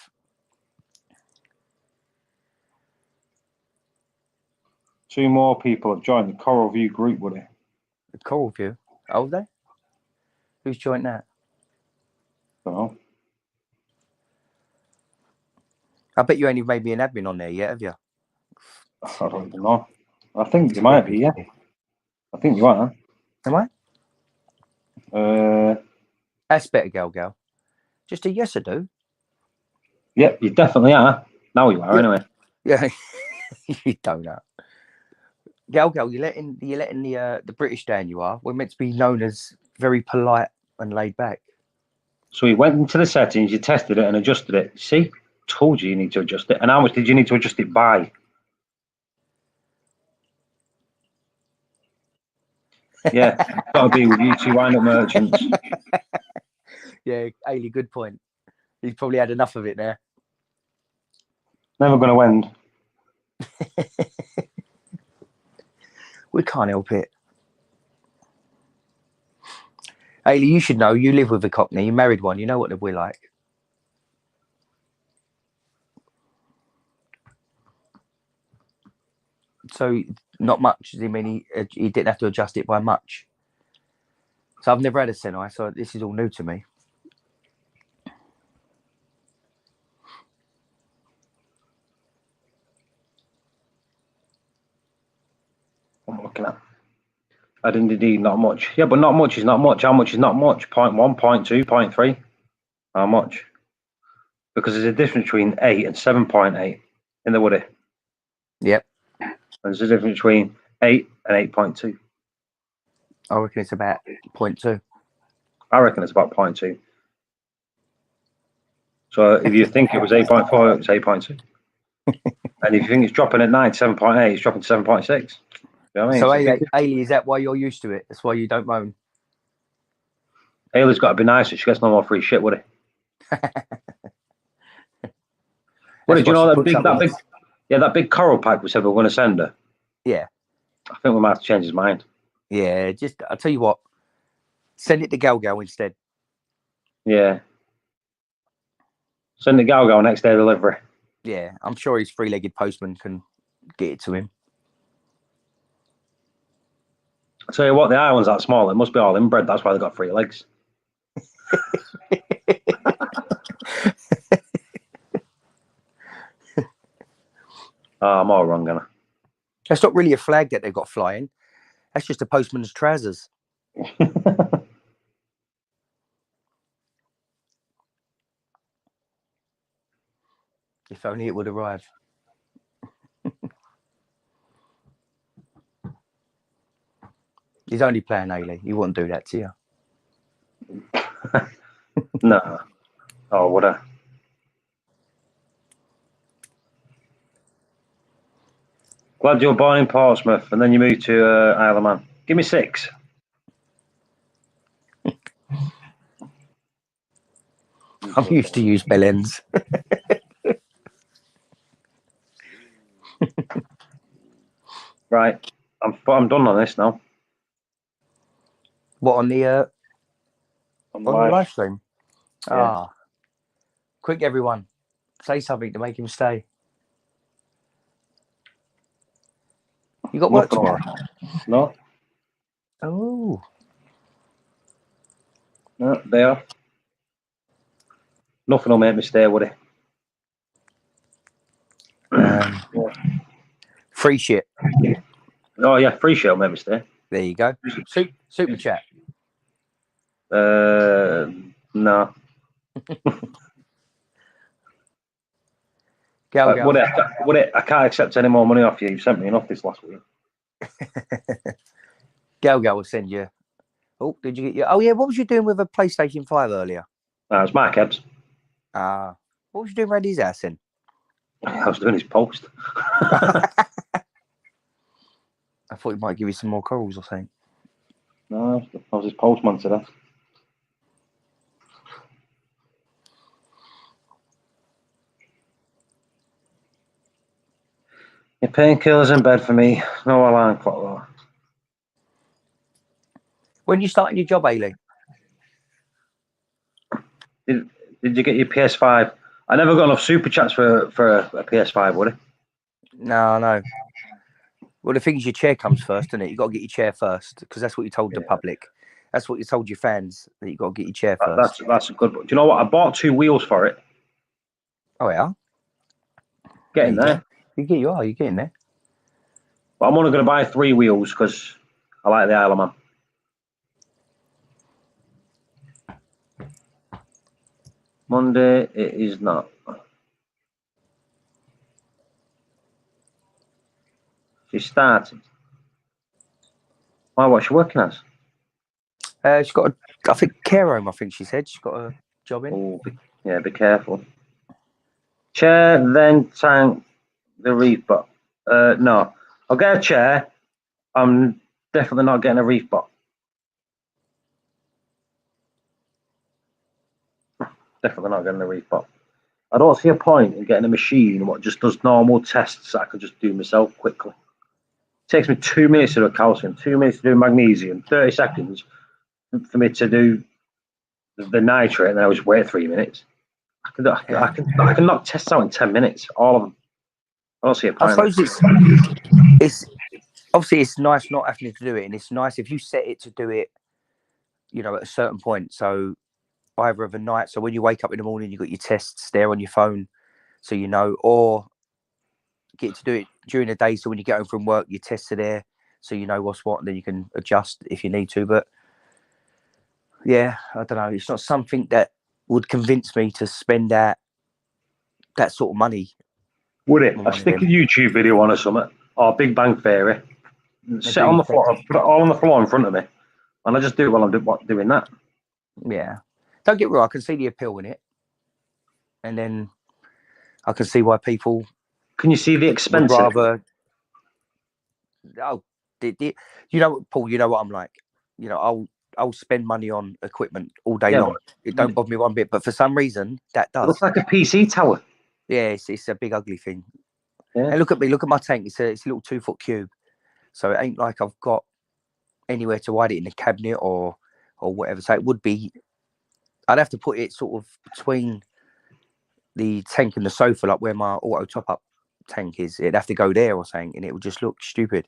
2 more people have joined the Coral View group, would it? The Coral View. Oh, they? Who's joined that? I don't know. I bet you ain't even made me an admin on there yet, have you? I don't even know. I think you might be, yeah. I think you are. Am I? Huh? That's better, Gal. Just a yes or do. Yep, you definitely are. Now you are, anyway. Yeah, you don't know. Gal, you're letting the British down. You are. We're meant to be known as very polite and laid back. So you went into the settings, you tested it and adjusted it. See? Told you need to adjust it. And how much did you need to adjust it by? Yeah, got to be with you 2 wind-up merchants. Yeah, Ailey, good point. He's probably had enough of it there. Never going to end. We can't help it. Ailey, you should know. You live with a Cockney. You married one. You know what we're like. So not much. I mean, he didn't have to adjust it by much. So I've never had a Senai, so this is all new to me. I'm looking at. I didn't indeed, not much. Yeah, but not much is not much. How much is not much? 0.1, 0.2, 0.3? How much? Because there's a difference between 8 and 7.8 in the Woody. Yep. And there's a difference between 8 and 8.2. I reckon it's about 0.2. I reckon it's about 0.2. So if you think it was 8.4, it's 8.2. And if you think it's dropping at 9, 7.8, it's dropping to 7.6. You know what I mean? So, Ailey, is that why you're used to it? That's why you don't moan? Ailey's got to be nice so she gets no more free shit, would it? Woody, do you know that big Yeah, that big coral pack we said we were going to send her. Yeah. I think we might have to change his mind. Yeah, just I'll tell you what. Send it to Gal instead. Yeah. Send the Gal next day delivery. Yeah, I'm sure his three-legged postman can get it to him. I tell you what, the island's that small. It must be all inbred. That's why they got 3 legs. Oh, I'm all wrong, Anna. That's not really a flag that they've got flying. That's just a postman's trousers. If only it would arrive. He's only playing Ailey. He wouldn't do that to you. No. Oh, would I? Glad you were born in Portsmouth and then you moved to Isle of Man. Give me 6. I'm used to use bellends. Right. I'm done on this now. What, on the live stream? Yeah. Ah. Quick, everyone. Say something to make him stay. You got work tomorrow? No? Oh. No, they are. Nothing will make me stay, would it? Free shit. Oh, yeah, free show will make me stay. There you go. Super chat. No. Gal. Would it? I can't accept any more money off you. You sent me enough this last week. Gal will send you. Oh, did you get your? Oh yeah, what was you doing with a PlayStation 5 earlier? It was Mark Ebbs. What was you doing around his house then? I was doing his post. I thought he might give you some more corals or something. No, I was his postman today. Your painkillers in bed for me. No alarm clock though. When you starting your job, Ailey? Did you get your PS5? I never got enough super chats for a PS5, would it? No. Well, the thing is, your chair comes first, isn't it? You got to get your chair first because that's what you told the public. That's what you told your fans, that you got to get your chair first. That's a good one. Do you know what? I bought 2 wheels for it. Oh yeah. Getting there. You're getting there. But I'm only going to buy 3 wheels because I like the Isle of Man. Monday, it is not. She started. Why? What's she working as? She's got I think care home. I think she said she's got a job in. Oh, be careful. Chair, then tank, the reef bot. No, I'll get a chair. I'm definitely not getting a reef bot. Definitely not getting a reef bot. I don't see a point in getting a machine what just does normal tests that I could just do myself quickly. It takes me 2 minutes to do a calcium, 2 minutes to do magnesium, 30 seconds for me to do the nitrate, and then I just wait 3 minutes. I can knock tests out in 10 minutes, all of them. I don't see a point. I suppose it's obviously it's nice not having to do it, and it's nice if you set it to do it, you know, at a certain point. So either of a night, so when you wake up in the morning, you got your tests there on your phone, so you know, or get to do it during the day, so when you get home from work, your tests are there, so you know what's what, and then you can adjust if you need to. But yeah, I don't know. It's not something that would convince me to spend that sort of money. Would it? I stick a YouTube video on or something, or Big Bang Theory, sit on the floor, put it all on the floor in front of me, and I just do it while I'm doing that. Yeah. Don't get me wrong, I can see the appeal in it. And then I can see why people... Can you see the expense? Rather... Oh, you know, Paul, you know what I'm like. You know, I'll spend money on equipment all day long. It don't bother me one bit. But for some reason, that does. It looks like a PC tower. Yeah, it's a big ugly thing. Yeah. And look at me, look at my tank. It's a little 2-foot cube, so it ain't like I've got anywhere to hide it in the cabinet or whatever. So it would be, I'd have to put it sort of between the tank and the sofa, like where my auto top up tank is. It'd have to go there or something, and it would just look stupid.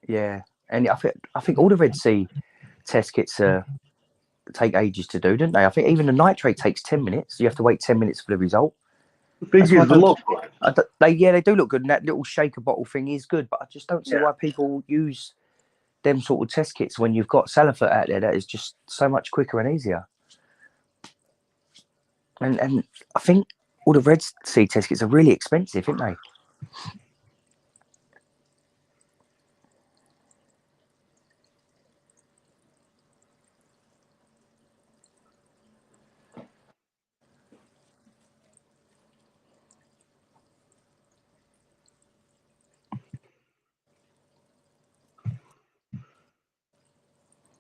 Yeah, and I think all the Red Sea test kits take ages to do, don't they? I think even the nitrate takes 10 minutes. You have to wait 10 minutes for the result. Big That's why I is don't- look. they do look good, and that little shaker bottle thing is good. But I just don't see Yeah. why people use them sort of test kits when you've got Salafert out there that is just so much quicker and easier. And I think all the Red Sea test kits are really expensive, aren't they?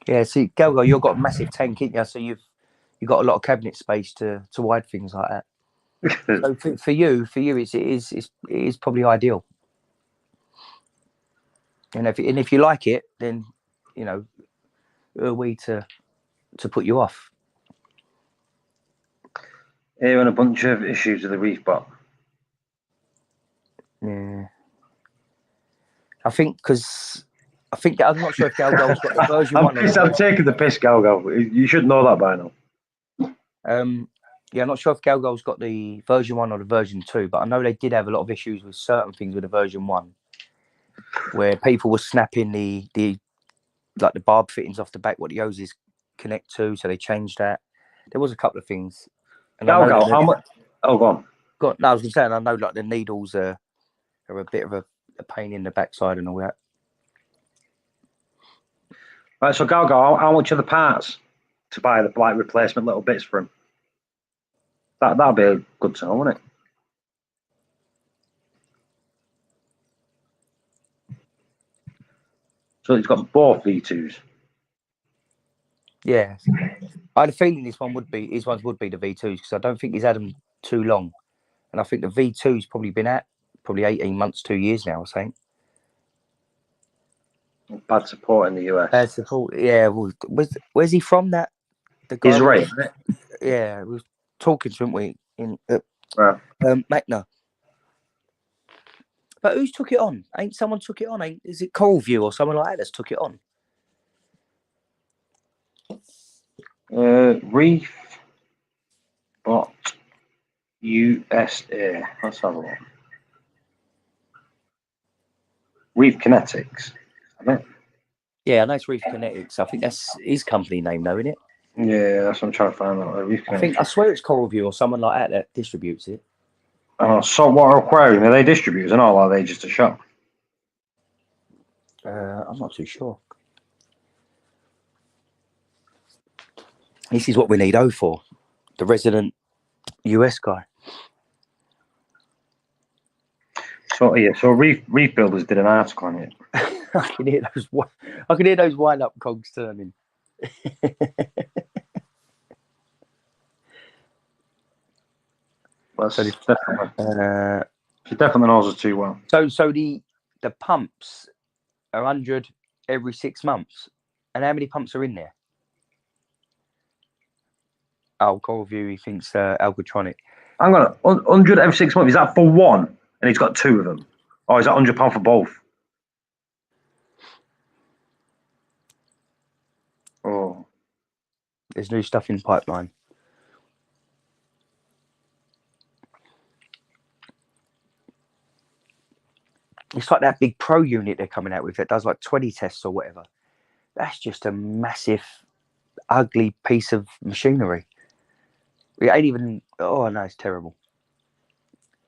Yeah, see, Galgo, you've got a massive tank, ain't you? So you've got a lot of cabinet space to hide things like that. So for you, it is probably ideal. And if you like it, then you know, who are we to put you off? Hearing a bunch of issues with the Reef bot. Yeah, I think I'm not sure if Galgo's got the version one. I'm taking the piss, Galgo. You should know that by now. Yeah, I'm not sure if Galgo's got the version 1 or the version 2, but I know they did have a lot of issues with certain things with the version 1, where people were snapping the like the barb fittings off the back, what the hoses connect to, so they changed that. There was a couple of things. And Galgo, how much? Oh, go on. No, I was going to say, and I know like the needles are a bit of a pain in the backside and all that. Right, so Galgo, how much are the parts to buy the like replacement little bits for him? That'd be a good to know, wouldn't it? So he's got both V2s. Yeah, I had a feeling his ones would be the V2s, because I don't think he's had them too long, and I think the V2's probably been at 18 months, 2 years now, I think. Bad support in the US. Bad support. Yeah, well, where's he from? That the guy. Israel. Yeah, we were talking to him, we in Right. Magna. But who's took it on? Ain't someone took it on? Is it Coral View or someone like that that's took it on? Reef bot USA. Let's have a look. Reef Kinetics. I think. Yeah, I know it's Reef Kinetics. I think that's his company name, though, isn't it? Yeah, that's what I'm trying to find out. Reef Kinetics. I swear it's Coral View or someone like that distributes it. Saltwater aquarium. Are they distributors and all? Or are they just a shop? I'm not too sure. This is what we need O for, the resident US guy. So yeah, so Reef Builders did an article on it. I can hear those wind-up cogs turning. Well, so she definitely knows us too well. So the pumps are 100 every 6 months, and how many pumps are in there? Oh, Coral View, he thinks Algotronic. Hang on, 100 every 6 months. Is that for one? And he's got 2 of them, or is that £100 for both? Oh, There's new stuff in pipeline. It's like that big Pro unit they're coming out with that does like 20 tests or whatever. That's just a massive, ugly piece of machinery. It ain't even. Oh no, it's terrible.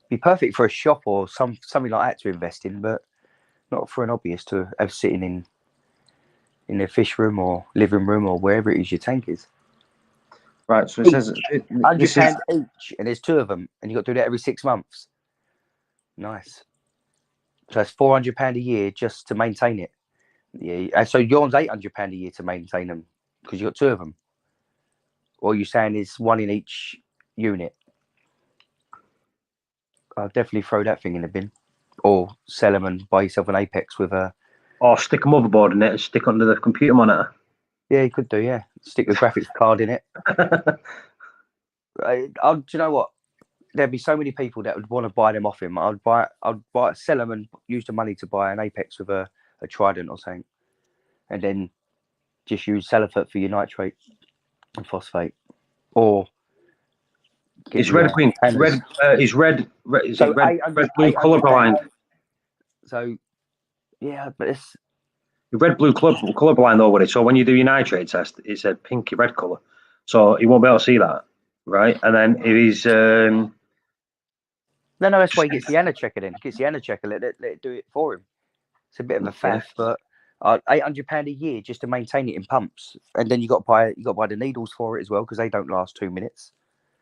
Be perfect for a shop or something like that to invest in, but not for an hobbyist to have sitting in their fish room or living room or wherever it is your tank is. right. So it says £100 each, and there's 2 of them, and you got to do that every 6 months. Nice. So that's £400 a year just to maintain it. Yeah. And so yours £800 a year to maintain them because you got 2 of them. Or are you saying it's one in each unit? I'll definitely throw that thing in the bin. Or sell them and buy yourself an Apex with a... Or stick a motherboard in it and stick under the computer monitor. Yeah, you could do, yeah. Stick a graphics card in it. Do you know what? There'd be so many people that would want to buy them off him. I'd sell them and use the money to buy an Apex with a Trident or something. And then just use Salifert for your nitrate and phosphate. Or... It's red, green, red, is red, is it red, blue colourblind? So, yeah, but it's... Red, blue colourblind though, would it? So when you do your nitrate test, it's a pinky red colour. So he won't be able to see that, right? And then if he's... No, that's why he gets the ANA checker then. He gets the ANA checker, let it do it for him. It's a bit of a faff, but £800 a year just to maintain it in pumps. And then you got to buy the needles for it as well, because they don't last 2 minutes.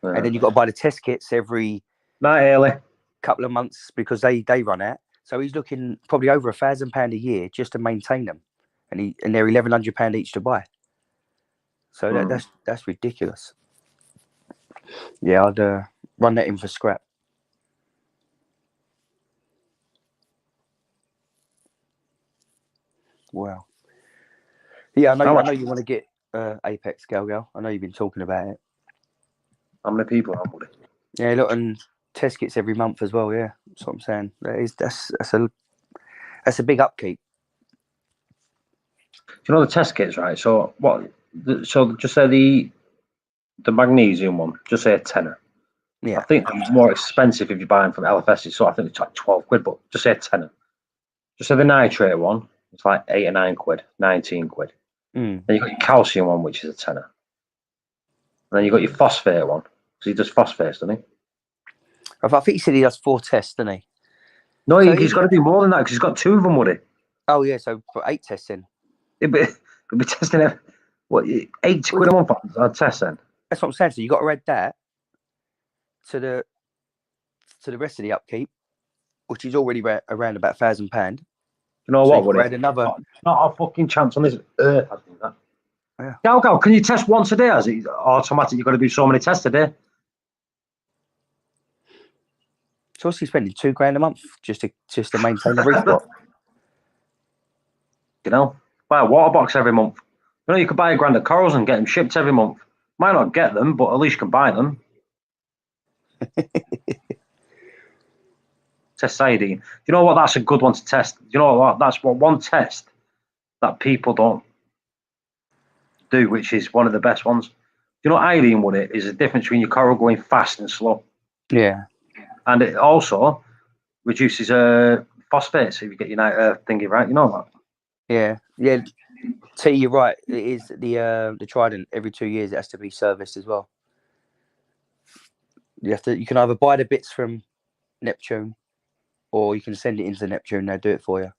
And then you've got to buy the test kits every couple of months because they run out. So he's looking probably over £1,000 a year just to maintain them, and they're £1,100 each to buy. So that's ridiculous. Yeah, I'd run that in for scrap. Wow. Yeah, I know you want to get Apex, Gal. I know you've been talking about it. How many people are there? Yeah, look, and test kits every month as well. Yeah, that's what I'm saying. That's a big upkeep. Do you know the test kits, right? So what? So just say the magnesium one. Just say a tenner. Yeah. I think they're more expensive if you buy them from LFS. So I think it's like 12 quid, but just say a tenner. Just say the nitrate one. It's like 8 or 9 quid, 19 quid. Then you got your calcium one, which is a tenner. And then you got your phosphate one. So he does phosphates, doesn't he? I think he said he does 4 tests, doesn't he? No, so he's got to do more than that because he's got 2 of them, would he? Oh yeah, so for 8 tests in. He'll be testing it. What, 8 quid a month on test then? That's what I'm saying. So you got to add that to the rest of the upkeep, which is already around about £1,000. You know what? Would it? Another... Not a fucking chance on this earth. I think that. Yeah. Gal, can you test once a day? As it automatic, you've got to do so many tests a day. So what's he spending £2,000 a month just to maintain the reef block? You know, buy a water box every month. You know, you could buy a grand of corals and get them shipped every month. Might not get them, but at least you can buy them. Test iodine. You know what? That's a good one to test. You know what? That's one test that people don't do, which is one of the best ones. You know, iodine, would it? Is the difference between your coral going fast and slow. Yeah. And it also reduces phosphates if you get your thingy right. You know that? Yeah. T, you're right. It is the Trident. Every 2 years it has to be serviced as well. You can either buy the bits from Neptune, or you can send it into Neptune. They'll do it for you.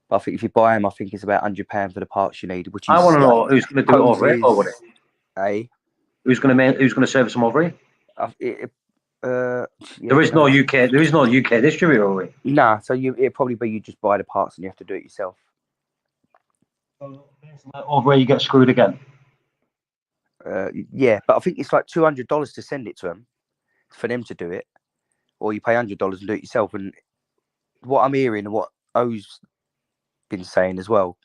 But I think if you buy them, I think it's about £100 for the parts you need. Which is, I want to know who's going to do it over here, or would it? Who's going to service them over here? There is no UK. There is no UK distributor, are we? Nah. So it'd probably be you just buy the parts and you have to do it yourself. Over here, you get screwed again. Yeah, but I think it's like $200 to send it to them, for them to do it, or you pay $100 and do it yourself. And what I'm hearing and what O's been saying as well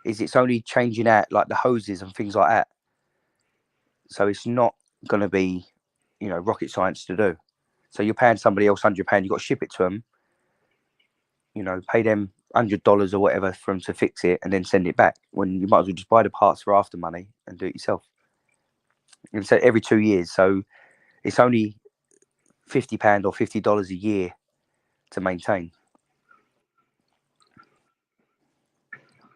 is it's only changing out like the hoses and things like that. So it's not going to be, rocket science to do. So you're paying somebody else £100, you've got to ship it to them, pay them $100 or whatever for them to fix it and then send it back, when you might as well just buy the parts for after money and do it yourself. And so every 2 years. So it's only £50 or $50 a year to maintain.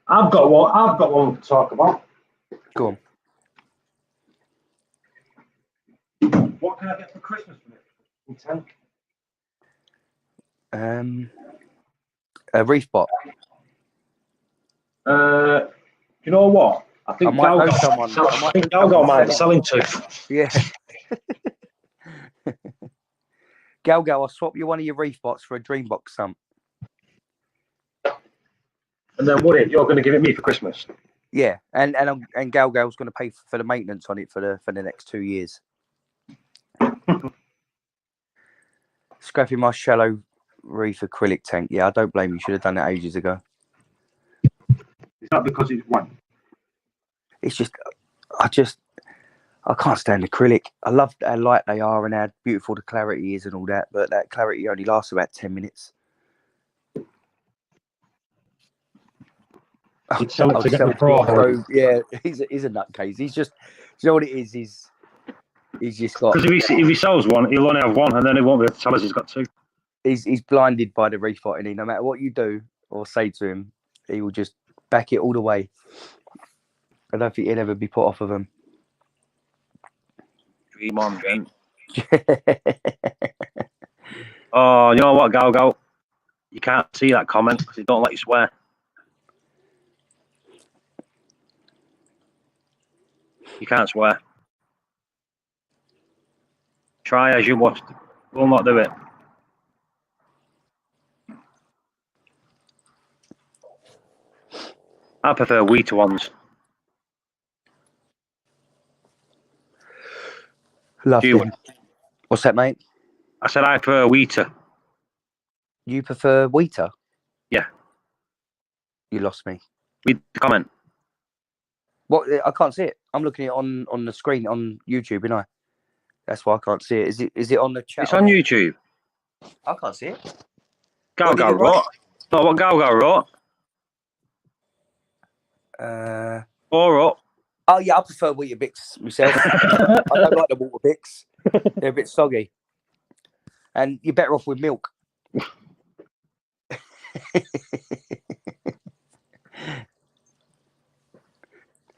I've got one to talk about. Go on. What can I get for Christmas for it? A Reef bot. You know what? I think Galgo might be selling two. Yeah. Galgo, I'll swap you one of your Reef bots for a Dreambox sump. And then you're going to give it me for Christmas? Yeah, and Gal's going to pay for the maintenance on it for the next 2 years. Scrapping my shallow reef acrylic tank. Yeah, I don't blame you. Should have done it ages ago. Is that because it's one? It's just, I can't stand acrylic. I love how light they are and how beautiful the clarity is and all that, but that clarity only lasts about 10 minutes. You'd sell it I'll to get sell the it to get pro. pro. Yeah, he's a nutcase. He's just, you know what it is? He's just got. Because if he sells one, he'll only have one, and then he won't be able to tell us he's got two. He's blinded by the reef botany. No matter what you do or say to him, he will just back it all the way. I don't think he'll ever be put off of them. Dream on, Jen. Oh, you know what, Gal? You can't see that comment because they don't let you swear. You can't swear. Try as you must. Will not do it. I prefer wheater ones. Love You- him. What's that, mate? I said I prefer wheater. You prefer wheater? Yeah. You lost me. Read the comment. What? I can't see it. I'm looking at it on the screen on YouTube, you know. That's why I can't see it. Is it on the chat? It's on YouTube. I can't see it. Gal What did you wrote. write? No, what Gal wrote. Or up. Oh yeah, I prefer Weetabix myself. I don't like the Waterbix. They're a bit soggy. And you're better off with milk.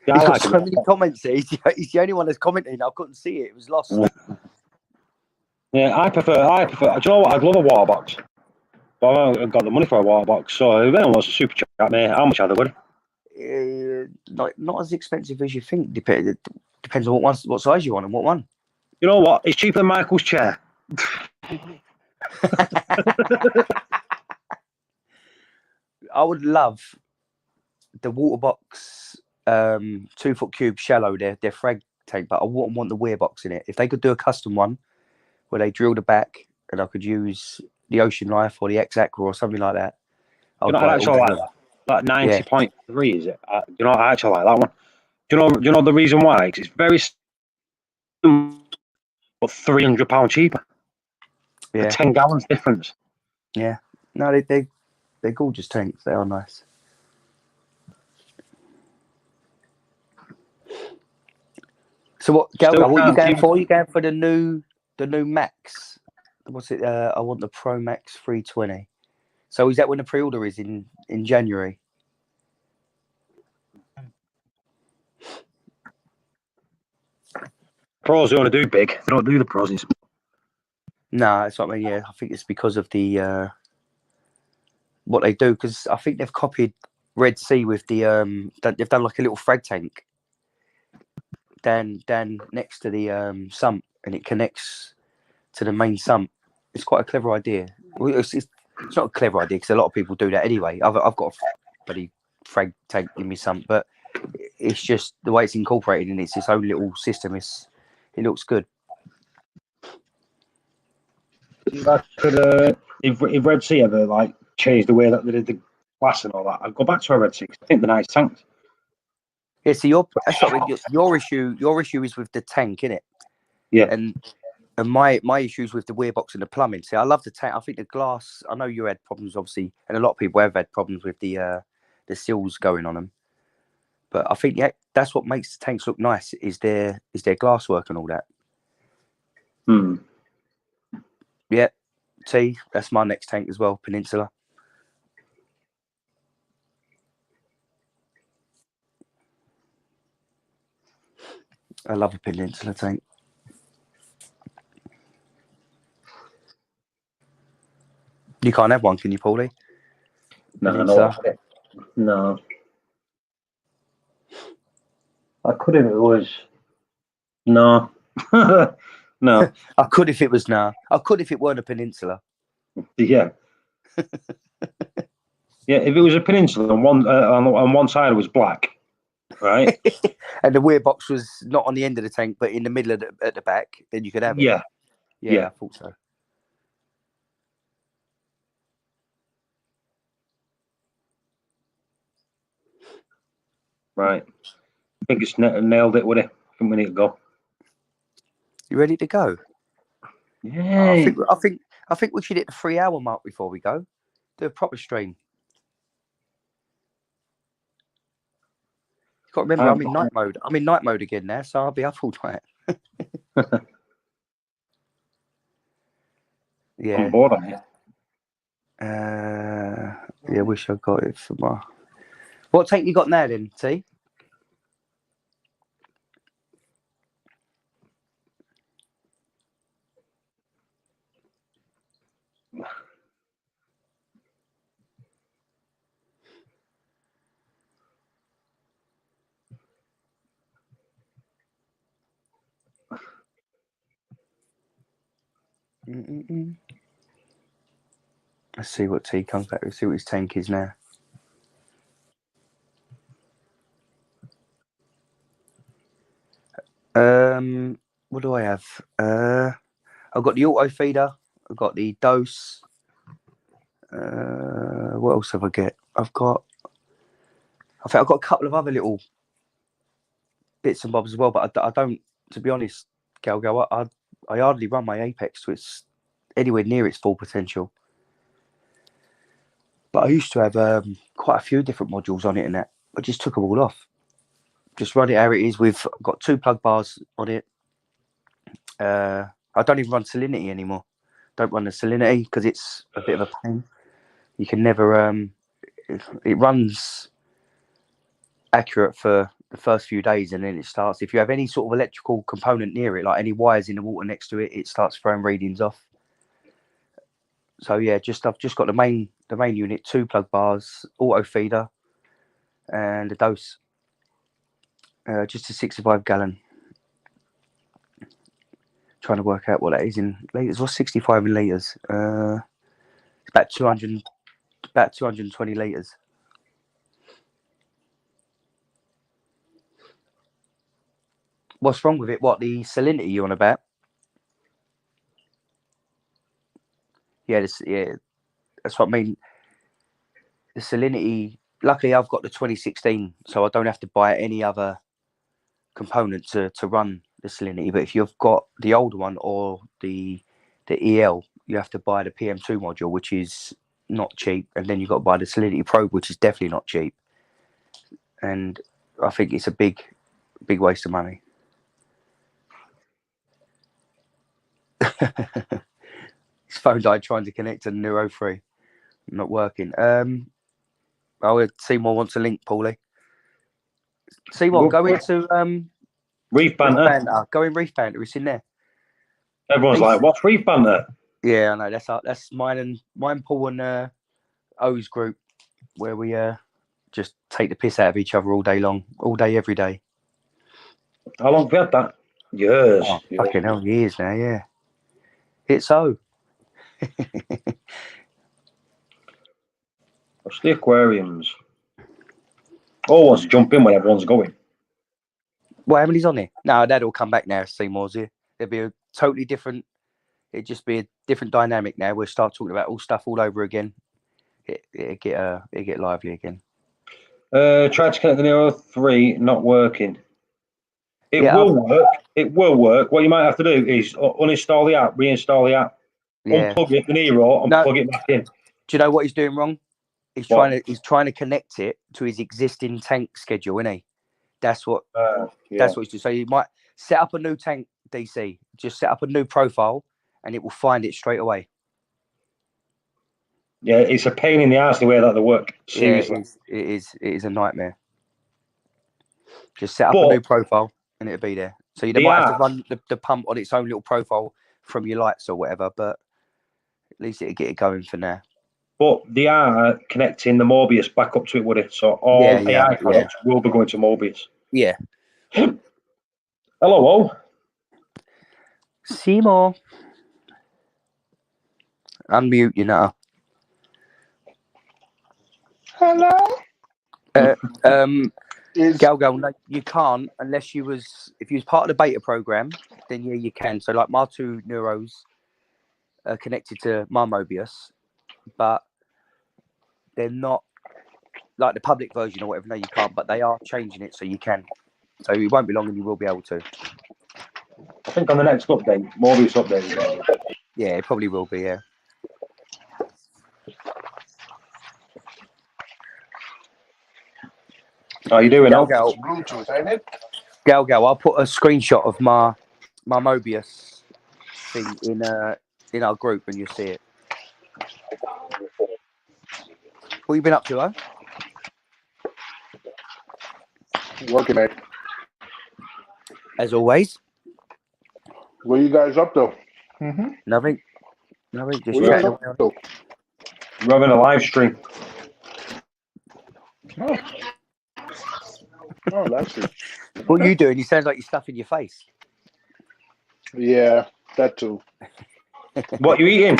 Yeah, He's I got like so them. many comments there. He's the only one that's commenting. I couldn't see it. It was lost. Yeah, I prefer. Do you know what? I'd love a water box. But I haven't got the money for a water box. So if anyone wants a super chat, mate, how much are they worth? Not as expensive as you think. Depends on what size you want and what one. You know what? It's cheaper than Michael's chair. I would love the water box 2 foot cube shallow. They're frag tank, but I wouldn't want the weir box in it. If they could do a custom one where they drill the back and I could use the Ocean Life or the X Aqua or something like that. You know, I actually like that. Like 90.3, is it? You know, I actually like that one. Do you know the reason why? 'Cause it's very simple, but £300 cheaper. Yeah. 10 gallons difference. Yeah. No, they're gorgeous tanks. They are nice. So what, Galga, what are you going for? You going for the new Max? What's it? I want the Pro Max 320. So is that when the pre-order is in January? Pros only do big. They don't do the pros. No, that's what I mean. Yeah, I think it's because of the what they do. Because I think they've copied Red Sea with the they've done like a little frag tank down next to the sump, and it connects to the main sump. It's quite a clever idea. Well, it's not a clever idea because a lot of people do that anyway. I've got a bloody frag tank in my sump, but it's just the way it's incorporated and it's its own little system. It looks good. If Red Sea ever like changed the way that they did the glass and all that, I'd go back to a Red Sea. I think they're nice tanks. Yeah, so your issue is with the tank, innit? Yeah. And my issue is with the weir box and the plumbing. See, I love the tank. I think the glass. I know you had problems, obviously, and a lot of people have had problems with the seals going on them. But I think that's what makes the tanks look nice is their glass work and all that. Yeah, see, that's my next tank as well, Peninsula. I love a Peninsula tank. You can't have one, can you, Paulie? No. I could if it was. No. No. I could if it was I could if it weren't a Peninsula. Yeah. Yeah, if it was a peninsula and on one side it was black, Right. And the weir box was not on the end of the tank, but in the middle of at the back, then you could have it. Yeah. Yeah, I thought so. Right. I think it's nailed it, would it? I think we need to go. You ready to go? Yeah. I think we should hit the 3-hour mark before we go. Do a proper stream. You got to remember, I'm in night mode. I'm in night mode again now, so I'll be up all night. Yeah. I'm bored on it. Yeah, I wish I got it for my. What tank you got now then, T? Let's see what T comes back with. See what his tank is now. What do I have? I've got the auto feeder. I've got the dose. What else have I got? I think I've got a couple of other little bits and bobs as well, but I don't, to be honest, Galgo, I hardly run my Apex to its anywhere near its full potential. But I used to have quite a few different modules on it and that. I just took them all off. Just run it how it is. I've got 2 plug bars on it. I don't even run salinity anymore. Don't run the salinity because it's a bit of a pain. You can never. It runs accurate for the first few days, and then it starts. If you have any sort of electrical component near it, like any wires in the water next to it, it starts throwing readings off. So yeah, I've just got the main unit, 2 plug bars, auto feeder, and a dose. Just a 65 gallon. Trying to work out what that is in liters. What's 65 in liters? It's about 220 liters. What's wrong with it? What, the salinity you on about? Yeah, that's what I mean. The salinity. Luckily, I've got the 2016, so I don't have to buy any other component to run the salinity. But if you've got the older one or the EL, you have to buy the PM2 module, which is not cheap, and then you've got to buy the salinity probe, which is definitely not cheap. And I think it's a big waste of money. His phone died trying to connect to the Neuro 3. Not working. Seymour wants a link, Paulie. Seymour, go into Reef Banter. Go in Reef Banter. It's in there. Everyone's like, "What's Reef Banter?" Yeah, I know. That's mine, Paul, and O's group, where we just take the piss out of each other all day long, all day, every day. How long have we had that? Years. Oh, fucking hell, years now. Yeah. It's so. What's the aquariums? Oh, wants to jump in when everyone's going. Well, Emily's on here. No, that'll come back now. Seymour's here. It'll be a totally different. It'd just be a different dynamic now. We'll start talking about stuff all over again. It'll get lively again. Tried to connect the Nero 3, not working. It will work. It will work. What you might have to do is uninstall the app, reinstall the app, unplug it, the Nero, and plug it back in. Do you know what he's doing wrong? He's trying to connect it to his existing tank schedule, isn't he? That's what that's what he's doing. So you might set up a new tank, DC. Just set up a new profile, and it will find it straight away. Yeah, it's a pain in the ass the way that they work. Seriously, yeah, it is a nightmare. Just set up a new profile, and it'll be there. So you might have to run the pump on its own little profile from your lights or whatever, but at least it'll get it going for now. But they are connecting the Morbius back up to it, would it? So all AI products will be going to Morbius. Yeah. Hello. Seymour. Unmute you now. Hello? Galgal, no, you can't unless you was if you was part of the beta program, then yeah, you can. So like my two Neuros are connected to my Mobius, but they're not like the public version or whatever. No, you can't, but they are changing it so you can. So it won't be long and you will be able to. I think on the next update, Morbius update. Yeah, it probably will be, yeah. How you doing now? Galgal, Bluetooth, ain't it? Galgal, I'll put a screenshot of my Mobius thing in our group and you'll see it. What you been up to, huh? Working, mate. As always. What are you guys up to? Nothing. Just What are you guys chatting up away. to? We're having a live stream. Oh, that's it. What are you doing? You sound like you're stuffing your face. Yeah, that too. What you eating?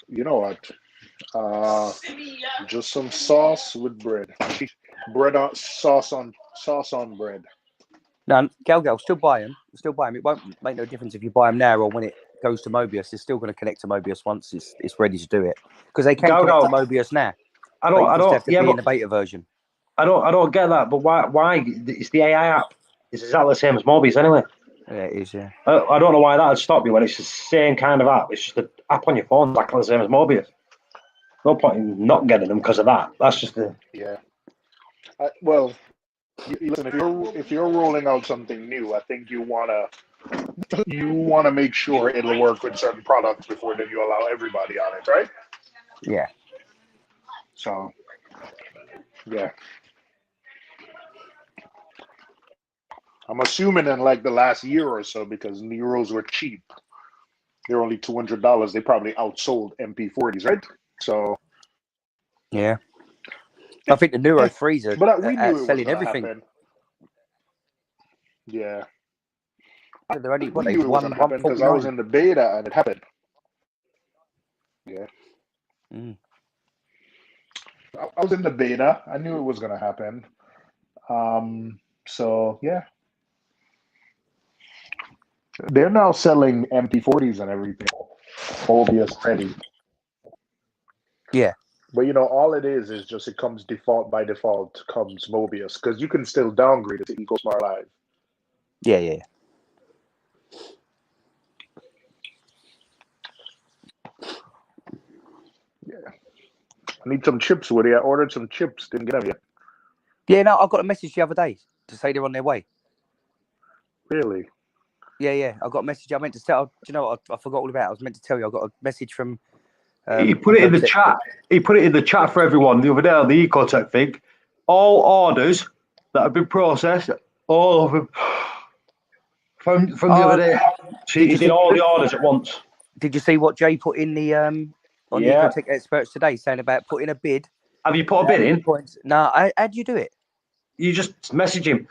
You know what? Just some sauce with bread. Bread on sauce on bread. No, Galgal, still buy them. Still buy them. It won't make no difference if you buy them now or when it goes to Mobius. It's still going to connect to Mobius once it's ready to do it. Because they can connect to Mobius now. I But you just don't. have to be in the beta version. I don't get that. But why? It's the AI app. It's exactly the same as Morbius anyway. Yeah, it is. Yeah. I don't know why that would stop you when it's the same kind of app. It's just an app on your phone, exactly the same as Morbius. No point in not getting them because of that. That's just the. Yeah. Well, listen. If you're rolling out something new, I think you wanna make sure it'll work with certain products before then you allow everybody on it, right? Yeah. So, yeah. I'm assuming in like the last year or so, because Neros were cheap, they're only $200. They probably outsold MP40s, right? So, Yeah. I think the Neuro 3s are but we knew it was selling gonna everything. happen. Yeah, They're only we knew it was gonna happen because I was in the beta and it happened. Yeah. I was in the beta. I knew it was gonna happen. So yeah. They're now selling MP40s and everything. Mobius ready. Yeah. But all it is just it comes by default comes Mobius, because you can still downgrade it to EcoSmart Live. Yeah. Yeah. I need some chips, Woody. I ordered some chips. Didn't get them yet. Yeah, no, I got a message the other day to say they're on their way. Really? Yeah. I got a message. I meant to tell. Do you know what? I forgot all about it. I was meant to tell you. I got a message from. He put it in the chat. He put it in the chat for everyone the other day on the Ecotech thing. All orders that have been processed, all of them from the other day. He did all the orders at once. Did you see what Jay put in the on the Ecotech Experts today, saying about putting a bid? Have you put a bid in? Points. No, how do you do it? You just message him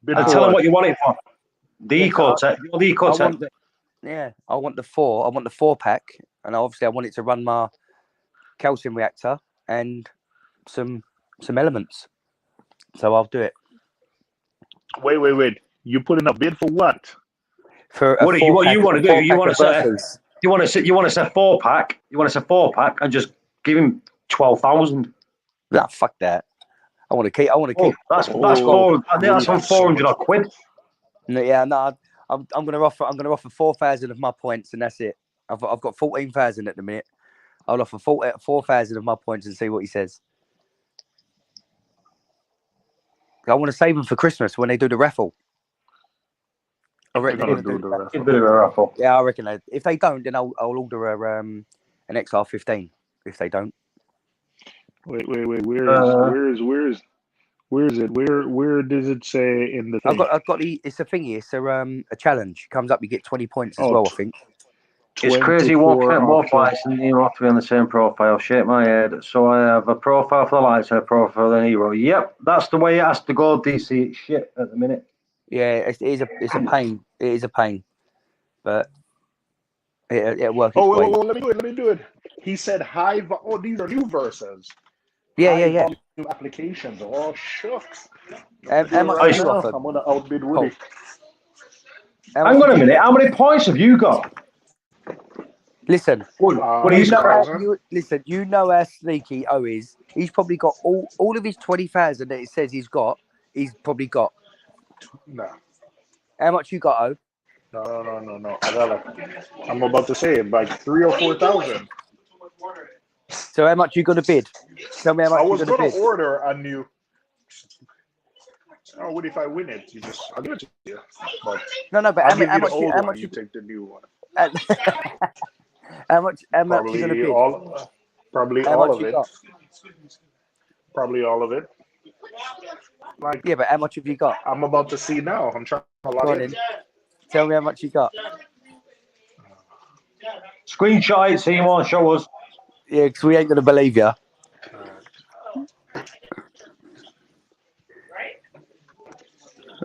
Bid and for tell him what? what you want it for. The Ecotech. The Ecotech. I want the 4. I want the 4-pack, and obviously I want it to run my calcium reactor and some elements. So I'll do it. Wait. You put in a bid for what? For what you want to do? You want to say 4-pack. You want to say 4-pack and just give him 12,000. Nah, fuck that. I want to keep. That's on 400 quid. No, I'm gonna offer 4,000 of my points, and that's it. I've got 14,000 at the minute. I'll offer 4,000 of my points and see what he says. I want to save them for Christmas when they do the raffle. I reckon they're going to do the raffle. Yeah, I reckon if they don't, then I'll order an XR15. If they don't. Wait. Where is it? Where does it say in the thing? I've got it's a thingy. It's a challenge. It comes up, you get 20 points as well, I think. It's crazy. Won't get more fights and you have to be on the same profile. Shake my head. So I have a profile for the lights and a profile for the hero. Yep, that's the way it has to go. DC shit at the minute. Yeah, it's a pain. It is a pain, but it works. Let me do it. He said these are new verses. Yeah. New applications. Oh shucks. How much Right did you now, offer? I'm gonna outbid Woody. How much Hang on did a you minute. get? How many points have you got? Listen, What are you you know how 2,000. you know how sneaky O is. He's probably got all of his 20,000 that it says he's got. He's probably got. No. How much you got, O? No. I'm about to say like 3,000 or 4,000. So how much you gonna bid? Tell me how I much was you're gonna gonna bid. order a new. Oh, what if I win it? I'll give it to you. But No, but I'll how give you the much? old How one. much? You take the new one. How much? How much you gonna Probably bid? probably How all much of you it. got? Probably all of it. Like Yeah, but how much have you got? I'm about to see now. I'm trying to Go log on in. in. Tell me how much you got. Screenshot it, Seymour, show us. Yeah, because we ain't gonna believe you.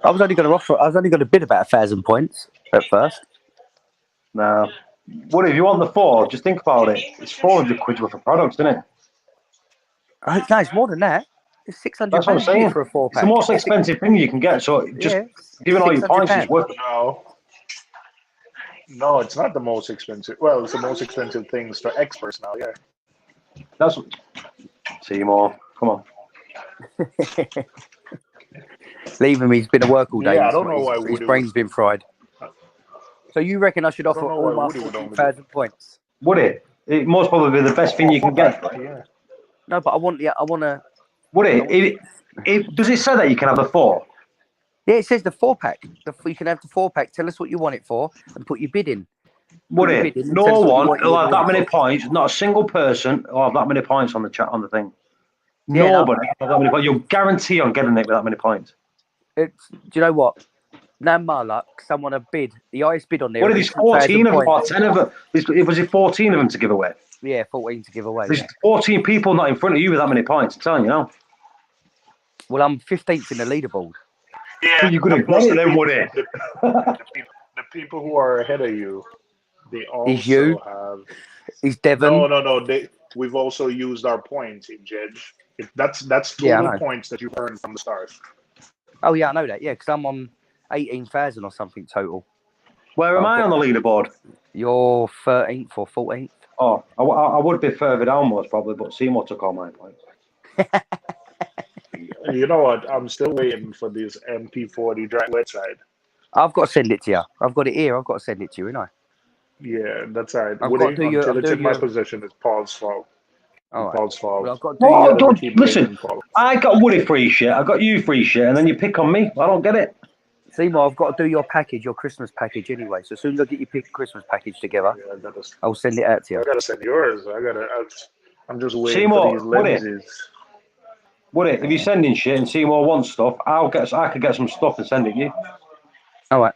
I was only gonna bid about 1,000 points at first. No. What if you want the 4? Just think about it. It's 400 quid worth of products, isn't it? No, it's more than that. It's £600 That's what I'm saying. for a 4-pack. It's the most expensive thing you can get. So just Yeah, giving all your points is £600. worth it. No, it's not the most expensive. Well, it's the most expensive things for experts now. Yeah. That's Seymour. Come on. Leave him. He's been at work all day. Yeah, I don't know why His Woody brain's been fried. So you reckon I should I offer don't know all why my Woody would only do. 14,000 points? Would it? It most probably be the best thing you can get. Yeah. No, but I want to. Would it? Does it say that you can have the 4? Yeah, it says the 4-pack. You can have the 4-pack. Tell us what you want it for, and put your bid in. Would Put your it? bid in and No tell us what you one want will you have that want it many for. points. Not a single person will have that many points on the chat on the thing. Yeah, no. Nobody will have that many points. You'll guarantee on getting it with that many points. Do you know what? Now my luck, someone have bid. The highest bid on there. What are will be these 14 of them or points. 10 of them? Was it 14 of them to give away? Yeah, 14 to give away. There's Yeah. 14 people not in front of you with that many points. I'm telling you now. Well, I'm 15th in the leaderboard. Yeah. You're going to get it then, would it? The people who are ahead of you, they Is you? also have. Is Devon? No. We've also used our points in Jedge. That's Yeah, I total know. points that you've earned from the start. Oh yeah, I know that. Yeah, because I'm on 18,000 or something total. Where am I on the leaderboard? You're 13th or 14th. Oh, I would be further down most probably, but Seymour took all my points. You know what? I'm still waiting for this MP40 dry website. I've got to send it to you. I've got it here. I've got to send it to you, ain't I? Yeah, that's all right. I've Woody, got to do until it's in my your. possession, it's Paul's fault. All right. Paul's fault. Well, I've got to do Oh, your. don't Keep listen. blaming Paul. I got Woody free shit. I got you free shit, and then you pick on me. I don't get it. Seymour, I've got to do your package, your Christmas package anyway. So as soon as I get your Christmas package together, Yeah, I'll send it out to you. I gotta send yours. I'm just waiting Seymour, for these lenses. Woody, if you're sending shit and Seymour wants stuff, I could get some stuff and send it you. All right.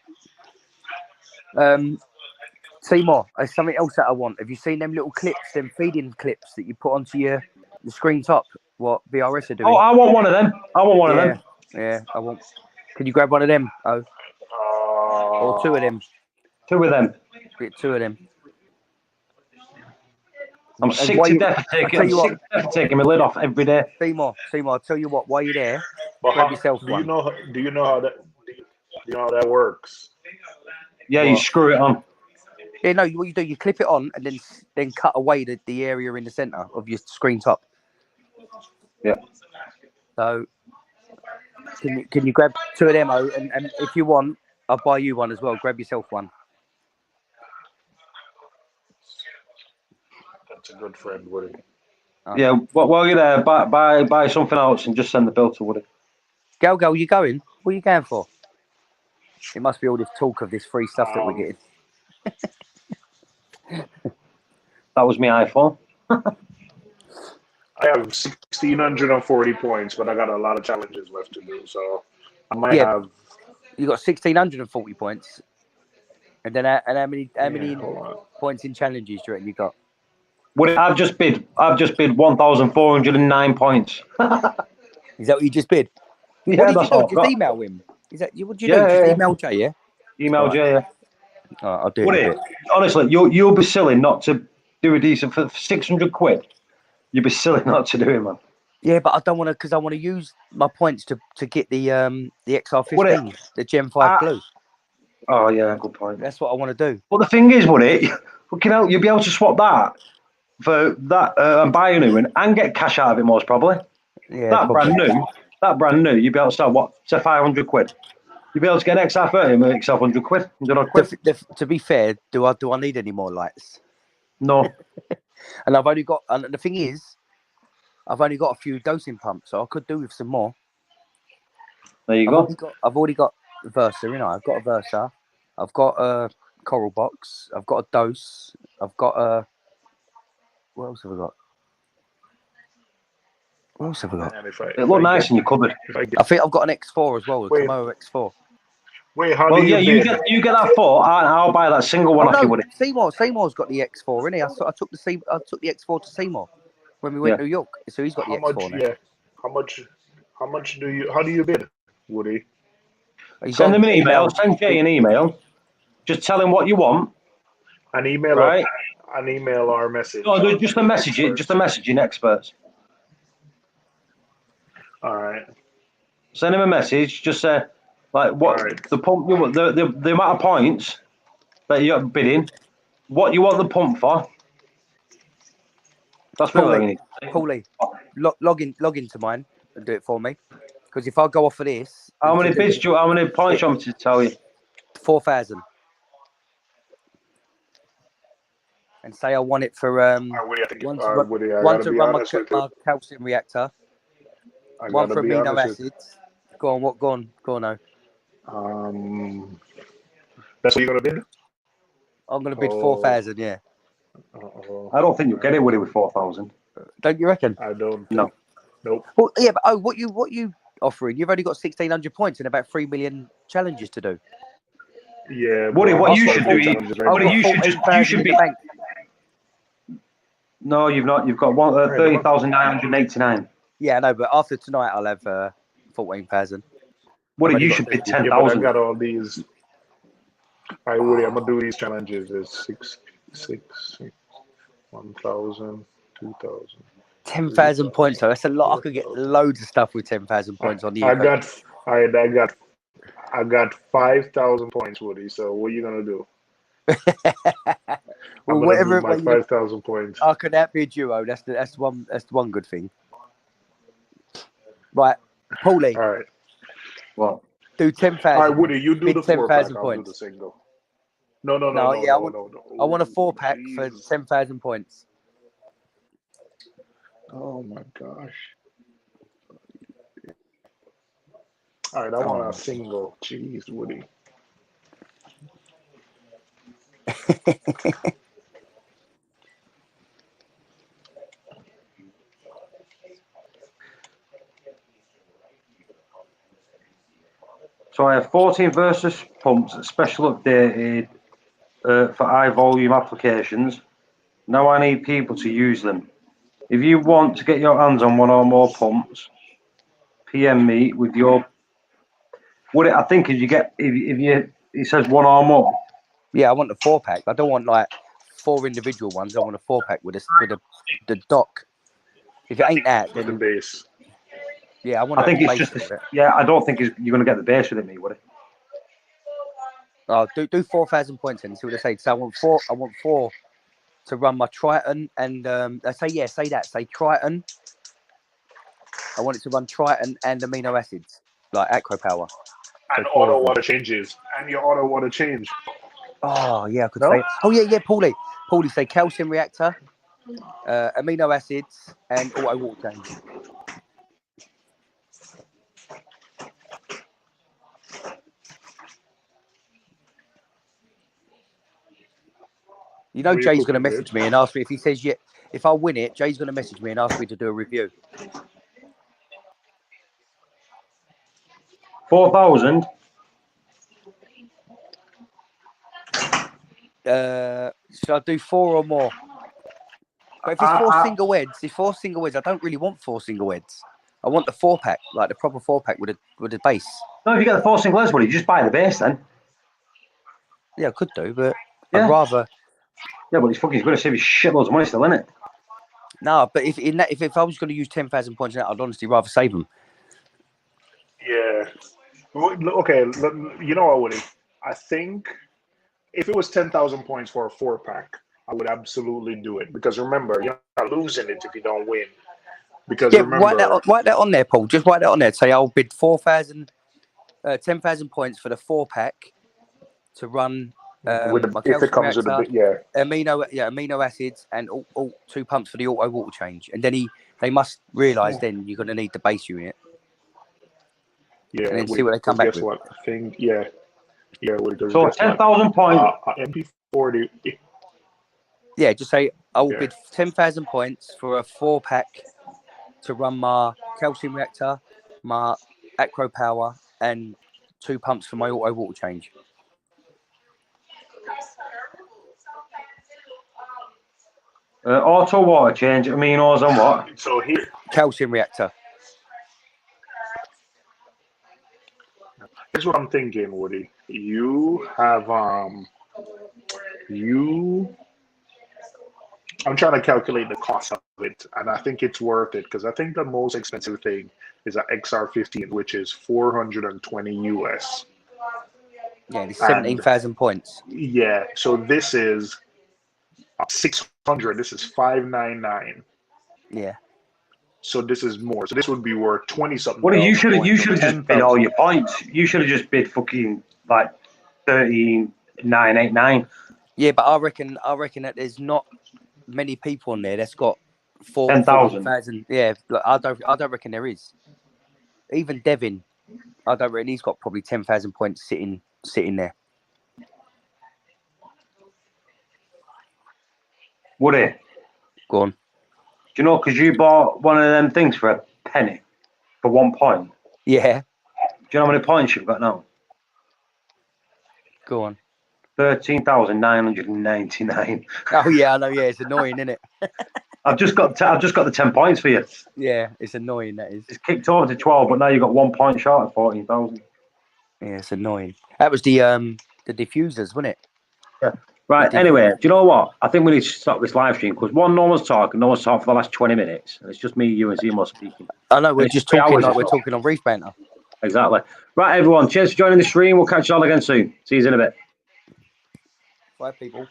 Seymour, there's something else that I want. Have you seen them little clips, them feeding clips that you put onto the screen top? What BRS are doing? Oh, I want one of them. I want one of them. Yeah, I want. Can you grab one of them? Oh, or two of them. 2 of them. Get 2 of them. I'm sick to death of taking my lid off every day. Seymour, I'll tell you what. While you're there, But grab yourself do one. you know how that works? Yeah, you screw it on. Yeah, no. What you do, you clip it on and then cut away the area in the center of your screen top. Yeah. So can you grab 2 of them, and if you want, I'll buy you one as well. Grab yourself one. That's a good friend, Woody. Oh. Yeah, while you're there, buy something else and just send the bill to Woody. Gal, you going? What are you going for? It must be all this talk of this free stuff that we're getting. That was my iPhone. I have 1,640 points, but I got a lot of challenges left to do, so I might have. You got 1,640 points, and then how many points in challenges do you reckon you got? Woody, I've just bid 1,409 points. Is that what you just bid? Yeah, What did that's you all do? I've Just got. email him. Is that what do you do? Just email Jay, yeah? Email Jay, yeah. All right, I'll do it. Woody, honestly, you'll be silly not to do a decent for 600 quid. You'd be silly not to do it, man. Yeah, but I don't want to because I want to use my points to get the XR15, the Gen 5 Blue. Oh yeah, good point. That's what I want to do. But the thing is, would it? Fucking hell, you'll be able to swap that for that and buy a new one and get cash out of it most probably. Yeah, That probably. brand new, you'd be able to sell what? Say 500 quid. You'd be able to get an XR30 and make yourself 100 quid, 100 odd quid. To be fair, do I need any more lights? No. And I've only got, and the thing is, I've only got a few dosing pumps, so I could do with some more. There you go. I've already got Versa, you know. I've got a Versa. I've got a Coral Box. I've got a Dose. I've got a. What else have I got? What else have I got? And It looked nice in your cupboard. I think I've got an X4 as well, a Wait. Camaro X4. Wait, how Well, do you yeah, bid? you get that 4, and I'll buy that single one off you, would it? Seymour's got the X4, innit? I took the X4 to Seymour when we went to New York, so he's got the How much? X4 now. Yeah. How much do you? How do you bid, Woody? Send him an email. Send Jay an email. Just tell him what you want. An email, right? An email or a message. No, just a message. Just a messaging experts. All right. Send him a message. Just say like what the pump you want, the amount of points that you're bidding, what you want the pump for. That's what you need. Paulie, log into mine and do it for me. Because if I go off of this, how many bids do you? How many points do you want me to tell you? 4,000. And say I want it for one to run my calcium reactor, one for amino acids. Go on now. That's what you're gonna bid? I'm gonna bid 4,000. Yeah. I don't think you'll get it with 4,000. Don't you reckon? I don't. No. Nope. Well, yeah, but what you offering? You've only got 1,600 points and about 3 million challenges to do. Yeah. Woody, what you should do? You should be. No, you've not. You've got 30,989. Yeah, I know, but after tonight, I'll have 14,000. Woody, you should bid 10,000. Yeah, I got all these. All right, Woody, I'm gonna do these challenges. It's 6, 1,000, 2,000. 10,000 points, though. That's a lot. I could get loads of stuff with 10,000 points on the. I got 5,000 points, Woody. So what are you gonna do? Well, whatever. My 5,000 points. Oh, could that be a duo? That's one good thing. Right, Paulie. All right. What? Do 10,000. All right, Woody, you do the 10,000 4-pack. points. I'll do the single. No. Yeah, I No. want a 4-pack for 10,000 points. Oh my gosh. All right, I want a single. Jeez, Woody. So I have 14 Versus pumps, special updated for high volume applications. Now I need people to use them. If you want to get your hands on one or more pumps, PM me with your. What I think is it says one or more. Yeah, I want the 4-pack. I don't want like 4 individual ones. I want a 4-pack with the dock. If it ain't that, then the base. Yeah, I think it's just. Yeah, I don't think you're going to get the base with it, me, would it? Oh, do 4,000 points and see what they say. So I want four to run my Triton and say Triton. I want it to run Triton and amino acids like Acro Power. And auto water changes. And your auto water change. Oh yeah, I could say. Oh yeah, Paulie, say calcium reactor, amino acids, and auto water change. You know, Jay's going to message me and ask me if he says if I win it. Jay's going to message me and ask me to do a review. 4,000. Should I do 4 or more? But if it's 4 single heads, I don't really want 4 single heads. I want the 4-pack, like the proper 4-pack with a base. No, if you get the 4 single heads, you just buy the base then. Yeah, I could do, but I'd rather. Yeah, but he's going to save you shitloads of money still, isn't it? No, but if I was going to use 10,000 points in that, I'd honestly rather save them. Yeah. Okay. You know what, Woody? I think if it was 10,000 points for a 4-pack, I would absolutely do it because remember, you're not losing it if you don't win. Because Yeah, remember, write that on there, Paul. Just write that on there. Say I'll bid 10,000 points for the 4-pack to run my if it calcium comes with a reactor, bit, yeah, amino acids, and all 2 pumps for the auto water change. And then they must realise then you're going to need the base unit. yeah. And then see what they come Because back guess with. what? I think, yeah. Because So guess what? 10,000 points. MP40. Yeah, just say I will Yeah. bid 10,000 points for a 4-pack to run my calcium reactor, my acro power, and 2 pumps for my auto water change. Auto water change, aminos and what? So here, Calcium reactor. here's what I'm thinking, Woody. You have you. I'm trying to calculate the cost of it, and I think it's worth it because I think the most expensive thing is an XR15, which is 420 US. Yeah, it's And 17,000 points. yeah, so this is 600. This is 599. Yeah. So this is more. So this would be worth 20 something. What you should points. have just bid all your points. You should have just bid fucking like 13,989. Yeah, but I reckon that there's not many people on there that's got 10,000. 40,000. Yeah, look, I don't reckon there is. Even Devin, I don't reckon he's got probably 10,000 points sitting there. Woody, Go on. do you know? Because you bought one of them things for a penny for 1 point. Yeah. Do you know how many points you've got now? Go on. 13,999. Oh yeah, I know. Yeah, it's annoying, isn't it? I've just got the 10 points for you. Yeah, it's annoying. That is. It's kicked over to 12, but now you've got 1 point short of 14,000. Yeah, it's annoying. That was the diffusers, wasn't it? Yeah. Right. Anyway, do you know what? I think we need to stop this live stream because one, no one's talking. No one's talked for the last 20 minutes, and it's just me, you, and Zemo speaking. I know. We're just talking like we're talking talking on Reef Banter. Exactly. Right, everyone. Cheers for joining the stream. We'll catch you all again soon. See you in a bit. Bye, people.